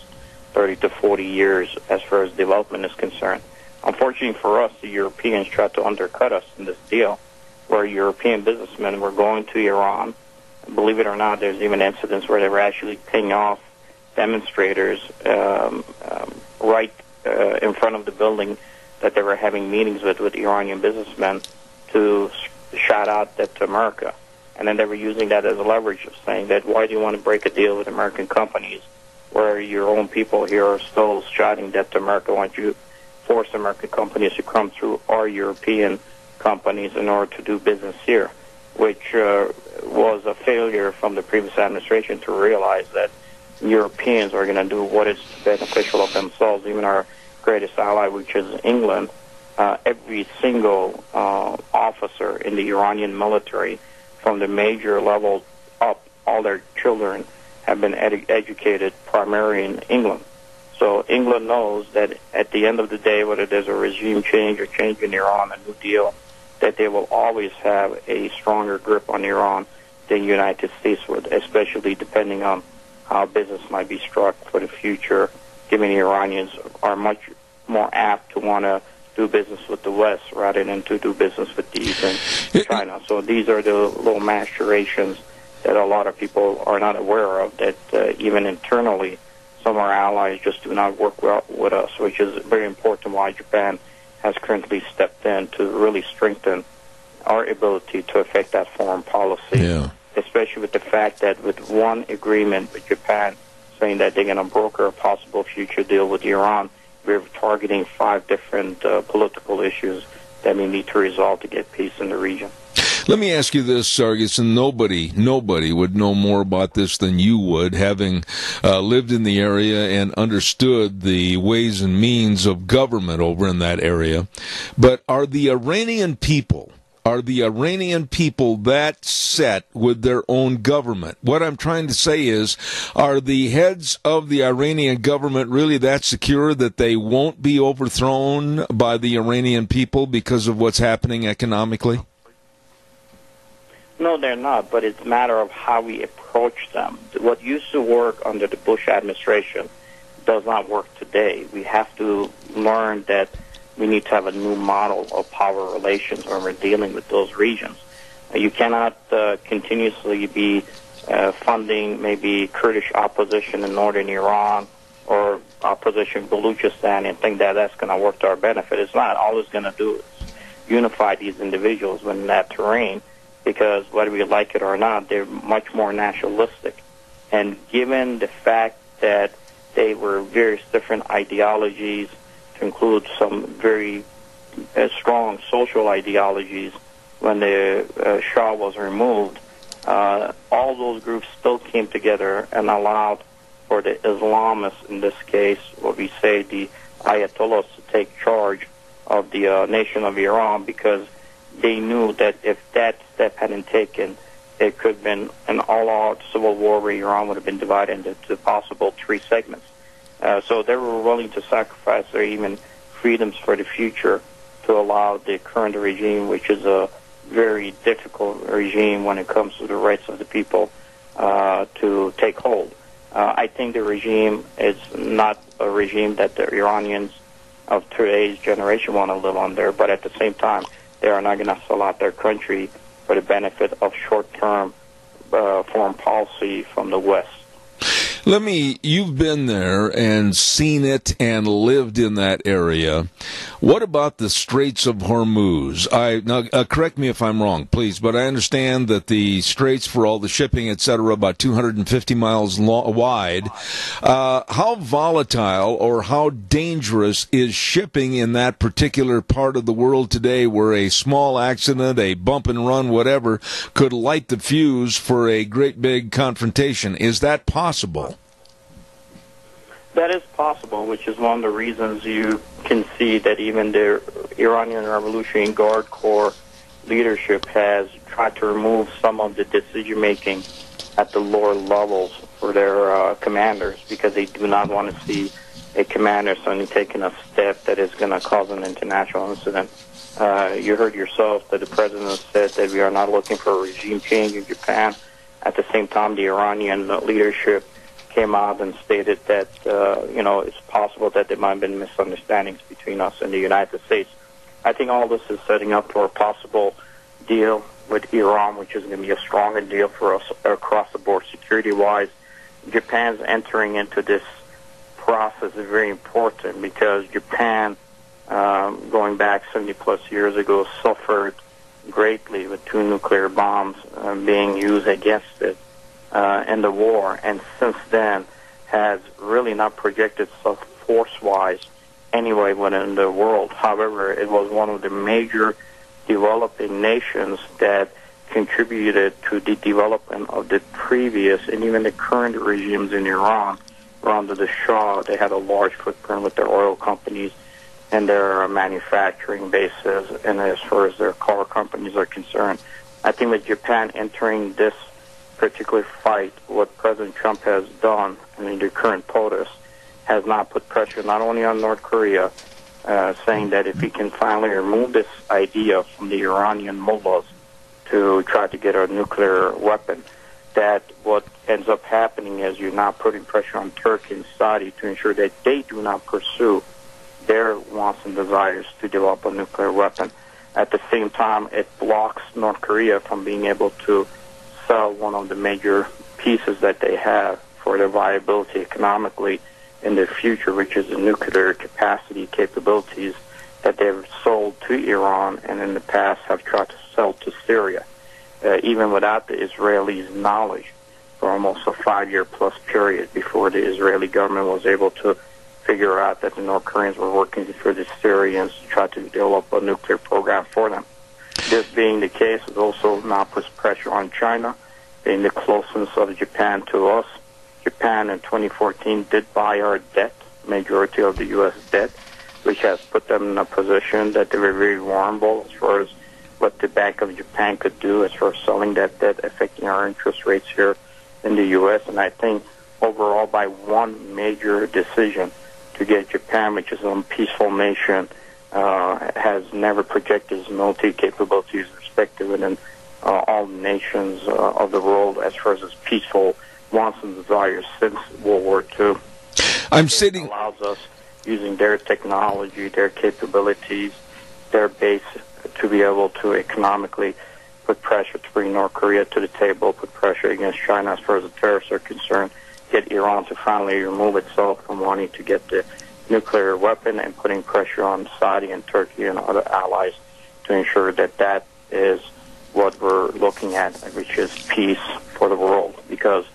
30 to 40 years as far as development is concerned. Unfortunately for us, the Europeans tried to undercut us in this deal, where European businessmen were going to Iran. Believe it or not, there's even incidents where they were actually paying off demonstrators right in front of the building that they were having meetings with Iranian businessmen to shout out that to America. And then they were using that as a leverage of saying that, why do you want to break a deal with American companies where your own people here are still shouting that to America? Why don't you force American companies to come through our European companies in order to do business here? Which was a failure from the previous administration to realize that Europeans are going to do what is beneficial of themselves. Even our greatest ally, which is England, every single officer in the Iranian military, from the major level up, all their children have been educated primarily in England. So England knows that at the end of the day, whether there's a regime change or change in Iran, a new deal, that they will always have a stronger grip on Iran than the United States would, especially depending on how business might be struck for the future, given the Iranians are much more apt to want to do business with the West rather than to do business with the East and China. So these are the little machinations that a lot of people are not aware of, that even internally, some of our allies just do not work well with us, which is very important why Japan has currently stepped in to really strengthen our ability to affect that foreign policy, especially with the fact that with one agreement with Japan saying that they're going to broker a possible future deal with Iran, we're targeting 5 different political issues that we need to resolve to get peace in the region. Let me ask you this, Sargis, and nobody would know more about this than you would, having lived in the area and understood the ways and means of government over in that area. But are the Iranian people that set with their own government? What I'm trying to say is, are the heads of the Iranian government really that secure that they won't be overthrown by the Iranian people because of what's happening economically? No, they're not, but it's a matter of how we approach them. What used to work under the Bush administration does not work today. We have to learn that we need to have a new model of power relations when we're dealing with those regions. You cannot continuously be funding maybe Kurdish opposition in northern Iran or opposition Baluchistan and think that that's going to work to our benefit. It's not. All it's going to do is unify these individuals within that terrain, because whether we like it or not, they're much more nationalistic. And given the fact that they were various different ideologies, to include some very strong social ideologies when the Shah was removed, all those groups still came together and allowed for the Islamists, in this case, what we say the Ayatollahs, to take charge of the nation of Iran, because they knew that if that step hadn't taken, it could have been an all-out civil war where Iran would have been divided into possible 3 segments. So they were willing to sacrifice their even freedoms for the future to allow the current regime, which is a very difficult regime when it comes to the rights of the people, to take hold. I think the regime is not a regime that the Iranians of today's generation want to live under, but at the same time, they are not going to sell out their country for the benefit of short-term foreign policy from the West. You've been there and seen it and lived in that area. What about the Straits of Hormuz? Now, correct me if I'm wrong, please, but I understand that the straits for all the shipping, et cetera, about 250 miles wide. How volatile or how dangerous is shipping in that particular part of the world today, where a small accident, a bump and run, whatever, could light the fuse for a great big confrontation? Is that possible? That is possible, which is one of the reasons you can see that even the Iranian Revolutionary Guard Corps leadership has tried to remove some of the decision-making at the lower levels for their commanders, because they do not want to see a commander suddenly taking a step that is going to cause an international incident. You heard yourself that the president said that we are not looking for a regime change in Japan. At the same time, the Iranian leadership came out and stated that, it's possible that there might have been misunderstandings between us and the United States. I think all this is setting up for a possible deal with Iran, which is going to be a stronger deal for us across the board security-wise. Japan's entering into this process is very important, because Japan, going back 70-plus years ago, suffered greatly with 2 nuclear bombs being used against it in the war, and since then has really not projected itself force-wise anyway within the world. However, it was one of the major developing nations that contributed to the development of the previous and even the current regimes in Iran. Under the Shah, they had a large footprint with their oil companies and their manufacturing bases, and as far as their car companies are concerned. I think with Japan entering this particular fight, what President Trump has done in the current POTUS has not put pressure not only on North Korea, saying that if he can finally remove this idea from the Iranian mullahs to try to get a nuclear weapon, that what ends up happening is you're now putting pressure on Turkey and Saudi to ensure that they do not pursue their wants and desires to develop a nuclear weapon. At the same time, it blocks North Korea from being able to sell one of the major pieces that they have for their viability economically in the future, which is the nuclear capacity capabilities that they've sold to Iran and in the past have tried to sell to Syria, even without the Israelis' knowledge, for almost a 5-year plus period before the Israeli government was able to figure out that the North Koreans were working for the Syrians to try to develop a nuclear program for them. This being the case, it also now puts pressure on China, being the closeness of Japan to us. Japan in 2014 did buy our debt, majority of the U.S. debt, which has put them in a position that they were very vulnerable as far as what the Bank of Japan could do as far as selling that debt, affecting our interest rates here in the U.S. And I think overall, by one major decision to get Japan, which is a peaceful nation, has never projected its military capabilities respected within all nations of the world as far as its peaceful wants and desires since World War II. It allows us, using their technology, their capabilities, their base, to be able to economically put pressure to bring North Korea to the table, put pressure against China as far as the tariffs are concerned, get Iran to finally remove itself from wanting to get the nuclear weapon and putting pressure on Saudi and Turkey and other allies to ensure that that is what we're looking at, which is peace for the world. Because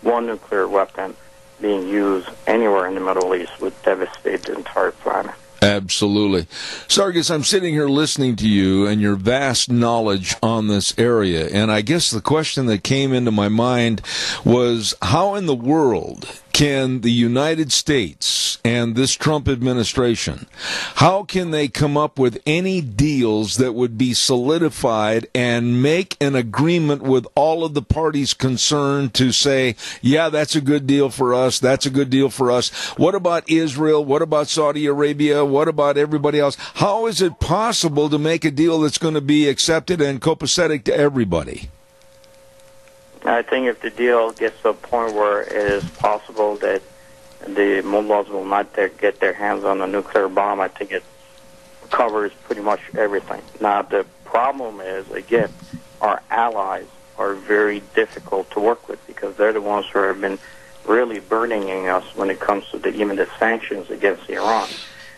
one nuclear weapon being used anywhere in the Middle East would devastate the entire planet. Absolutely. Sargis, I'm sitting here listening to you and your vast knowledge on this area, and I guess the question that came into my mind was, how in the world can the United States and this Trump administration, how can they come up with any deals that would be solidified and make an agreement with all of the parties concerned to say, yeah, that's a good deal for us, that's a good deal for us? What about Israel? What about Saudi Arabia? What about everybody else? How is it possible to make a deal that's going to be accepted and copacetic to everybody? I think if the deal gets to a point where it is possible that the mullahs will not get their hands on a nuclear bomb, I think it covers pretty much everything. Now, the problem is, again, our allies are very difficult to work with because they're the ones who have been really burdening us when it comes to even the sanctions against Iran.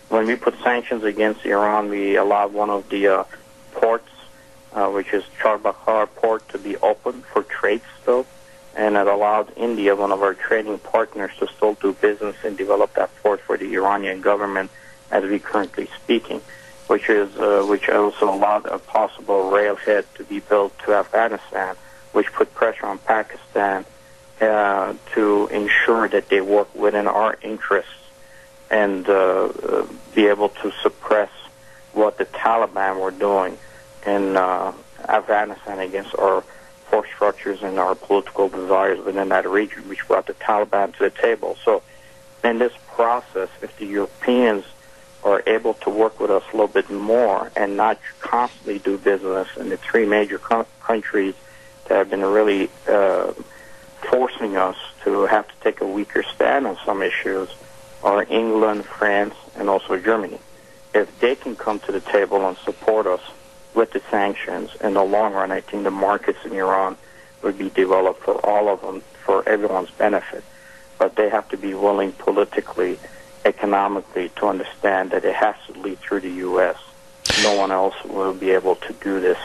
When we put sanctions against Iran, we allowed one of the ports, which is Charbakar port, to be open for trade still, and it allowed India, one of our trading partners, to still do business and develop that port for the Iranian government as we currently speaking, which also allowed a possible railhead to be built to Afghanistan, which put pressure on Pakistan to ensure that they work within our interests and be able to suppress what the Taliban were doing in Afghanistan against our force structures and our political desires within that region, which brought the Taliban to the table. So in this process, if the Europeans are able to work with us a little bit more and not constantly do business in the three major countries that have been really forcing us to have to take a weaker stand on some issues, are England, France, and also Germany. If they can come to the table and support us with the sanctions, in the long run, I think the markets in Iran would be developed for all of them, for everyone's benefit. But they have to be willing politically, economically, to understand that it has to lead through the U.S. No one else will be able to do this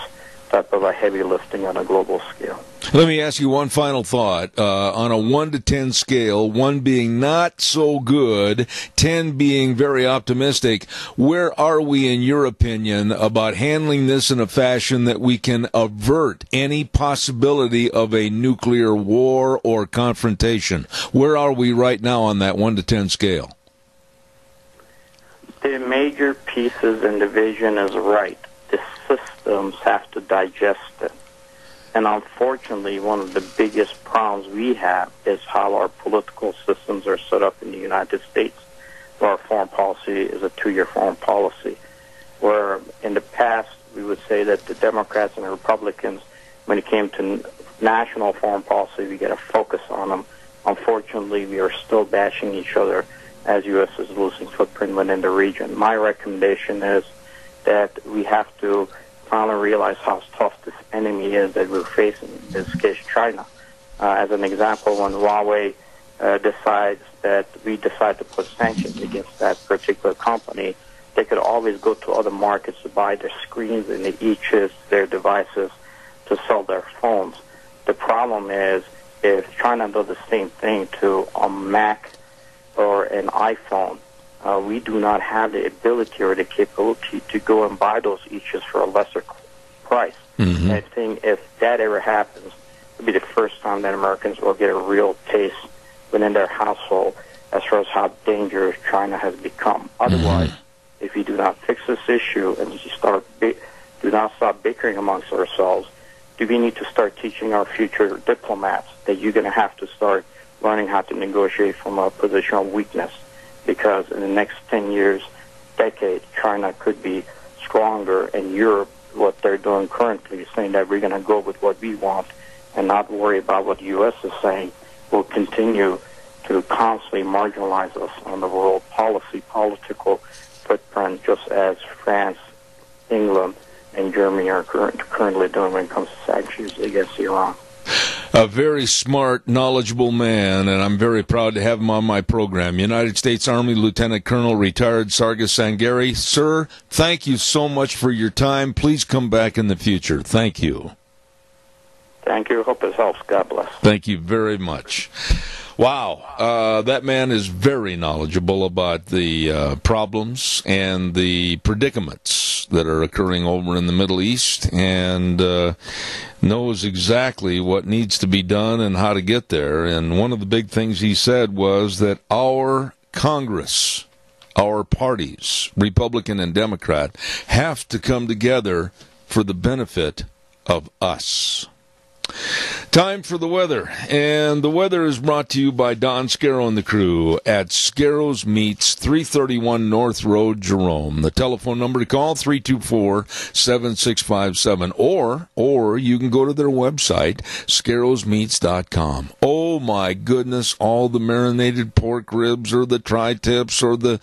type of a heavy lifting on a global scale. Let me ask you one final thought. On a 1 to 10 scale, 1 being not so good, 10 being very optimistic, where are we, in your opinion, about handling this in a fashion that we can avert any possibility of a nuclear war or confrontation? Where are we right now on that 1 to 10 scale? The major pieces in the vision is right. The systems have to digest it. And unfortunately, one of the biggest problems we have is how our political systems are set up in the United States. Our foreign policy is a 2-year foreign policy, where in the past we would say that the Democrats and the Republicans, when it came to national foreign policy, we get a focus on them. Unfortunately, we are still bashing each other as U.S. is losing footprint within the region. My recommendation is that we have to finally realize how tough this enemy is that we're facing, in this case China. As an example, when Huawei decides that we decide to put sanctions against that particular company, they could always go to other markets to buy their screens and their devices to sell their phones. The problem is, if China does the same thing to a Mac or an iPhone, we do not have the ability or the capability to go and buy those eaches for a lesser price. Mm-hmm. I think if that ever happens, it'll be the first time that Americans will get a real taste within their household as far as how dangerous China has become. Otherwise, if we do not fix this issue and do not stop bickering amongst ourselves, do we need to start teaching our future diplomats that you're going to have to start learning how to negotiate from a position of weakness? Because in the next 10 years, decade, China could be stronger, and Europe, what they're doing currently, is saying that we're going to go with what we want and not worry about what the U.S. is saying, will continue to constantly marginalize us on the world political footprint, just as France, England, and Germany are currently doing when it comes to sanctions against Iran. A very smart, knowledgeable man, and I'm very proud to have him on my program. United States Army Lieutenant Colonel retired Sargis Sangari. Sir, thank you so much for your time. Please come back in the future. Thank you. Thank you. Hope this helps. God bless. Thank you very much. Wow, that man is very knowledgeable about the problems and the predicaments that are occurring over in the Middle East, and knows exactly what needs to be done and how to get there. And one of the big things he said was that our Congress, our parties, Republican and Democrat, have to come together for the benefit of us. Time for the weather, and the weather is brought to you by Don Scarrow and the crew at Scarrow's Meats, 331 North Road, Jerome. The telephone number to call, 324-7657, or you can go to their website, scarrowsmeats.com. Oh my goodness, all the marinated pork ribs or the tri-tips or the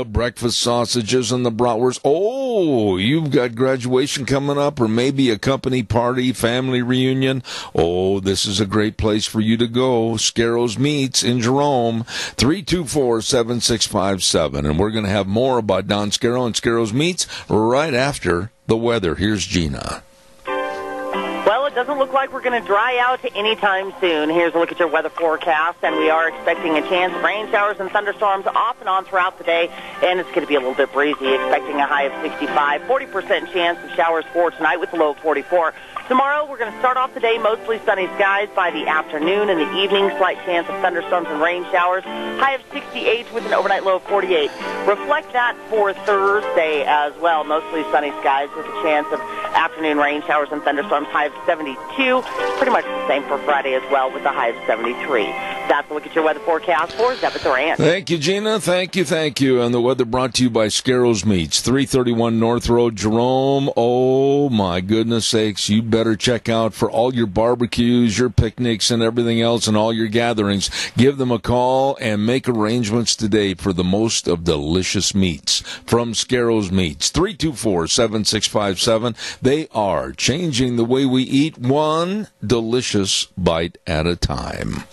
breakfast sausages and the bratwurst. Oh, you've got graduation coming up, or maybe a company party, family reunion. Oh, this is a great place for you to go. Scarrow's Meats in Jerome, 324-7657. And we're going to have more about Don Scarrow and Scarrow's Meats right after the weather. Here's Gina. Well, it doesn't look like we're going to dry out anytime soon. Here's a look at your weather forecast, and we are expecting a chance of rain showers and thunderstorms off and on throughout the day, and it's going to be a little bit breezy, expecting a high of 65, 40% chance of showers for tonight with a low of 44. Tomorrow, we're going to start off the day mostly sunny skies. By the afternoon and the evening, slight chance of thunderstorms and rain showers. High of 68 with an overnight low of 48. Reflect that for Thursday as well. Mostly sunny skies with a chance of afternoon rain showers and thunderstorms. High of 72. Pretty much the same for Friday as well with a high of 73. That's a look at your weather forecast for Zeb at the Ranch. Thank you, Gina. Thank you. And the weather brought to you by Scarrow's Meats, 331 North Road, Jerome. Oh, my goodness sakes. You better check out for all your barbecues, your picnics, and everything else, and all your gatherings. Give them a call and make arrangements today for the most of delicious meats from Scarrow's Meats, 324-7657. They are changing the way we eat, one delicious bite at a time.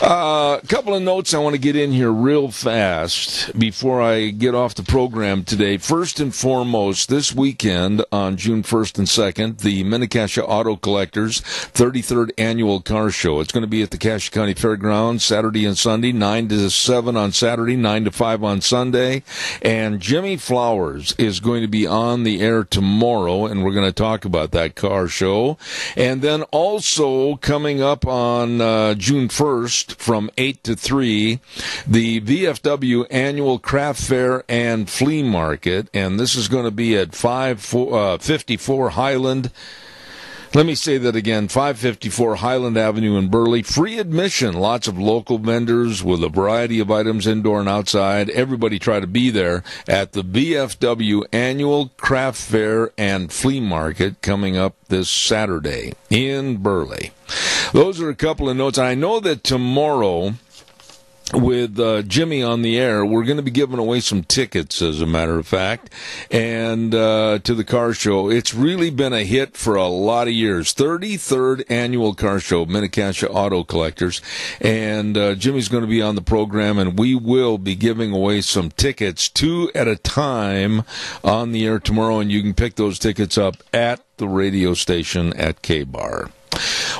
A couple of notes I want to get in here real fast before I get off the program today. First and foremost, this weekend on June 1st and 2nd, the Mini-Cassia Auto Collectors 33rd Annual Car Show. It's going to be at the Cassia County Fairgrounds Saturday and Sunday, 9 to 7 on Saturday, 9 to 5 on Sunday. And Jimmy Flowers is going to be on the air tomorrow, and we're going to talk about that car show. And then also coming up on June 1st, from 8 to 3, the VFW Annual Craft Fair and Flea Market, and this is going to be at 554 Highland. Let me say that again, 554 Highland Avenue in Burley. Free admission, lots of local vendors with a variety of items indoor and outside. Everybody try to be there at the VFW Annual Craft Fair and Flea Market coming up this Saturday in Burley. Those are a couple of notes. I know that tomorrow, with Jimmy on the air, we're going to be giving away some tickets, as a matter of fact, and to the car show. It's really been a hit for a lot of years. 33rd Annual Car Show, Mini-Cassia Auto Collectors, and Jimmy's going to be on the program, and we will be giving away some tickets, 2 at a time, on the air tomorrow, and you can pick those tickets up at the radio station at K-Bar.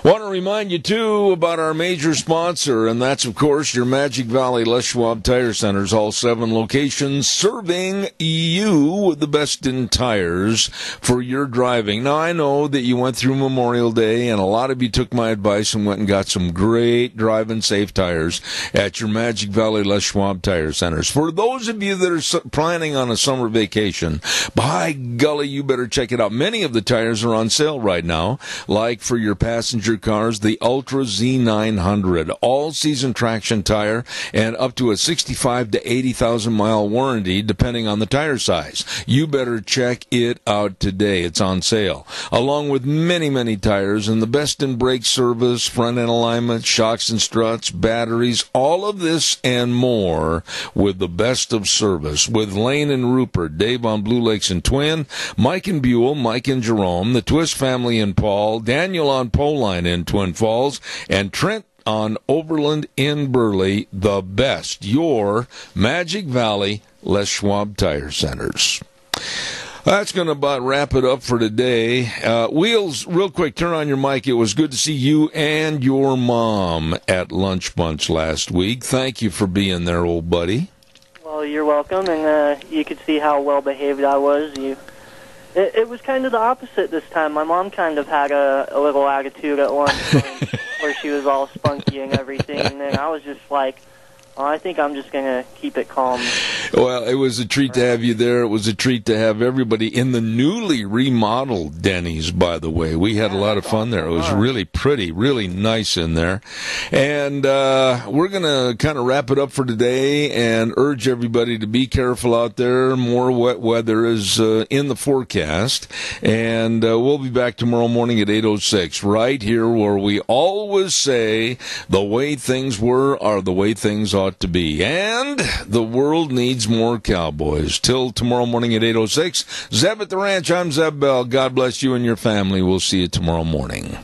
Want to remind you, too, about our major sponsor, and that's, of course, your Magic Valley Les Schwab Tire Centers, all 7 locations, serving you with the best in tires for your driving. Now, I know that you went through Memorial Day, and a lot of you took my advice and went and got some great driving safe tires at your Magic Valley Les Schwab Tire Centers. For those of you that are planning on a summer vacation, by golly, you better check it out. Many of the tires are on sale right now, like for your passenger cars, the Ultra Z900, all-season traction tire, and up to a 65 to 80,000 mile warranty, depending on the tire size. You better check it out today. It's on sale, along with many, many tires and the best in brake service, front-end alignment, shocks and struts, batteries, all of this and more with the best of service. With Lane and Rupert, Dave on Blue Lakes and Twin, Mike and Buell, Mike and Jerome, the Twist family and Paul, Daniel on Poline in Twin Falls, and Trent on Overland in Burley, the best. Your Magic Valley Les Schwab Tire Centers. That's going to about wrap it up for today. Wheels, real quick, turn on your mic. It was good to see you and your mom at Lunch Bunch last week. Thank you for being there, old buddy. Well, you're welcome, and you could see how well behaved I was. It was kind of the opposite this time. My mom kind of had a little attitude at lunch where she was all spunky and everything, and then I was just like, oh, I think I'm just going to keep it calm. Well, it was a treat to have you there. It was a treat to have everybody in the newly remodeled Denny's, by the way. We had a lot of fun there. It was really pretty, really nice in there. And we're going to kind of wrap it up for today and urge everybody to be careful out there. More wet weather is in the forecast. And we'll be back tomorrow morning at 8:06, right here where we always say the way things were are the way things ought to be. And the world needs more cowboys. Till tomorrow morning at 8:06, Zeb at the Ranch, I'm Zeb Bell. God bless you and your family. We'll see you tomorrow morning.